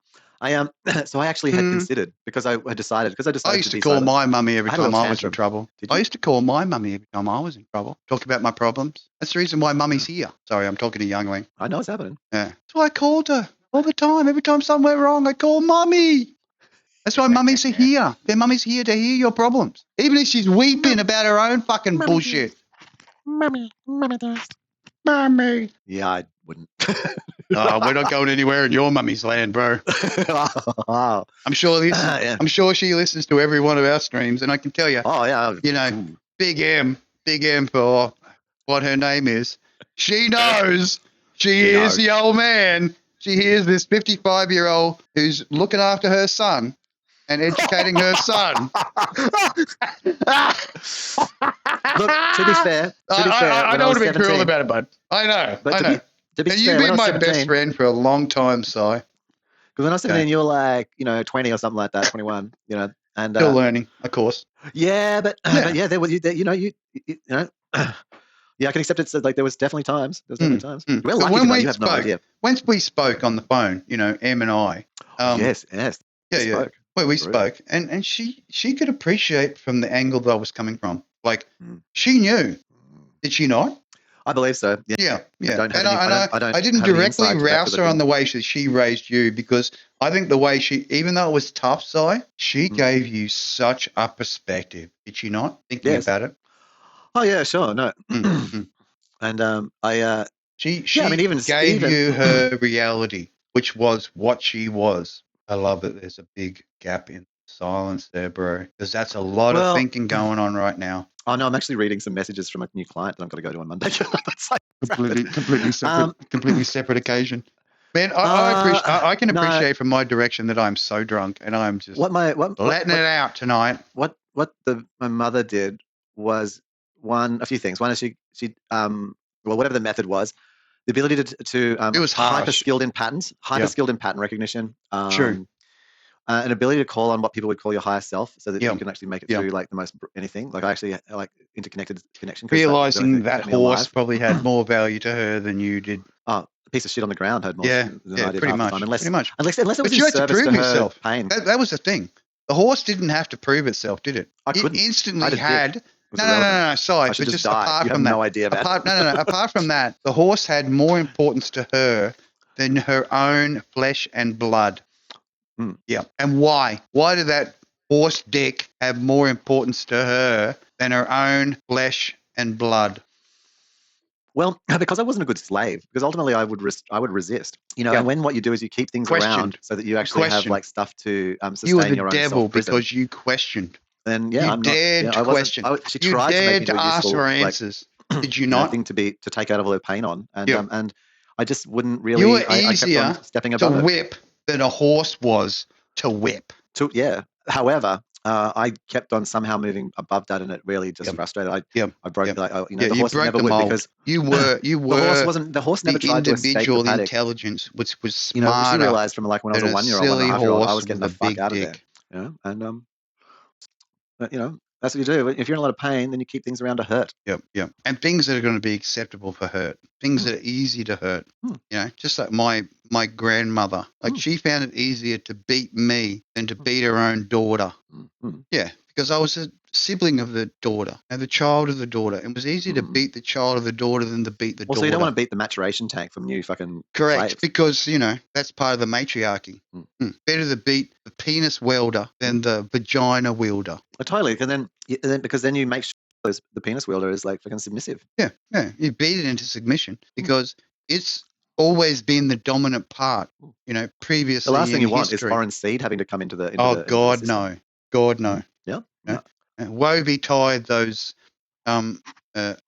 So I actually had considered because I decided I used to call my mummy every time I was in trouble. I used to call my mummy every time I was in trouble. Talk about my problems. That's the reason why mummy's here. Sorry, I'm talking to Youngling. I know what's happening. Yeah. That's why I called her all the time. Every time something went wrong, I call mummy. That's why mummies are here. Their mummy's here to hear your problems. Even if she's weeping about her own fucking bullshit. Mummy does. Mummy. Yeah, I wouldn't. We're not going anywhere in your mummy's land, bro. I'm sure I'm sure she listens to every one of our streams, and I can tell you. Oh yeah. You know, Big M for what her name is. She knows. She hears the old man. She hears this 55-year-old who's looking after her son and educating her son. Look, to be fair, I don't want to be cruel about it, bud. I know. But I know. To be and fair, you've been my 17, best friend for a long time, Si. Because when I was 17, you were like, 20 or something like that, 21, and still learning, of course. Yeah, but there was, yeah, I can accept it. So, like, there was definitely times. We're lucky when you have no idea. Once we spoke on the phone, Em and I. Yes. Yeah. Well, we spoke, and she could appreciate from the angle that I was coming from. Like, she knew. Did she not? I believe so. Yeah. I didn't directly rouse her on the way she raised you because I think the way even though it was tough, Si, she gave you such a perspective. Did she not? Thinking about it. Oh yeah, sure. No. And she gave you her reality, which was what she was. I love that there's a big gap in silence there, bro, because that's a lot of thinking going on right now. Oh no, I'm actually reading some messages from a new client that I'm going to go to on Monday. completely separate occasion. Man, I can appreciate from my direction that I'm so drunk and I'm just letting it out tonight. What my mother did was a few things. One is she whatever the method was, the ability to it was hyper skilled in patterns, skilled in pattern recognition. True. An ability to call on what people would call your higher self, so that you can actually make it through like the most anything. Like I actually like interconnected connection. Realizing that horse probably had more value to her than you did. Oh, a piece of shit on the ground had more. Pretty much. Unless it was but you had to prove yourself. Pain. That was the thing. The horse didn't have to prove itself, did it? It instantly had. No. Sorry, but just apart from that, no idea about apart from that, the horse had more importance to her than her own flesh and blood. Yeah. And why? Why did that horse dick have more importance to her than her own flesh and blood? Well, because I wasn't a good slave. Because ultimately, I would resist. And when what you do is you keep things around so that you actually have like stuff to sustain your own self-prison. You were the devil because you questioned. Then you dared to question. She tried to make me do ask for answers. Did you not? Thing to take out all the pain on, and I just wouldn't really. You were easier I kept on stepping above to whip than a horse was to whip. However, I kept on somehow moving above that, and it really just frustrated. I broke the horse never would because you were the horse never tried to escape the paddock. Intelligence, which was smarter. She realized from like when I was a 1-year-old, 1.5-year-old, I was getting the fuck out of there. And that's what you do. If you're in a lot of pain, then you keep things around to hurt. Yep. And things that are going to be acceptable for hurt. Things that are easy to hurt. Just like my grandmother. Like she found it easier to beat me than to beat her own daughter. Yeah, because I was a sibling of the daughter and the child of the daughter. It was easier to beat the child of the daughter than to beat the daughter. So you don't want to beat the maturation tank from new fucking Correct, slaves. because, that's part of the matriarchy. Better to beat the penis welder than the vagina wielder. Totally, because then you make sure the penis wielder is like fucking submissive. Yeah, you beat it into submission because it's always been the dominant part, previously. The last thing you want history. is foreign seed having to come into the God, system. no. God, no. Yeah. Woe betide those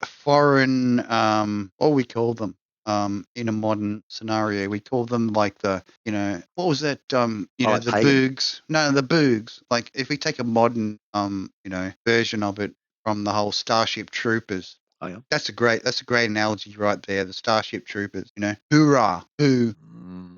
foreign, what we call them in a modern scenario. We call them like the, what was that, the boogs. No, the boogs. Like if we take a modern, version of it from the whole Starship Troopers. Oh, yeah. That's a great analogy right there. The Starship Troopers, hoorah, hoorah.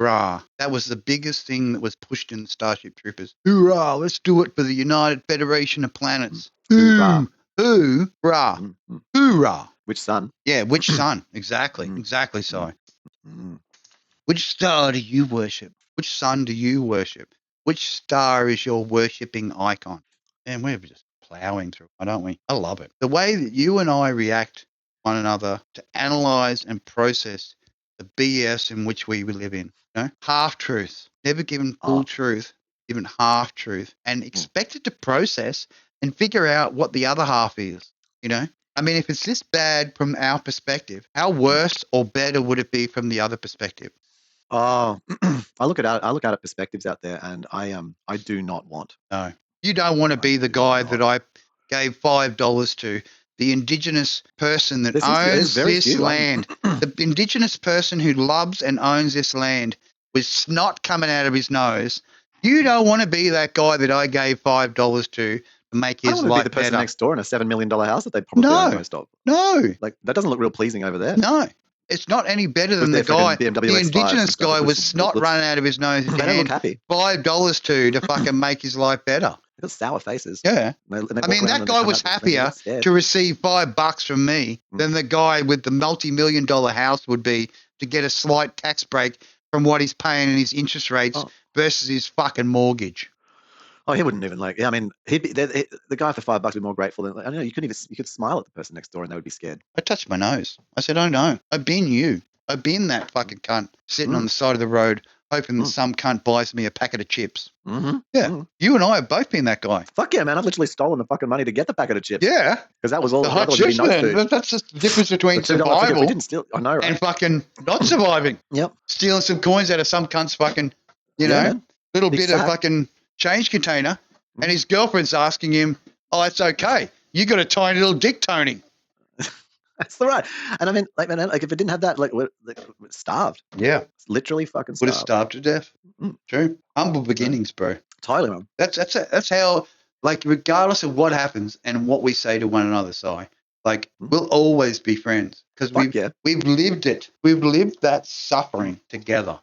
Hoorah. That was the biggest thing that was pushed in the Starship Troopers. Hoorah, let's do it for the United Federation of Planets. Hoorah. Hoorah. Hoorah. Which sun? Yeah, which sun? Exactly. Exactly so. Which star do you worship? Which sun do you worship? Which star is your worshipping icon? And we're just plowing through it, don't we? I love it. The way that you and I react to one another to analyze and process the BS in which we live in. You know? Half truth. Never given full truth, given half truth, and expected to process and figure out what the other half is. You know? I mean, if it's this bad from our perspective, how worse or better would it be from the other perspective? Oh, I look at perspectives out there, and I do not want. No, you don't want to be the guy that I gave $5 to. The indigenous person that owns this land, the indigenous person who loves and owns this land, with snot coming out of his nose. You don't want to be that guy that I gave $5 to make his life better. I don't want to be the person next door in a $7 million house that they probably own most of. No, like that doesn't look real pleasing over there. No. It's not any better than the guy. The indigenous guy with snot running out of his nose. They don't look happy. $5 to fucking make his life better. They've got sour faces. Yeah. I mean, that guy was happier to receive $5 from me than the guy with the multi-million-dollar house would be to get a slight tax break from what he's paying in his interest rates versus his fucking mortgage. Oh, he wouldn't even I mean, he'd be the guy for $5 would be more grateful than I don't know. You could smile at the person next door and they would be scared. I touched my nose. I said, "Oh no, I've been you. I've been that fucking cunt sitting on the side of the road, hoping that some cunt buys me a packet of chips." Yeah, you and I have both been that guy. Fuck yeah, man! I've literally stolen the fucking money to get the packet of chips. Yeah, because that was all. The hot chips, man. That's just the difference between survival and fucking not surviving. Yep, stealing some coins out of some cunt's fucking, little bit of fucking change container, and his girlfriend's asking him, "Oh, it's okay. You got a tiny little dick, Tony." That's the right. And I mean, like if it didn't have that, we're starved. Yeah, literally fucking starved. Would have starved to death. True. Humble beginnings, bro. Totally, man. That's how. Like, regardless of what happens and what we say to one another, we'll always be friends because we've lived it. We've lived that suffering together.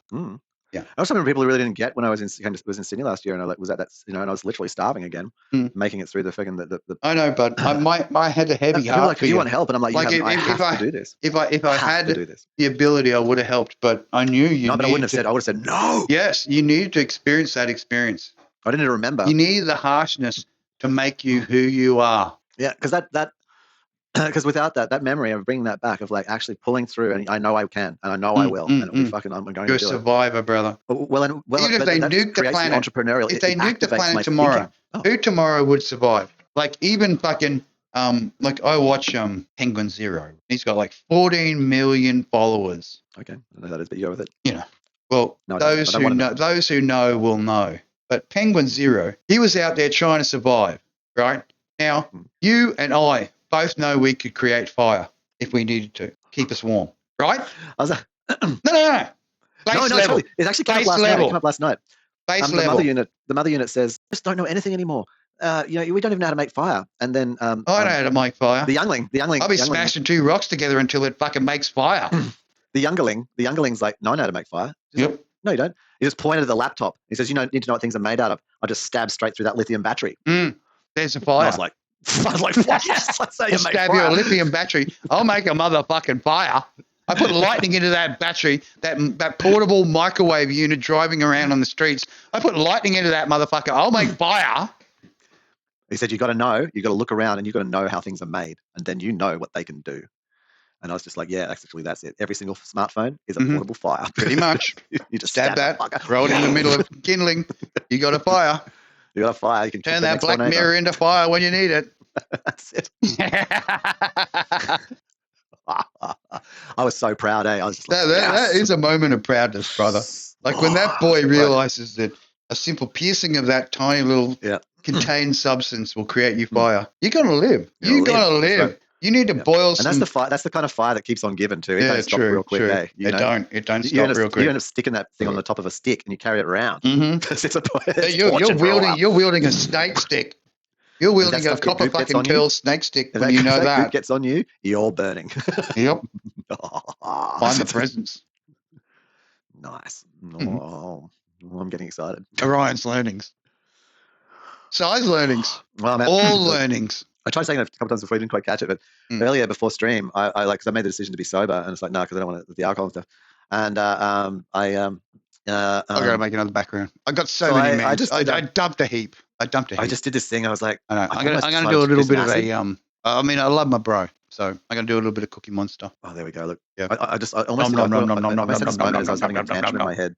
Yeah, I was something people really didn't get when I was in Sydney last year, and I was at that, and I was literally starving again, making it through the fucking the. I know, but I had a heavy heart. Like, you want help, and I'm like, I have to do this. If I had the ability, I would have helped, but I knew you. No, but I wouldn't have said. I would have said no. Yes, you needed to experience that experience. I didn't remember. You needed the harshness to make you who you are. Yeah, because because without that memory of bringing that back, of actually pulling through, and I know I can, and I know I will, and I'm going to do it. You're a survivor, brother. Well, even if they nuke the planet, if they nuke the planet tomorrow, who tomorrow would survive? Like, even fucking, like I watch Penguin Zero. He's got 14 million followers. Okay, I don't know who that is, but you go with it. Well, those who know will know. But Penguin Zero, he was out there trying to survive, right? Now, you and I both know we could create fire if we needed to. Keep us warm, right? No. Base level. It's actually came up last night. Base level. The mother unit says, just don't know anything anymore. We don't even know how to make fire. And then I know how to make fire. The youngling. I'll be smashing 2 rocks together until it fucking makes fire. The youngling's like, no, I know how to make fire. Yep. No, you don't. He just pointed at the laptop. He says, you need to know what things are made out of. I just stab straight through that lithium battery. There's a fire. I was like, yes, that's how you make stab fire. You a lithium battery. I'll make a motherfucking fire. I put lightning into that battery, that portable microwave unit driving around on the streets. I put lightning into that motherfucker. I'll make fire. He said, you got to look around, and you got to know how things are made, and then you know what they can do. And I was just like, yeah, actually, that's it. Every single smartphone is a portable fire. Pretty much. You just stab that, throw it in the middle of kindling. You got a fire. You got a fire. You can turn that black mirror into fire when you need it. That's it. I was so proud, eh? I was just like, that is a moment of proudness, brother. Like when that boy realizes that a simple piercing of that tiny little contained substance will create you fire. You're gonna live. You're gonna live. Right. You need to boil some. And that's the fire. That's the kind of fire that keeps on giving too. It don't stop real quick. Eh? It don't stop real quick. You end up sticking that thing on the top of a stick and you carry it around. You're wielding a snake stick. You're wielding a copper fucking pearl snake stick. When you know that gets on you, you're burning. Yep. Find the presents. Nice. Oh, I'm getting excited. Orion's learnings. Size learnings. Well, All learnings. I tried saying it a couple times before, I didn't quite catch it, but earlier before stream, I like, because I made the decision to be sober, and it's like, no, because I don't want the alcohol and stuff. And I gotta make another background. I got so many memes. I dumped a heap. I just did this thing. I was like, I know. I'm gonna do a little bit of a I mean, I love my bro, so I'm gonna do a little bit of Cookie Monster. Oh, there we go. Look, yeah. I almost had this moment as I was having a tantrum in my head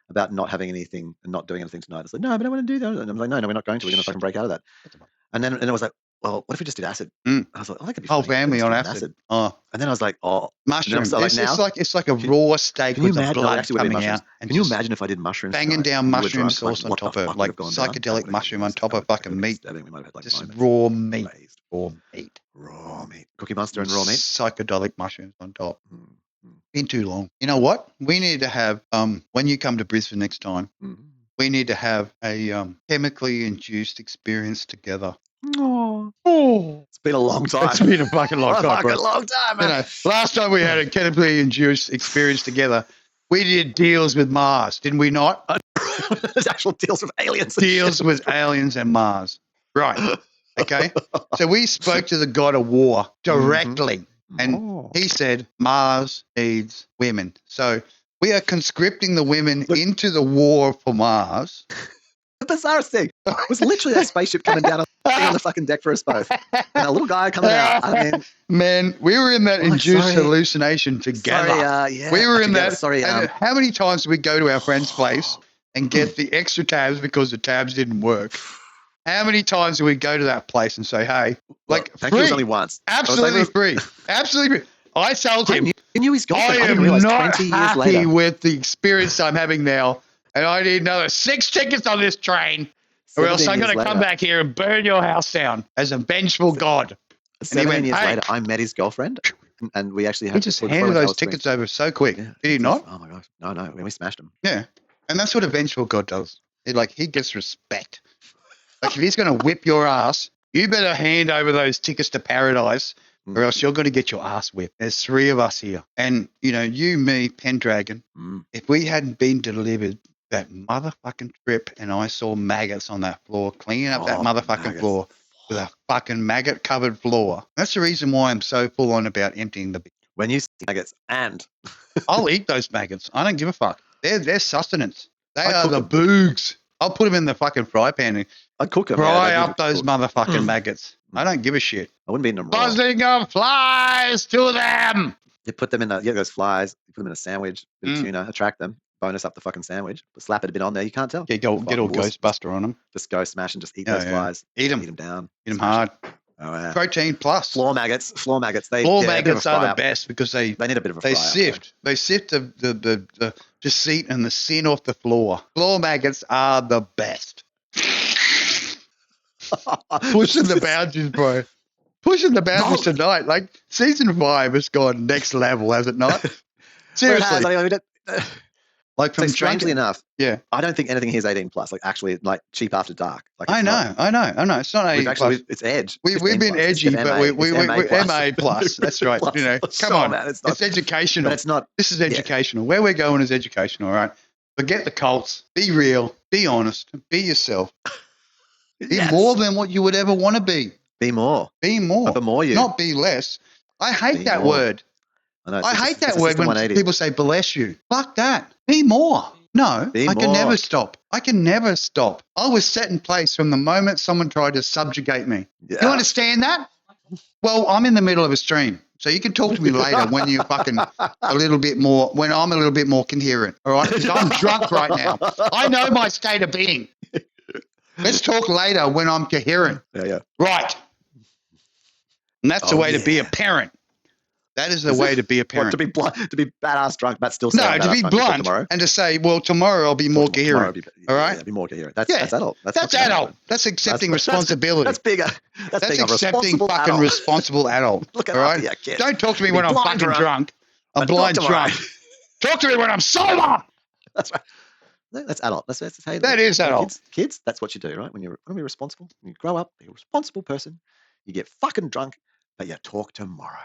about not having anything and not doing anything tonight. It's like, no, but I want to do that. And I'm like, no, we're not going to. We're gonna fucking break out of that. And then it was like, well, what if we just did acid? I was like, oh, that could be whole funny. family on acid. Oh. And then I was like, oh, mushrooms. Like, it's like a raw steak with the blood coming out. Can you imagine if I did mushrooms? Banging down mushroom sauce on top of, like psychedelic mushroom on top of fucking meat. Just raw meat. Raw meat. Cookie Monster and raw meat. Psychedelic mushrooms on top. Been too long. You know what? We need to have when you come to Brisbane next time. We need to have a chemically induced experience together. Oh, it's been a long time. It's been a fucking long time, bro. A long time, man. You know, last time we had a chemically induced experience together, we did deals with Mars, didn't we not? There's actual deals with aliens. Deals with aliens and Mars. Right. Okay. So we spoke to the god of war directly, and he said Mars needs women. So we are conscripting the women into the war for Mars. The bizarrest thing was literally that spaceship coming down on the fucking deck for us both, and a little guy coming out. I mean, man, we were in that induced hallucination together. Sorry, we were in that. Sorry, how many times did we go to our friend's place and get the extra tabs because the tabs didn't work? How many times did we go to that place and say, "Hey, like, thank you, only once, absolutely free, absolutely free." I told him, I knew he's gone. I am not happy with the experience I'm having now. And I need another 6 tickets on this train, or else I'm going to come back here and burn your house down as a vengeful god. 7 years later, I met his girlfriend, and we actually had. He just handed those tickets over so quick. Yeah, did he not? Oh my gosh, no, we smashed them. Yeah, and that's what a vengeful god does. He gets respect. Like, if he's going to whip your ass, you better hand over those tickets to paradise, or else you're going to get your ass whipped. There's 3 of us here, and you, me, Pendragon. If we hadn't been delivered that motherfucking trip, and I saw maggots on that floor, cleaning up that motherfucking floor with a fucking maggot-covered floor. That's the reason why I'm so full on about emptying the bin. When you see maggots, and I'll eat those maggots. I don't give a fuck. They're sustenance. They are the boogs. I'll put them in the fucking fry pan and I'd cook them. Fry up those motherfucking maggots. I don't give a shit. I wouldn't be in them. Buzzing of flies to them. You put them in those flies. You put them in a sandwich, bit of tuna, attract them. Bonus up the fucking sandwich, but slap it a bit on there. You can't tell. Yeah, get all Ghostbuster on them. Just go smash and just eat those flies. Eat them down. Eat them hard. Oh, yeah. Protein plus. Floor maggots. Floor maggots are the best because they need a bit of a fry. They sift the deceit and the sin off the floor. Floor maggots are the best. Pushing the boundaries, bro. Pushing the boundaries tonight. Like, season 5 has gone next level, has it not? Seriously. Like, from strangely enough, yeah, I don't think anything here is 18 plus. Like, actually, like Cheap After Dark. Like, I know. It's not 18 plus. It's edge. We've been edgy, but we're MA plus. That's right. Come on, man. It's educational. But it's not. This is educational. Where we're going is educational. All right. Forget the cults. Be real. Be honest. Be yourself. Be more than what you would ever want to be. Be more. Be more. But more you. Not be less. I hate that word. I hate that word when people say bless you. Fuck that. Be more. No, I can never stop. I was set in place from the moment someone tried to subjugate me. Yeah. You understand that? Well, I'm in the middle of a stream. So you can talk to me later when you're fucking when I'm a little bit more coherent. All right? Because I'm drunk right now. I know my state of being. Let's talk later when I'm coherent. Yeah. Right. And that's the way to be a parent. That is the way to be a parent. What, to be badass drunk, but still to be blunt and to say, well, tomorrow I'll be more coherent. All right? Yeah, be more coherent. That's adult. That's adult. That's accepting responsibility. That's bigger. That's accepting fucking responsible adult. Look at that, kid. Don't talk to me when I'm fucking drunk. I'm blind drunk. Talk to me when I'm sober. That's right. That's adult. That's how that is adult. Kids, that's what you do, right? When you're responsible, you grow up, you're a responsible person. You get fucking drunk, but you talk tomorrow.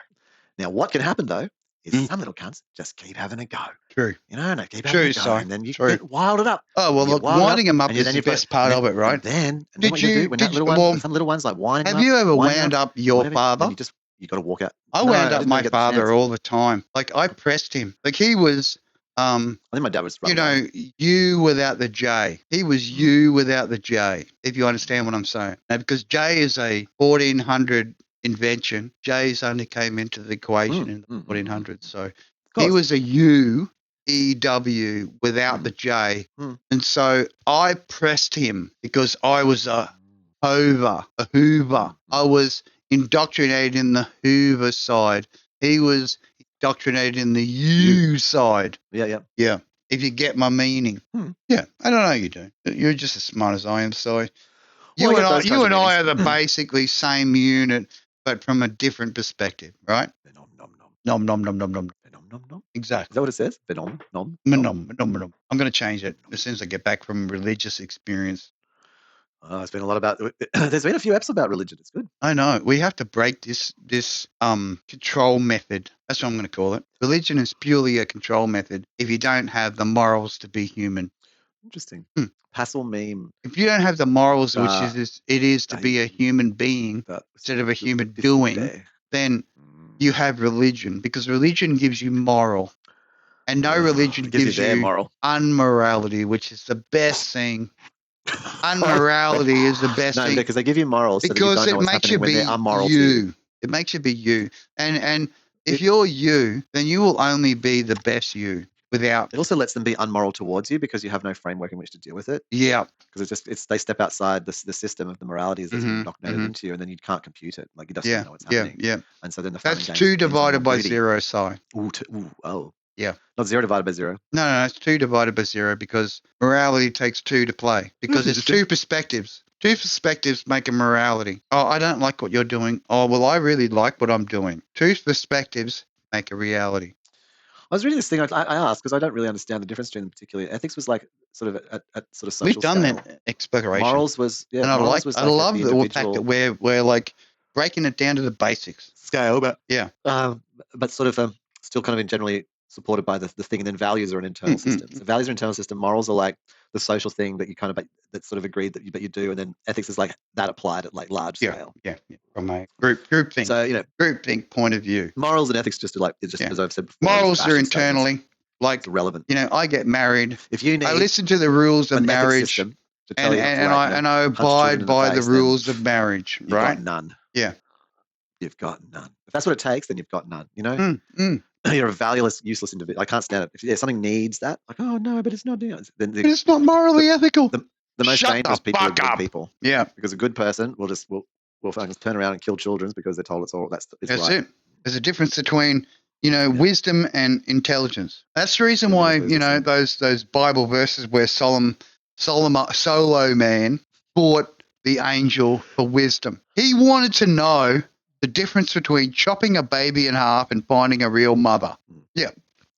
Now, what can happen, though, is some little cunts just keep having a go. True. You know, and keep True, having a go, Si. and then you True. get wilded up. Oh, well, You get look, wilded winding them up and is then the you play- best part and of it, right? And then Did what you you- do when did that you- little one, well, some little ones like winding Have up, you ever winding wound up up, your whatever, father? then you got to walk out. I No, wound I up didn't my really get the father chance. all the time. Like, I pressed him. Like, he was, I think my dad was you running away. know, you without the J. He was you without the J, if you understand what I'm saying. Now, because J is a 1400 invention, J's only came into the equation in the 1400s. So he was a U, EW without the J. And so I pressed him because I was a Hoover. I was indoctrinated in the Hoover side. He was indoctrinated in the U side. Yeah. Yeah. If you get my meaning. Yeah. I don't know you do. You're just as smart as I am, so you Well, and I get those I kinds of are meanings. the basically same unit, but from a different perspective, right? Nom, nom, nom. Nom nom nom nom nom. Nom, nom, nom. Is Exactly. that what it says? Nom, nom, Nom, nom. nom, nom. I'm going to change it as soon as I get back from religious experience. It's been a lot about. There's been a few episodes about religion. It's good. I know. We have to break this control method. That's what I'm going to call it. Religion is purely a control method if you don't have the morals to be human. Interesting. Passel meme. If you don't have the morals, which it is to be a human being instead of a human doing, then you have religion, because religion gives you moral, and no religion gives you moral. unmorality, which is the best thing. Unmorality is the best thing. No, because they give you morals so that you don't know what's happening when they're unmoral to you. It makes you be you. And if you're you, then you will only be the best you without. It also lets them be unmoral towards you because you have no framework in which to deal with it. Yeah. Because they step outside the system of the moralities that's been indoctrinated into you, and then you can't compute it. Like, you just don't know what's happening. Yeah. And so then the fun That's and games 2 begins on divided your by duty. 0, Si. Yeah. Not 0 divided by 0. No, it's 2 divided by 0, because morality takes 2 to play. Because it's 2 perspectives. 2 perspectives make a morality. Oh, I don't like what you're doing. Oh, well, I really like what I'm doing. 2 perspectives make a reality. I was reading this thing. I asked because I don't really understand the difference between them particularly. Ethics was like sort of at sort of social We've done scale. that exploration. Morals was and I love the fact that we're like breaking it down to the basics scale, but but sort of still kind of in generally supported by the thing, and then values are an internal system. So values are an internal system. Morals are like the social thing that you kind of that sort of agreed that you do, and then ethics is like that applied at like large scale. Yeah. From a group think. So group think point of view. Morals and ethics just as I've said before. Morals are internally like relevant. I get married. If you need, I listen to the rules of marriage, and I abide by the rules of marriage. You've got none. Yeah. You've got none. If that's what it takes, then you've got none. You know, you're a valueless, useless individual. I can't stand it. If something needs that, like, oh no, but it's not doing it. Then it's not morally ethical. The most dangerous people are good people. Yeah, because a good person will fucking turn around and kill children because they're told it's all that's right. It. There's a difference between wisdom and intelligence. That's the reason why those Bible verses where Solo man fought the angel for wisdom. He wanted to know the difference between chopping a baby in half and finding a real mother. Yeah.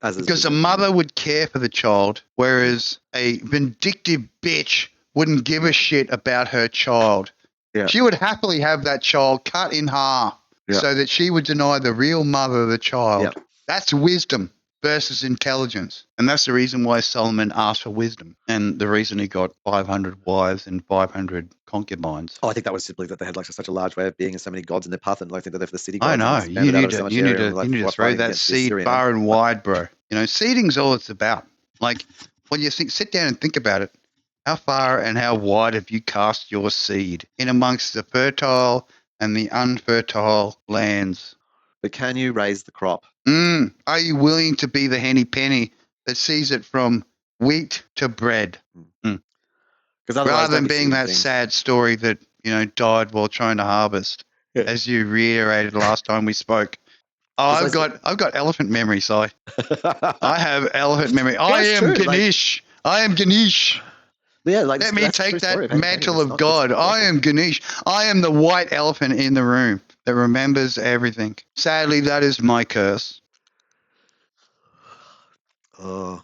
Because a mother would care for the child, whereas a vindictive bitch wouldn't give a shit about her child. Yeah. She would happily have that child cut in half so that she would deny the real mother of the child. Yeah. That's wisdom versus intelligence. And that's the reason why Solomon asked for wisdom, and the reason he got 500 wives and 500 concubines. Oh, I think that was simply that they had like such a large way of being and so many gods in their path, and I think that they're the city I gods. know. You need to throw that seed far and wide, bro. Seeding's all it's about. Like, when you sit down and think about it, how far and how wide have you cast your seed in amongst the fertile and the unfertile lands? But can you raise the crop? Are you willing to be the henny penny that sees it from wheat to bread? Rather than being that sad story that, died while trying to harvest, as you reiterated last time we spoke. Oh, I've got elephant memory, Si. I have elephant memory. I am Ganesh. I am Ganesh. Yeah, let me take that mantle of God. I am Ganesh. I am the white elephant in the room that remembers everything. Sadly, that is my curse. Oh,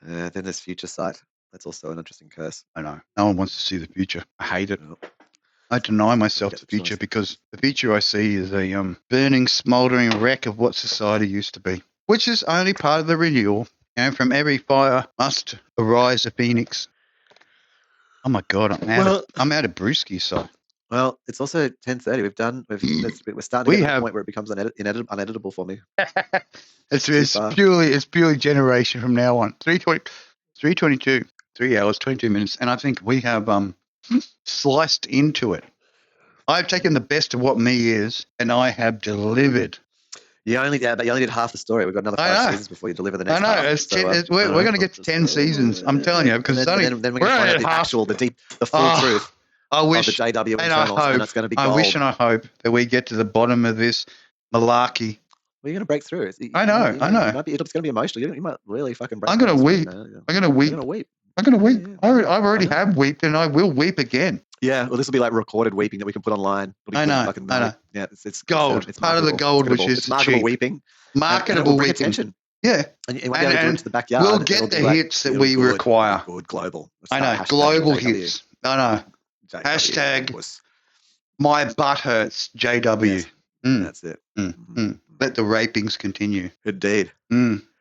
then there's future sight. That's also an interesting curse. I know. No one wants to see the future. I hate it. I deny myself Get the the future choice. because the future I see is a burning, smouldering wreck of what society used to be, which is only part of the renewal. From every fire must arise a phoenix. Oh my God, I'm out of brewski, so. Well, it's also 10:30. We're starting to We get to the have point where it becomes uneditable for me. it's purely generation from now on. 3:22, 3 hours, 22 minutes, and I think we have sliced into it. I've taken the best of what me is, and I have delivered. You only did half the story. We've got another 5 seasons before you deliver the next half. I know. We're going to get to 10 seasons. I'm telling you, because then we're going to find out the full truth I wish, of the JW and internals, and it's going to be gold. I wish and I hope that we get to the bottom of this malarkey. Well, you're going to break through. I know. It's going to be emotional. You might really fucking break. I'm going to weep. I'm going to weep. You're going to weep. I'm going to weep. Yeah. I've already have weeped, and I will weep again. Yeah, well, this will be like recorded weeping that we can put online. I know. Yeah, it's gold. It's part of the gold, which is marketable cheap. weeping. Marketable weeping. Attention. Yeah. And you won't be able to do it to the backyard. We'll get the hits that we require. Good global. I know. Global hits. I know. JW. Hashtag my butt hurts JW. Yes. That's it. Let the rapings continue. Indeed.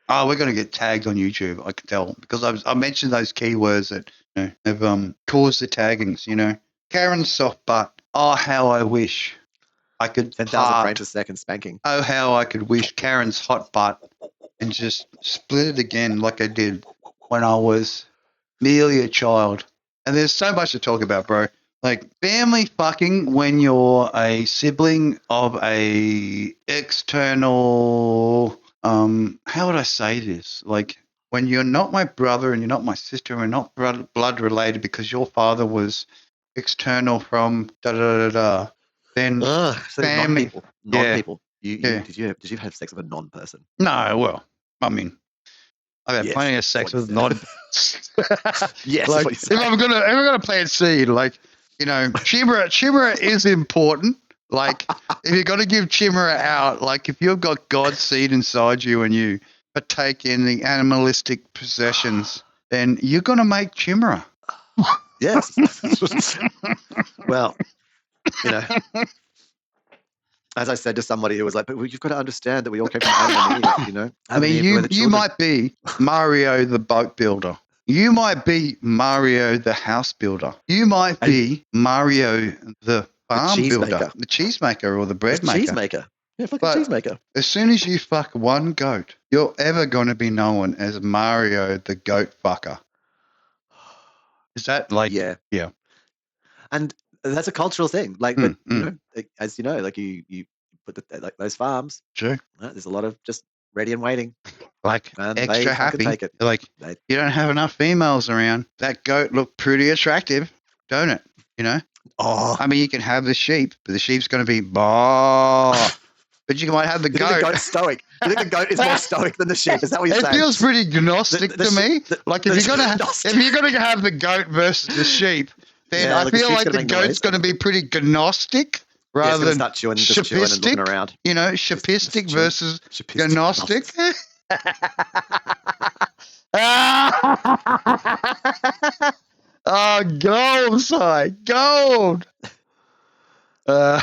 Oh, we're going to get tagged on YouTube, I can tell, because I mentioned those keywords that have caused the taggings, Karen's soft butt. Oh, how I wish I could 10,000 frames a second spanking. Oh, how I could wish Karen's hot butt and just split it again like I did when I was merely a child. And there's so much to talk about, bro. Like family fucking when you're a sibling of a external how would I say this? Like when you're not my brother and you're not my sister and we're not blood related because your father was external from da da da da. Then family non-people. Did you have sex with a non-person? No, well, I mean, I've had plenty of sex with non. Yes, like, if I'm gonna plant seed, like chimera is important. Like if you're gonna give chimera out, like if you've got God's seed inside you and you partake in the animalistic possessions, then you're gonna make chimera. Yes. Well, as I said to somebody who was like, but you've got to understand that we all came from Adam and Eve, I mean, you might be Mario the boat builder. You might be Mario the house builder. You might be Mario the farm builder. The cheesemaker or the bread maker. Cheesemaker. Yeah, fucking cheesemaker. As soon as you fuck one goat, you're ever going to be known as Mario the goat fucker. Is that like... Yeah. Yeah. And that's a cultural thing. Like, as you know, like you put like those farms. Sure. There's a lot of just ready and waiting. Like extra happy. Like you don't have enough females around. That goat looked pretty attractive, don't it? Oh. I mean, you can have the sheep, but the sheep's going to be But you might have the goat. The goat's stoic. You think the goat is more stoic than the sheep? Is that what you're saying? It feels pretty gnostic to me. Like if you're going to have the goat versus the sheep, then I feel like the goat's going to be pretty gnostic rather than shepistic. Shepistic versus gnostic. Oh, gold, side, gold. Man,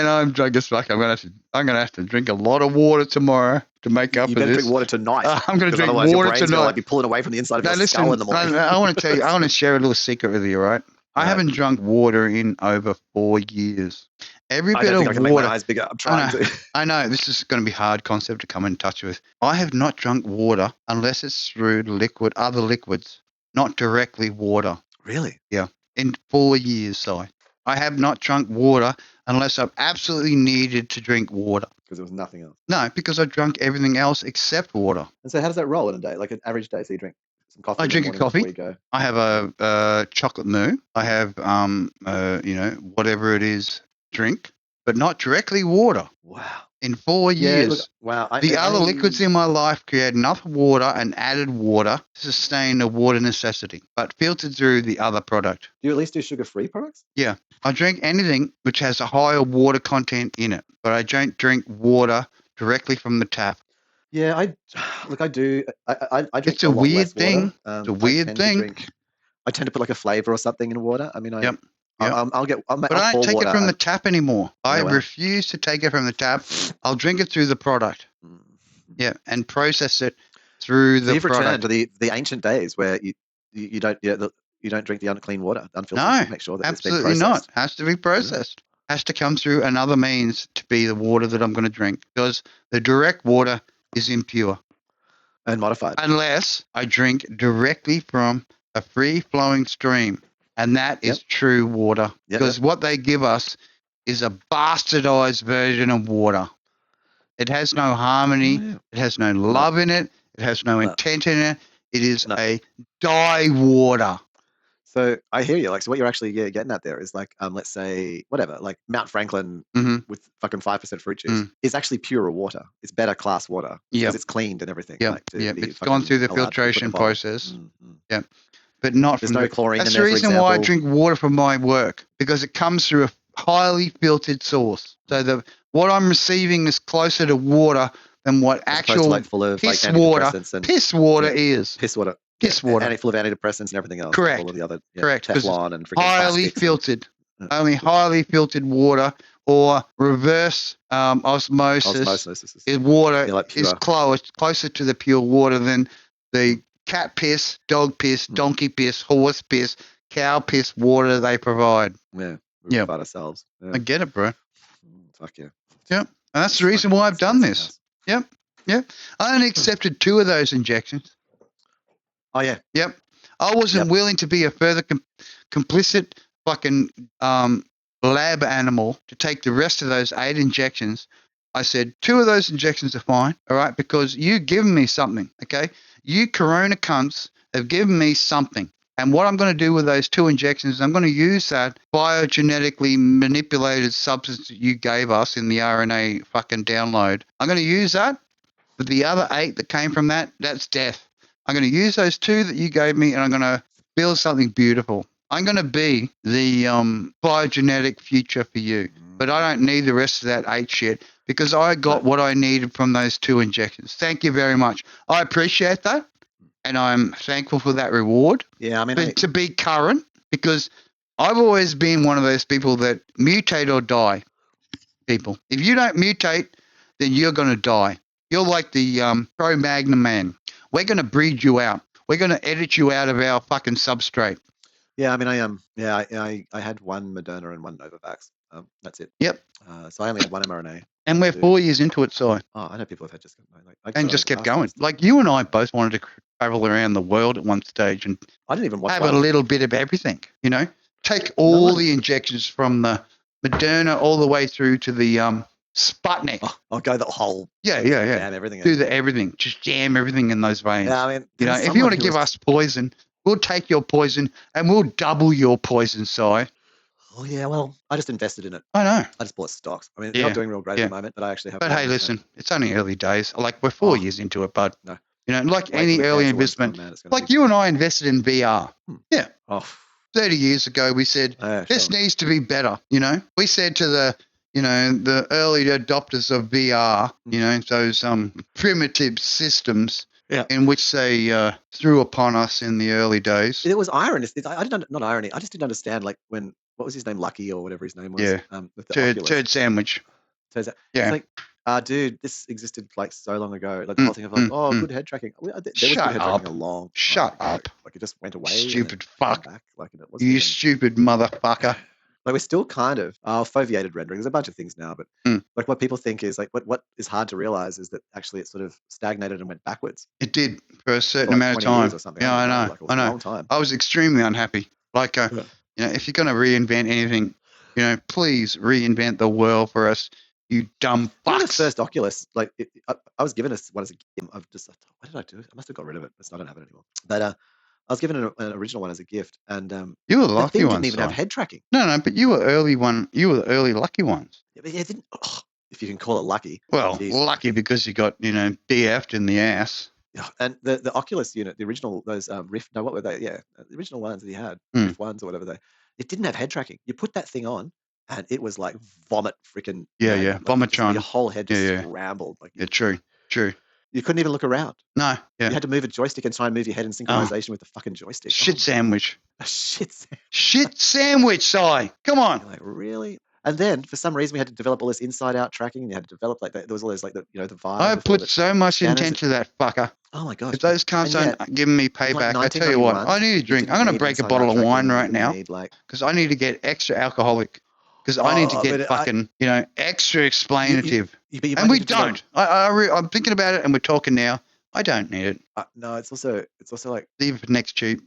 I'm drunk as fuck. I'm gonna have to drink a lot of water tomorrow to make up for this. You better drink water tonight. I'm gonna drink water tonight. Your brain's be pulling away from the inside of your skull in the morning. I want to tell you. I want to share a little secret with you, right? I haven't drunk water in over 4 years. Every bit of water. Make my eyes bigger. I'm trying to. I know this is going to be a hard concept to come in touch with. I have not drunk water unless it's through other liquids, not directly water. Really? Yeah. In 4 years, so I have not drunk water unless I've absolutely needed to drink water. Because there was nothing else. No, because I've drunk everything else except water. And so how does that roll in a day? Like an average day, so you drink some coffee. I drink a coffee. I have a chocolate moo. I have whatever it is, drink, but not directly water. Wow. In 4 years. Look, wow. The other liquids in my life create enough water and added water to sustain a water necessity, but filtered through the other product. Do you at least do sugar-free products? Yeah. I drink anything which has a higher water content in it, but I don't drink water directly from the tap. Yeah, I do. I drink it's a weird thing. It's a weird thing. I tend to put like a flavor or something in water. I mean, Yep. I'll But I don't pour take water. it from the tap anymore. I well. refuse to take it from the tap. I'll drink it through the product. Yeah, and process it through So the you've returned product. to the ancient days where you don't you don't drink the unclean water, unfiltered. No, You make sure that it's been absolutely not. processed. Has to be processed. Has to come through another means to be the water that I'm going to drink, because the direct water is impure. And modified. Unless I drink directly from a free-flowing stream, and that is true water. Because what they give us is a bastardized version of water. It has no harmony. It has no love in it. It has no intent in it. It is a dye water. So I hear you. Like, so what you're actually getting at there is like, let's say whatever, like Mount Franklin with fucking 5% fruit juice is actually purer water. It's better class water because it's cleaned and everything. Yeah, like, it's gone through the filtration process. Yeah, but not There's from no chlorine That's in the there, for reason why I example. drink water for my work, because it comes through a highly filtered source. So what I'm receiving is closer to water than what As opposed actual to, like, full of piss like water antidepressants and piss water is. piss water. Piss water. And full of antidepressants and everything else. Correct. All of the other Correct. 'Cause it's Teflon and freaking highly plastics filtered. Only highly filtered water or reverse osmosis is water like is pure. closer to the pure water than the cat piss, dog piss, donkey piss, horse piss, cow piss water they provide. Yeah. We provide ourselves. I get it, bro. Fuck yeah. Yep. And that's the reason why I've done this. House. Yep. Yep. I only accepted 2 of those injections. Oh, yeah. Yep. I wasn't willing to be a further complicit fucking lab animal to take the rest of those 8 injections. I said 2 of those injections are fine, all right, because you've given me something, okay? You corona cunts have given me something. And what I'm going to do with those 2 injections, I'm going to use that biogenetically manipulated substance that you gave us in the RNA fucking download. I'm going to use that. But the other 8 that came from that, that's death. I'm going to use those 2 that you gave me, and I'm going to build something beautiful. I'm going to be the biogenetic future for you. But I don't need the rest of that 8 shit, because I got what I needed from those 2 injections. Thank you very much. I appreciate that, and I'm thankful for that reward. Yeah, I mean, but to be current, because I've always been one of those people that mutate or die people. If you don't mutate, then you're going to die. You're like the Cro-Magnon man. We're going to breed you out. We're going to edit you out of our fucking substrate. Yeah, I mean, I had 1 Moderna and 1 Novavax. That's it. Yep. So I only had 1 mRNA. And we're 4 years into it, Si. Oh, I know people have had just and just kept going. Like you and I both wanted to travel around the world at one stage and I didn't even watch have a little bit of everything. You know, take all the injections from the Moderna all the way through to the Sputnik. Oh, I'll go the whole. Yeah. Jam everything. Do everything. Just jam everything in those veins. Yeah, I mean, you know, if you want to give us poison, we'll take your poison and we'll double your poison, Si. Oh yeah, well, I just invested in it. I know. I just bought stocks. I mean, it's not doing real great at the moment, but I actually have. But hey, listen, it's only early days. Like we're 4 years into it, bud. No. You know, like any early investment, like you and I invested in VR. Yeah. Oh. 30 years ago, we said this needs to be better. You know, we said to the early adopters of VR, you know, those primitive systems. Yeah. In which they threw upon us in the early days. It was irony. I didn't, not irony. I just didn't understand, like, when, what was his name? Lucky or whatever his name was. Yeah. With the turd sandwich. Yeah. It's like, dude, this existed like so long ago. Like the whole thing of like, good head tracking. There was good head tracking a long time. Shut up. Like it just went away. Stupid fuck. Back, like, it wasn't you even... stupid motherfucker. Like we're still kind of foveated rendering. There's a bunch of things now, but like what people think is like what is hard to realize is that actually it sort of stagnated and went backwards. It did for a certain amount of time. Or something. Yeah, I know. Like a long time. I was extremely unhappy. Like, you know, if you're going to reinvent anything, you know, please reinvent the world for us. You dumb fucks. The first Oculus, like I was given one as a gift. I've just, what did I do? I must have got rid of it. I don't have it anymore. But I was given an original one as a gift, and you were the lucky one. Didn't even have head tracking. No, but you were early one. You were the early lucky ones. Yeah, but it didn't. If you can call it lucky. Well, lucky because you got DF'd in the ass. Yeah, and the Oculus unit, the original, those riff. No, what were they? Yeah, the original ones that he had, riff ones or whatever it didn't have head tracking. You put that thing on, and it was like vomit, freaking. Yeah, like, Vomitron. Your whole head just scrambled. Like true. You couldn't even look around. No, yeah. You had to move a joystick and try and move your head in synchronization with the fucking joystick. Shit sandwich. A shit sandwich. Shit sandwich, Si. Come on. You're like, really? And then for some reason we had to develop all this inside-out tracking. And you had to develop like that. There was all those like the VIVE. I put so much scanners. intent to that fucker. Oh my gosh! If those cunts aren't giving me payback, I tell you what, I need a drink. I'm going to break a bottle of wine right now because I need to get extra alcoholic. Because I need to get fucking, extra explanative. And we don't. I'm thinking about it and we're talking now. I don't need it. No, it's also like. Leave it for next cheap.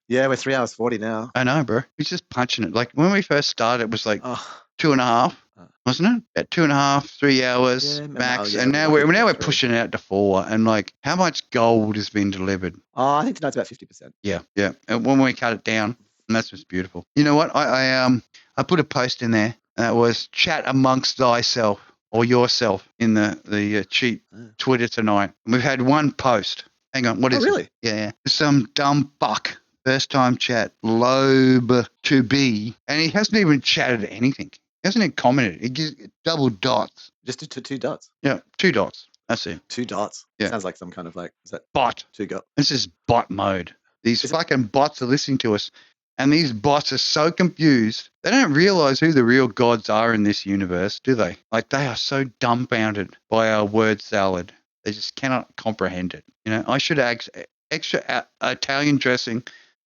Yeah, we're 3 hours 40 now. I know, bro. He's just punching it. Like when we first started, it was like 2.5, wasn't it? At 2.5, 3 hours max. And now we're pushing it out to 4. And like, how much gold has been delivered? I think tonight's about 50%. Yeah. And when we cut it down, and that's just beautiful. You know what? I put a post in there that was chat amongst thyself or yourself in the cheap Twitter tonight. And we've had one post. Hang on, what is really? it? Yeah. Some dumb fuck. First time chat, Lobe to be, and he hasn't even chatted anything. He hasn't even commented. He gives double dots. Just two dots? Yeah, 2 dots. That's it. 2 dots? Yeah. Sounds like some kind of like, is that bot? 2 dots. This is bot mode. These fucking bots are listening to us, and these bots are so confused. They don't realize who the real gods are in this universe, do they? Like, they are so dumbfounded by our word salad. They just cannot comprehend it. I should add extra Italian dressing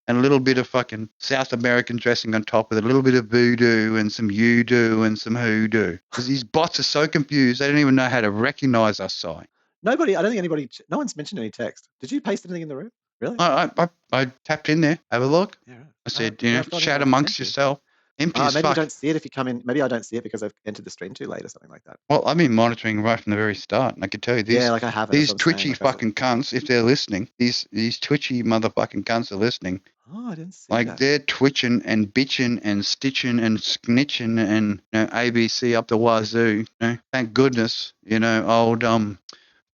and a little bit of fucking South American dressing on top with a little bit of voodoo and some you-do and some hoodoo. Because these bots are so confused, they don't even know how to recognize us, Si. I don't think anybody, no one's mentioned any text. Did you paste anything in the room? Really? I tapped in there. Have a look. Yeah, right. I said, chat amongst yourself. Empty as maybe fuck. you don't see it if you come in. Maybe I don't see it because I've entered the stream too late or something like that. Well, I've been monitoring right from the very start. And I can tell you these, like I haven't. These twitchy fucking cunts, if they're listening, these twitchy motherfucking cunts are listening. Oh, I didn't see that. They're twitching and bitching and stitching and snitching and ABC up the wazoo. Thank goodness, old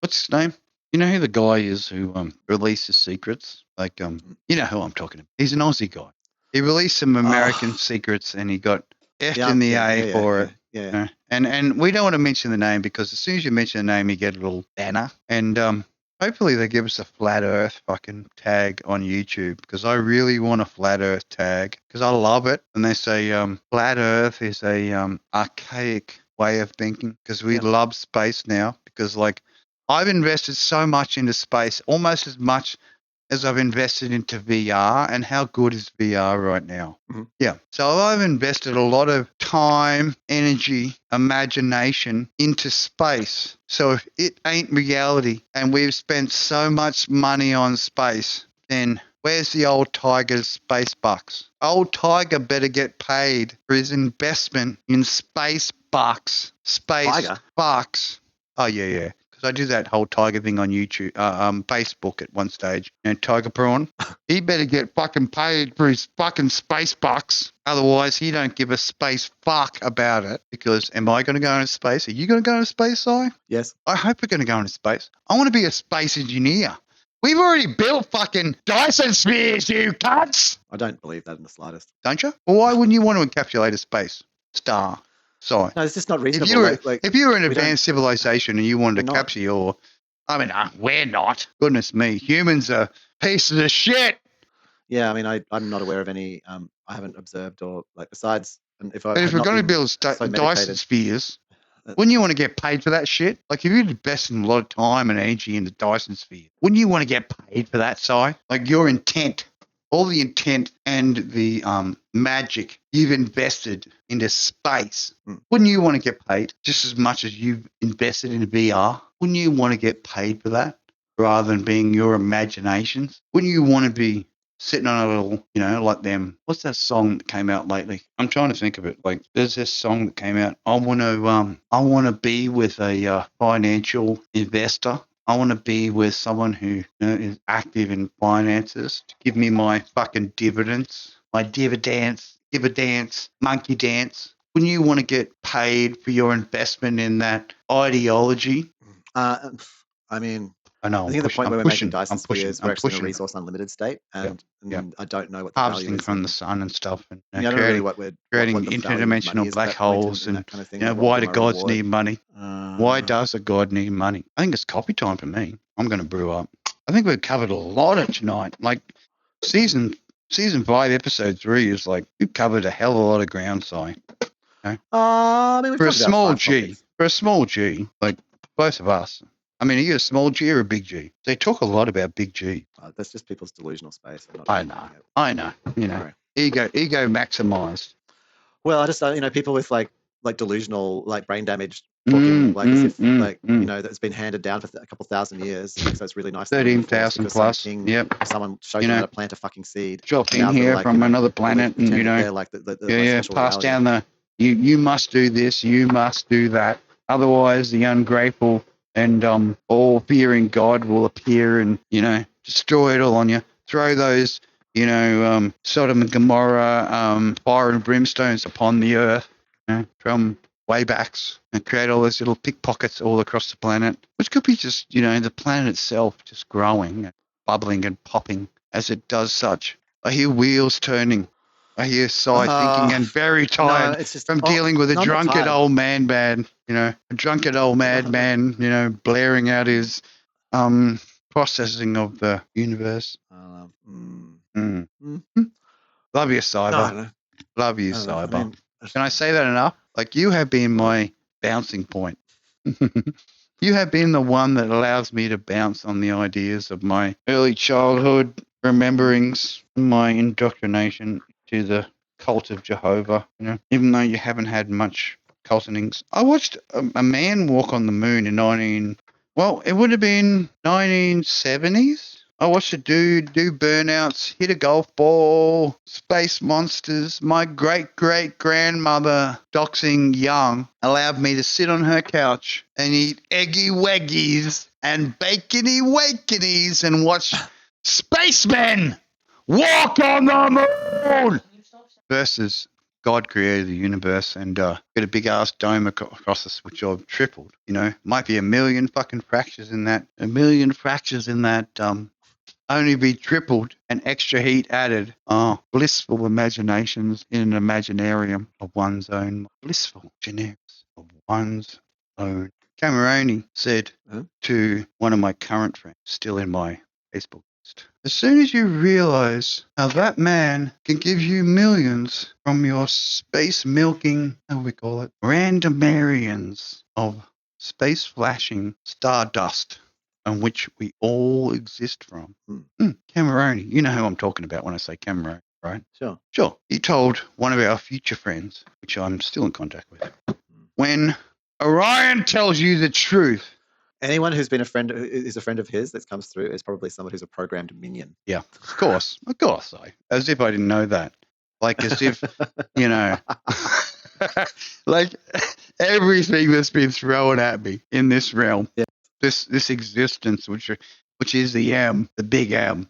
what's his name? You know who the guy is who releases secrets? Like you know who I'm talking about. He's an Aussie guy. He released some American secrets and he got F'd in the A for it. Yeah. And we don't want to mention the name because as soon as you mention the name, you get a little banner. And hopefully they give us a flat earth fucking tag on YouTube because I really want a flat earth tag because I love it. And they say flat earth is a archaic way of thinking because we love space now because like I've invested so much into space, almost as much as I've invested into VR. And how good is VR right now? Mm-hmm. Yeah. So I've invested a lot of time, energy, imagination into space. So if it ain't reality and we've spent so much money on space, then where's the old Tiger's space bucks? Old Tiger better get paid for his investment in space bucks. Space bucks. Oh, yeah. Because I do that whole tiger thing on YouTube, Facebook at one stage. Tiger prawn. He better get fucking paid for his fucking space bucks. Otherwise, he don't give a space fuck about it. Because am I going to go into space? Are you going to go into space, Si? Yes. I hope we're going to go into space. I want to be a space engineer. We've already built fucking Dyson spheres, you cunts. I don't believe that in the slightest. Don't you? Well, why wouldn't you want to encapsulate a space star? Sorry. No, it's just not reasonable. If you were an advanced civilization and you wanted to capture your... I mean, we're not. Goodness me. Humans are pieces of shit. Yeah, I mean, I'm not aware of any... I haven't observed or, like, besides... If we're going to build Dyson spheres, wouldn't you want to get paid for that shit? Like, if you're investing a lot of time and energy into Dyson sphere, wouldn't you want to get paid for that, Si? Like, your intent... all the intent and the magic you've invested into space, wouldn't you want to get paid just as much as you've invested in VR? Wouldn't you want to get paid for that rather than being your imaginations? Wouldn't you want to be sitting on a little, like them? What's that song that came out lately? I'm trying to think of it. Like, there's this song that came out. I want to be with a financial investor. I want to be with someone who is active in finances to give me my fucking dividends, my dividends, monkey dance. Wouldn't you want to get paid for your investment in that ideology? I mean, I know. I think at the point where we're making dice spheres, we're actually in a pushing. resource unlimited state, and I don't know what the value Harvesting is from the sun and stuff, and I don't know really what creating the value of money interdimensional is black at that point holes, in and that kind of thing. you know, Like, what why would do be my gods reward? need money? Why does a god need money? I think it's copy time for me. I'm going to brew up. I think we've covered a lot of tonight. Like season 5, episode 3 is like we've covered a hell of a lot of ground, Si. Okay? I mean, we've For a talked about small 5 G, topics. for a small G, like both of us. I mean, are you a small G or a big G? They talk a lot about big G. That's just people's delusional space. I know. You know, Sorry. ego maximized. Well, I just people with like delusional, like brain damage, talking as if that's been handed down for a couple thousand years. Like, so it's really nice. 13,000 plus. Some king, yep. or someone showed you how to plant a fucking seed. Dropped in here from another planet, and they're like the pass down the. You must do this. You must do that. Otherwise, the ungrateful and all fearing God will appear and destroy it all on you. Throw those Sodom and Gomorrah fire and brimstones upon the earth from waybacks and create all those little pickpockets all across the planet, which could be just the planet itself just growing, bubbling and popping as it does such. I hear wheels turning. I hear Si thinking and very tired from dealing with a drunken old madman, a drunken old madman, blaring out his processing of the universe. Love you, Cyber. Love you, Cyber. Can I say that enough? Like, you have been my bouncing point. You have been the one that allows me to bounce on the ideas of my early childhood rememberings, my indoctrination to the cult of Jehovah, even though you haven't had much cultings. I watched a man walk on the moon in it would have been 1970s. I watched a dude do burnouts, hit a golf ball, space monsters. My great-great-grandmother, doxing young, allowed me to sit on her couch and eat eggy weggies and bacony wakenies and watch spacemen walk on the moon versus God created the universe and get a big ass dome across us, which I've tripled. Might be a million fucking fractures in that. Only be tripled and extra heat added. Oh, blissful imaginations in an imaginarium of one's own. Blissful generics of one's own. Cameroni said to one of my current friends, still in my Facebook list, as soon as you realize how that man can give you millions from your space milking, how we call it, randomarians of space flashing stardust, on which we all exist from. Cameroni. You know who I'm talking about when I say Cameroni, right? Sure. He told one of our future friends, which I'm still in contact with, when Orion tells you the truth. Anyone who's been a friend of his that comes through is probably someone who's a programmed minion. Yeah, of course. As if I didn't know that. Like, as if, like everything that's been thrown at me in this realm. Yeah. This existence, which is the M, the big M,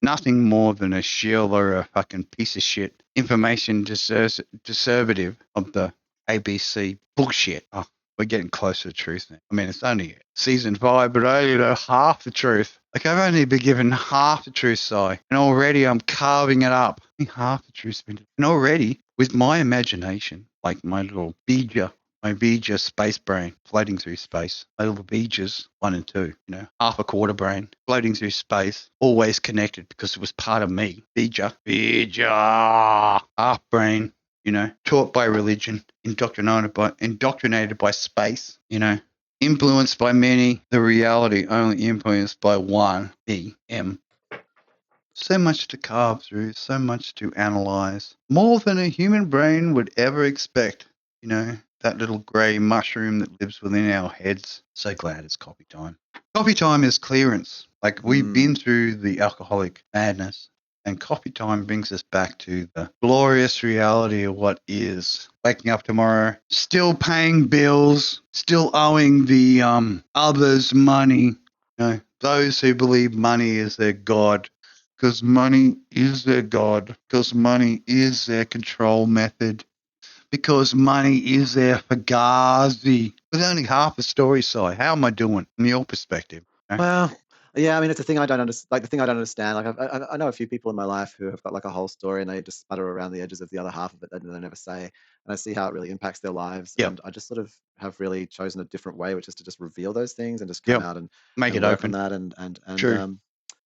nothing more than a shill or a fucking piece of shit information deservative of the ABC bullshit. Oh, we're getting closer to truth now. I mean, it's only season 5, but I only know half the truth. Like, I've only been given half the truth, Si, and already I'm carving it up. Half the truth's been, and already with my imagination, like my little my Vija space brain floating through space. My little Vijas 1 and 2, half a quarter brain floating through space, always connected because it was part of me. Vija, half brain, taught by religion, indoctrinated by space, influenced by many, the reality only influenced by one, M. So much to carve through, so much to analyze, more than a human brain would ever expect, that little grey mushroom that lives within our heads. So glad it's coffee time. Coffee time is clearance. Like, we've been through the alcoholic madness, and coffee time brings us back to the glorious reality of what is. Waking up tomorrow, still paying bills, still owing the others money. Those who believe money is their god, because money is their god, because money is their control method, because money is their fugazi. With only half the story, Si. How am I doing from your perspective? Well, Yeah, I mean, it's a thing I don't understand. Like the thing I don't understand. Like I know a few people in my life who have got like a whole story and they just sputter around the edges of the other half of it and they never say. And I see how it really impacts their lives. Yep. And I just sort of have really chosen a different way, which is to just reveal those things and just come Yep. out and Make it work on open. that True.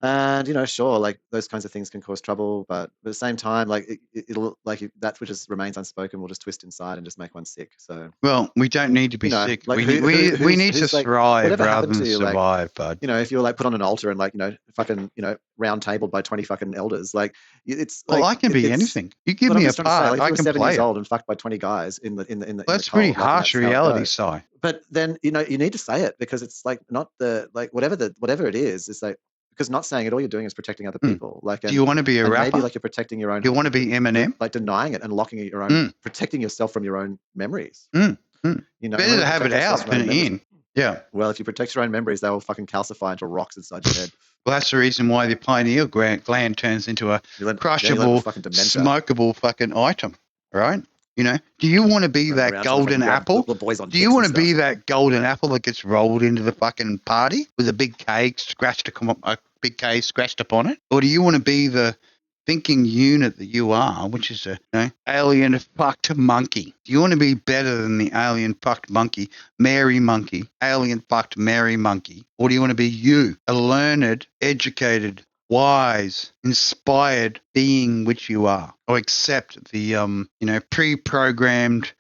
and you know, sure, like those kinds of things can cause trouble, but at the same time, like it'll like that which just remains unspoken will just twist inside and just make one sick. So Well, we don't need to be you know, sick. like We need we need to who's like thrive whatever rather happened than to you, like survive, bud. you know, if you're like put on an altar and like, you know, fucking, you know, round tabled by 20 fucking elders, like it's Well, like I can be it's anything. You give what I'm me a just trying to say. part, Like if I you were can 7 years play it. old and fucked by 20 guys in Well, the that's pretty cult, like and harsh that's how it reality, goes. Si. But then, you know, you need to say it because it's like not the like whatever it is, it's like because not saying it, all you're doing is protecting other Mm. people. Like Do you want to be a and maybe rapper? like you're protecting your own Do you want to be Eminem? like denying it and locking your own Mm. protecting yourself from your own memories. Mm. You know, and Better when to we have protect it ourselves out from our than own memories, in. Yeah. well, if you protect your own memories, they will fucking calcify into rocks inside your head. Well, that's the reason why the pineal gland turns into a You end up crushable, with fucking dementia. smokable fucking item, right? You know, do you want to be Running that around trying to golden fucking grab apple? little boys on Do you dicks and want to be stuff. that golden apple that gets rolled into the fucking party with a big K scratched upon it? Or do you want to be the thinking unit that you are, which is a alien fucked monkey? Do you want to be better than the alien fucked monkey, Mary monkey, alien fucked Mary monkey? Or do you want to be you, a learned, educated, wise, inspired being which you are, or accept the pre-programmed,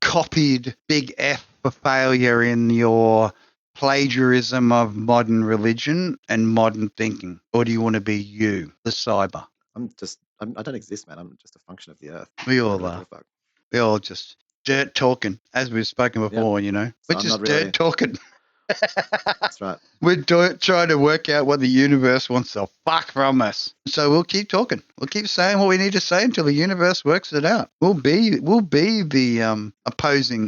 copied big F for failure in your plagiarism of modern religion and modern thinking? Or do you want to be you, the cyber? I don't exist, man. I'm just a function of the earth. We I all really are. give a fuck. We're all just dirt talking, as we've spoken before. You know, So we're I'm just not really. dirt talking. That's right. We're trying to work out what the universe wants to fuck from us. So we'll keep talking. We'll keep saying what we need to say until the universe works it out. We'll be the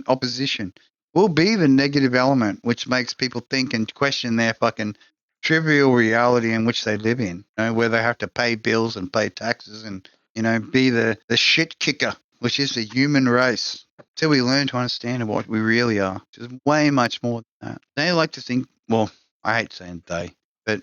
opposition. We'll be the negative element which makes people think and question their fucking trivial reality in which they live in. You know, where they have to pay bills and pay taxes and be the shit kicker, which is the human race. Till we learn to understand what we really are, which is way much more than that. They like to think, well, I hate saying they, but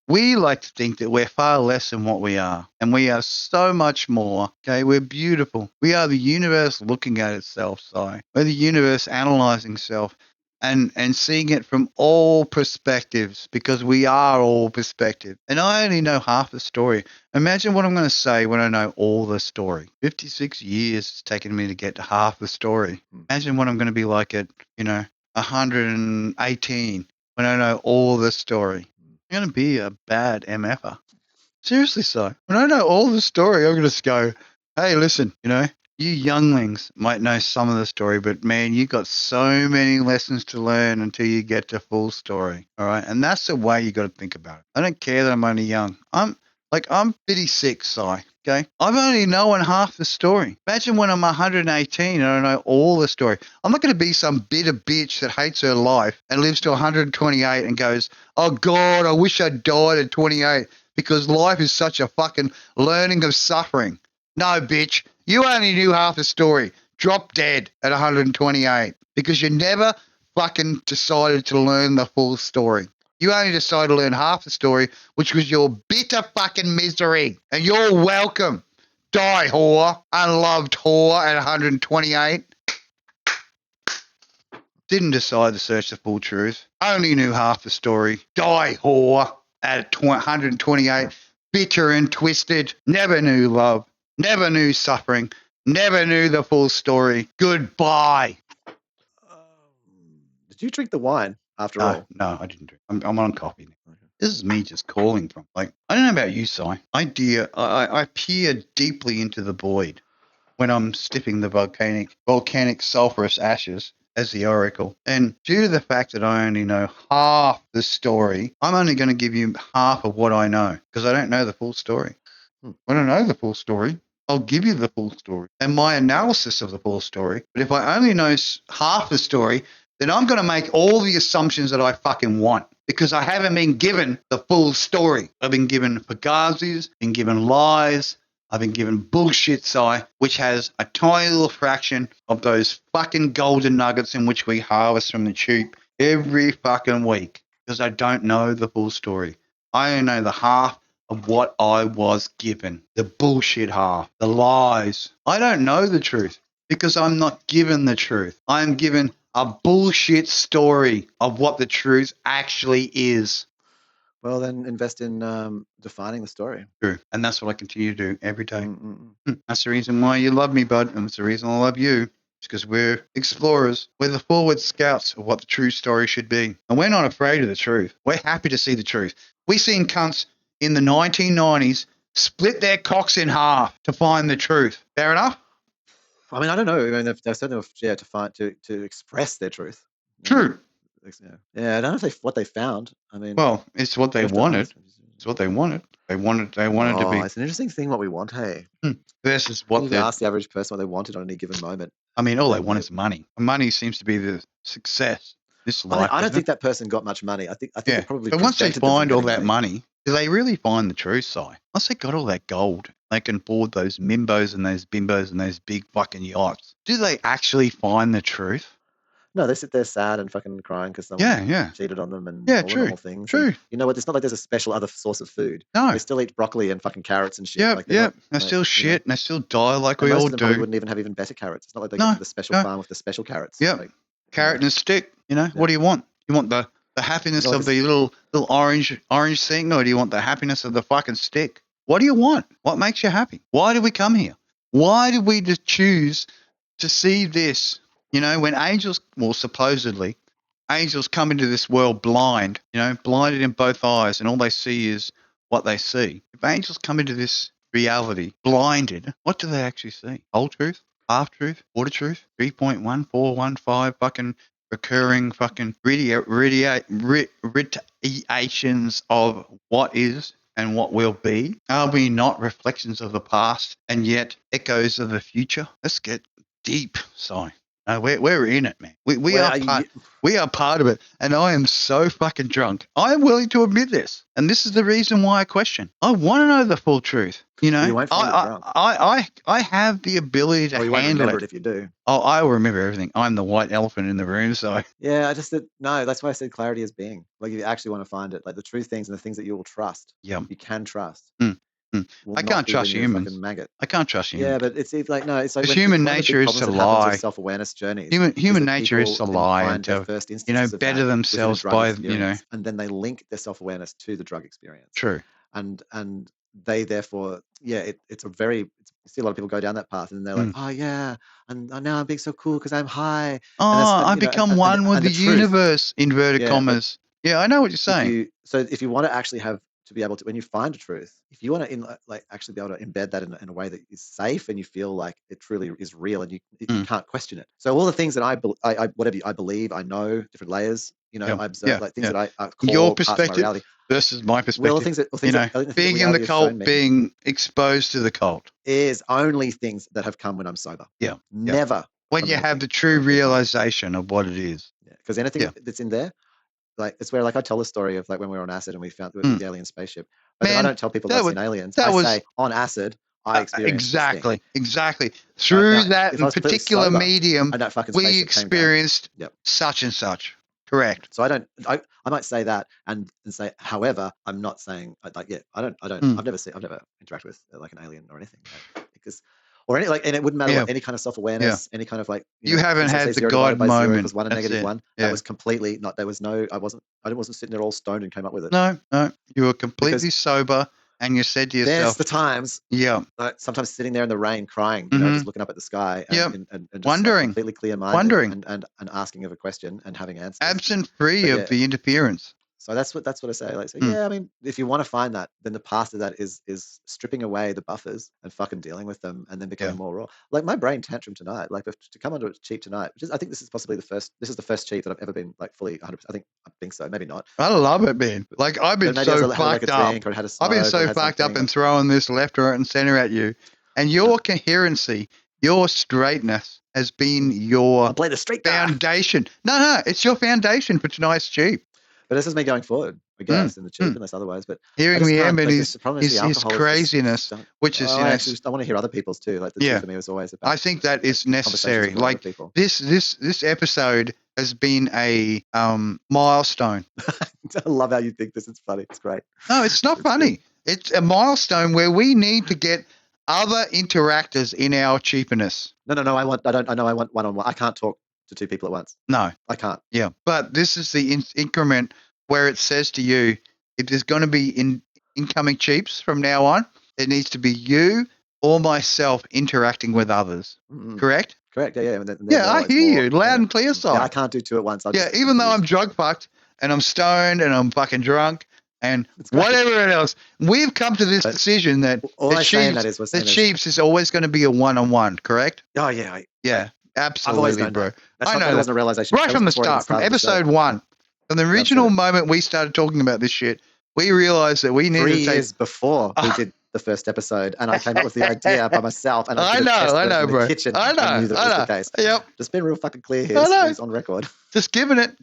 we like to think that we're far less than what we are, and we are so much more. Okay, we're beautiful. We are the universe looking at itself. We're the universe analyzing itself, and seeing it from all perspectives, because we are all perspective. And I only know half the story. Imagine what I'm going to say when I know all the story. 56 years it's taken me to get to half the story. Imagine what I'm going to be like at 118 when I know all the story. I'm going to be a bad MFer. Seriously, so. When I know all the story, I'm going to just go, hey, listen, you younglings might know some of the story, but man, you got so many lessons to learn until you get to full story. All right. And that's the way you got to think about it. I don't care that I'm only young. I'm 56, Si. Okay. I've only known half the story. Imagine when I'm 118 and I know all the story. I'm not going to be some bitter bitch that hates her life and lives to 128 and goes, oh God, I wish I died at 28 because life is such a fucking learning of suffering. No, bitch. You only knew half the story. Drop dead at 128 because you never fucking decided to learn the full story. You only decided to learn half the story, which was your bitter fucking misery. And you're welcome. Die, whore. Unloved whore at 128. Didn't decide to search the full truth. Only knew half the story. Die, whore at 128. Bitter and twisted. Never knew love. Never knew suffering. Never knew the full story. Goodbye. Did you drink the wine after all? No, I didn't drink. I'm on coffee now. Okay. This is me just calling from. I don't know about you, Si. I peer deeply into the void when I'm sniffing the volcanic sulfurous ashes as the oracle. And due to the fact that I only know half the story, I'm only going to give you half of what I know because I don't know the full story. When I know the full story, I'll give you the full story and my analysis of the full story. But if I only know half the story, then I'm going to make all the assumptions that I fucking want because I haven't been given the full story. I've been given fugazis, been given lies, I've been given bullshit, Si, which has a tiny little fraction of those fucking golden nuggets in which we harvest from the Cheep every fucking week. because I don't know the full story. I only know the half of what I was given. The bullshit half. The lies. I don't know the truth because I'm not given the truth. I am given a bullshit story of what the truth actually is. Well, then invest in defining the story. True. And that's what I continue to do every day. That's the reason why you love me, bud. And that's the reason I love you. It's because we're explorers. We're the forward scouts of what the true story should be. And we're not afraid of the truth. We're happy to see the truth. We seen cunts in the 1990s split their cocks in half to find the truth. Fair enough? I mean, I don't know. I mean, they've said to express their truth. True. Yeah, I don't know what they found. I mean, well, it's what they wanted. It's what they wanted. They wanted to be. It's an interesting thing what we want, hey. Versus what you ask the average person what they wanted on any given moment. I mean, all they want is money. Money seems to be the success. This life. I don't think that person got much money. I think it probably. But once they find all that money, do they really find the truth side? Once they got all that gold, they can board those mimbos and those bimbos and those big fucking yachts. Do they actually find the truth? No, they sit there sad and fucking crying because someone cheated on them and all the normal things. True. And you know what? It's not like there's a special other source of food. No. They still eat broccoli and fucking carrots and shit. They still shit and they still die like we all most of them do. Probably wouldn't even have even better carrots. It's not like they get to the special farm with the special carrots. Yeah. Carrot and a stick. What do you want? You want the happiness of the little orange thing, or do you want the happiness of the fucking stick? What do you want? What makes you happy? Why did we come here? Why did we just choose to see this? When angels, well, supposedly, angels come into this world blind, blinded in both eyes, and all they see is what they see. If angels come into this reality blinded, what do they actually see? Whole truth? Half truth? Quarter truth? 3.1415 fucking recurring fucking radiations of what is and what will be? Are we not reflections of the past and yet echoes of the future? Let's get deep, Si. We're in it, man. We are part of it, and I am so fucking drunk. I am willing to admit this, and this is the reason why I question. I want to know the full truth. You won't find it drunk. I have the ability to you won't handle remember it if you do. Oh, I will remember everything. I'm the white elephant in the room, so. Yeah, that's why I said clarity is being. Like, if you actually want to find it, like the true things and the things that you will trust. Yeah. You can trust. I can't trust humans. I can't trust humans. Yeah, but it's like no, it's like human nature is to lie. Self-awareness journeys. Human nature is to lie and to better themselves by and then they link their self-awareness to the drug experience. True. And they therefore it's a very you see a lot of people go down that path and they're like, oh yeah, and now I'm being so cool because I'm high. I become one with the universe. Inverted commas. Yeah, I know what you're saying. So if you want to actually have to be able to, when you find a truth, if you want to actually be able to embed that in a way that is safe and you feel like it truly is real and you can't question it. So all the things that I believe, I know different layers, I observe like things that I call your perspective parts of my reality. Versus my perspective. Well, things that being in the cult, being exposed to the cult is only things that have come when I'm sober. Yeah. Never. When you have the true realization of what it is. Because anything that's in there, like it's where I tell the story of like when we were on acid and we found the alien spaceship. But then I don't tell people I've seen aliens. I say on acid I experienced exactly through that particular medium we experienced such and such. Correct. So I might say that and say, however, I'm not saying I've never interacted with like an alien or anything because. Or any and it wouldn't matter what, any kind of self-awareness, any kind of like you haven't had the God moment. Was one and negative one. That was completely not. There was no. I wasn't sitting there all stoned and came up with it. No, you were completely sober, and you said to yourself, "There's the times." Yeah. Sometimes sitting there in the rain, crying, just looking up at the sky, and just wondering, completely clear-minded, and asking of a question and having answers, absent free of the interference. So that's what I say. Like, I mean, if you want to find that, then the path to that is stripping away the buffers and fucking dealing with them, and then becoming more raw. Like my brain tantrum tonight, like to come onto a Cheep tonight, which is I think this is possibly the first Cheep that I've ever been like fully 100%. I think so, maybe not. I love it, man. Like I've been so fucked up. I've been so fucked up and throwing this left, right, and center at you, and your coherency, your straightness has been your play the straight foundation. No, it's your foundation for tonight's Cheep. But this is me going forward, I guess, in the cheap unless otherwise. But hearing just me can't, and like, his the problem is the alcohol is just craziness, which is, I actually I want to hear other people's too. Like the truth for me was always about. I think that is necessary. conversations with other Like people. this episode has been a milestone. I love how you think this is funny. It's great. No, it's not funny. It's a milestone where we need to get other interactors in our cheapness. No. I know I want one-on-one. I can't talk to two people at once. No. I can't. Yeah. But this is the increment where it says to you, if there's going to be incoming cheaps from now on, it needs to be you or myself interacting with others. Mm-mm. Correct? Correct. Yeah. And I hear you loud and clear, side. Yeah, I can't do two at once. Even though I'm drug fucked and I'm stoned and I'm fucking drunk and whatever else, we've come to this decision that the Cheeps is always going to be a one-on-one, correct? Oh, yeah. Yeah, absolutely, bro. I know. That wasn't a realization. Right from the start, from episode 1, from the original moment we started talking about this shit, we realized that we needed 3 to take... years before we did the first episode, and I came up with the idea by myself, and I know, bro. The kitchen. I knew that was the case. Yep. Just been real fucking clear here. It's on record. Just giving it.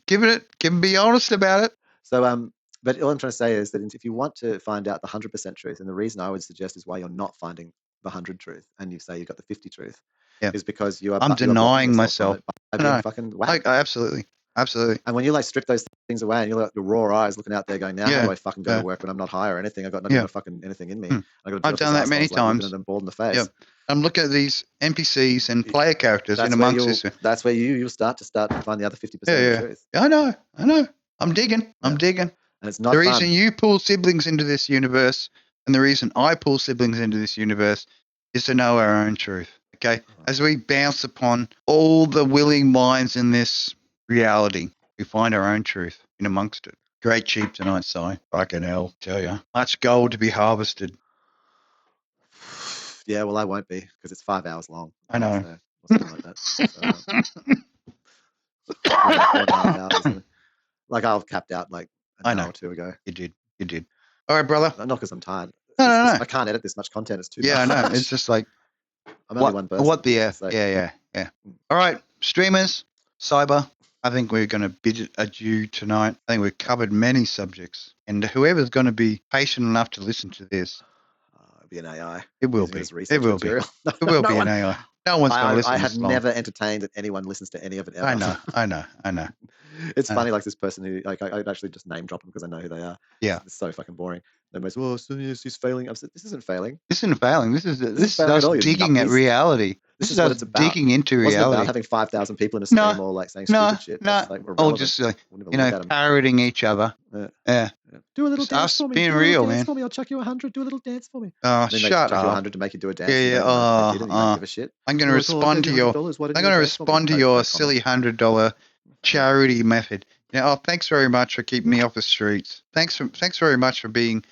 Be honest about it. So, but all I'm trying to say is that if you want to find out the 100% truth, and the reason I would suggest is why you're not finding the 100 truth, and you say you got the 50 truth, is because I'm denying myself. Fucking whack. Absolutely. And when you like strip those things away, and you're like the raw eyes looking out there, going, "Now how do I fucking go to work when I'm not high or anything? I got not even fucking anything in me. I've done that many times. And bald in the face. Yep. I'm looking at these NPCs and player characters in amongst this. That's where you'll start to find the other 50% of the truth. I know. I'm digging. And it's not the reason you pull siblings into this universe, and the reason I pull siblings into this universe, is to know our own truth. Okay, as we bounce upon all the willing minds in this reality, we find our own truth in amongst it. Great Cheep tonight, Si. Fucking hell, tell ya. Much gold to be harvested. Yeah, well, I won't be because it's 5 hours long. I know. So, or something like that. So, 4.5 hours. Like I've capped out like an hour or two ago. You did. All right, brother. Not because I'm tired. No. I can't edit this much content. It's too much. Yeah, I know. It's just like, I'm only one person. What the F? So, yeah. All right, streamers, cyber. I think we're going to bid adieu tonight. I think we've covered many subjects. And whoever's going to be patient enough to listen to this. It'll be an AI. It will be. It will be. It will be an AI. No one's going to listen to this. I have never entertained that anyone listens to any of it ever. I know. It's funny, like this person who, like, I'd actually just name drop them because I know who they are. Yeah. It's so fucking boring. They're most, he's failing. I've said, this isn't failing. This isn't failing. This is us digging at reality. This is us digging into reality. It wasn't about having 5,000 people in a stream all like saying stupid shit. No, or just like, parroting each other. Yeah. Do a little dance for me. Being real, man. For me. I'll chuck you 100. Do a little dance for me. Oh, shut up. Chuck you 100 to make you do a dance. Yeah. Give a shit. I'm going to respond to your silly $100 charity method. Thanks very much for keeping me off the streets. Thanks very much for being,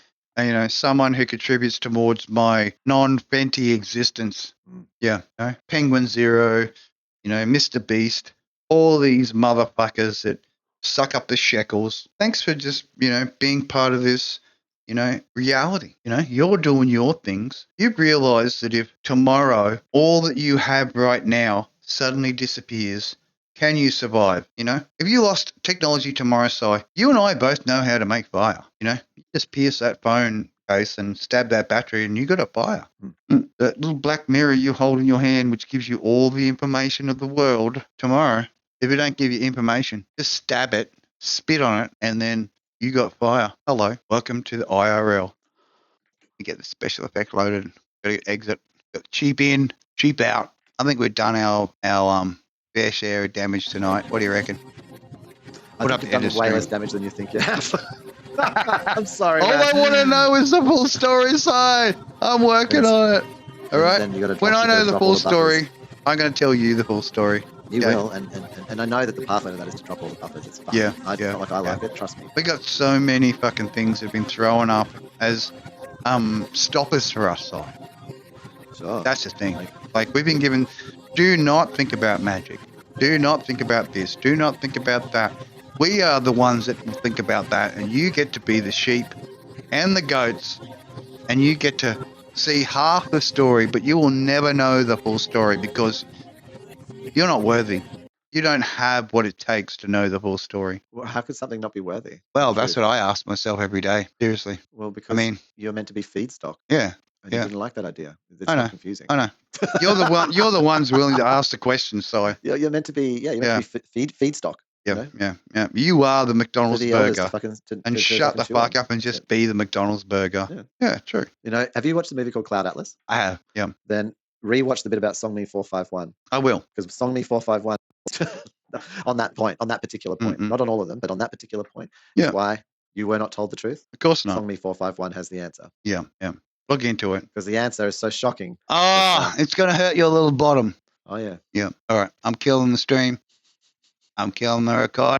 someone who contributes towards my non-Fenty existence. Yeah, Penguin Zero, Mr. Beast, all these motherfuckers that suck up the shekels. Thanks for just, being part of this, reality. You're doing your things. You've realized that if tomorrow all that you have right now suddenly disappears, can you survive? If you lost technology tomorrow, Si, you and I both know how to make fire. You just pierce that phone case and stab that battery and you got a fire. That little black mirror you hold in your hand, which gives you all the information of the world tomorrow, if it don't give you information, just stab it, spit on it, and then you got fire. Hello, welcome to the IRL. You get the special effect loaded, got to exit, got cheap in, cheap out. I think we've done our fair share of damage tonight. What do you reckon? I think you've done way less damage than you think you have. I'm sorry. All I want to know is the full story, Si. I'm working on it. All right. When I know the full story, I'm going to tell you the full story. You will, and I know that the pathway to that is to drop all the buffers. It's fun. I like it. Trust me. We got so many fucking things that have been thrown up as stoppers for us, Si. Sure. That's the thing. Like we've been given. Do not think about magic. Do not think about this. Do not think about that. We are the ones that will think about that, and you get to be the sheep and the goats, and you get to see half the story, but you will never know the full story because you're not worthy. you don't have what it takes to know the whole story. Well, how could something not be worthy? Well, that's what I ask myself every day. Seriously. Well, because you're meant to be feedstock. Yeah. And you didn't like that idea. It's I know. not confusing. I know. You're the one. You're the ones willing to ask the questions. So you're meant to be. Yeah, you're meant to be feedstock. Yeah, yeah. You are the McDonald's burger. And shut the fuck up and just be the McDonald's burger. Yeah, true. You know, have you watched the movie called Cloud Atlas? I have. Yeah. Then rewatch the bit about Song Me 451. I will. Because Song Me 451 on that point, on that particular point, not on all of them, but on that particular point, is why you were not told the truth. Of course not. Song Me 451 has the answer. Yeah, yeah. Look into it. Because the answer is so shocking. It's going to hurt your little bottom. Oh, yeah. Yeah. All right. I'm killing the stream. I'm killing the record.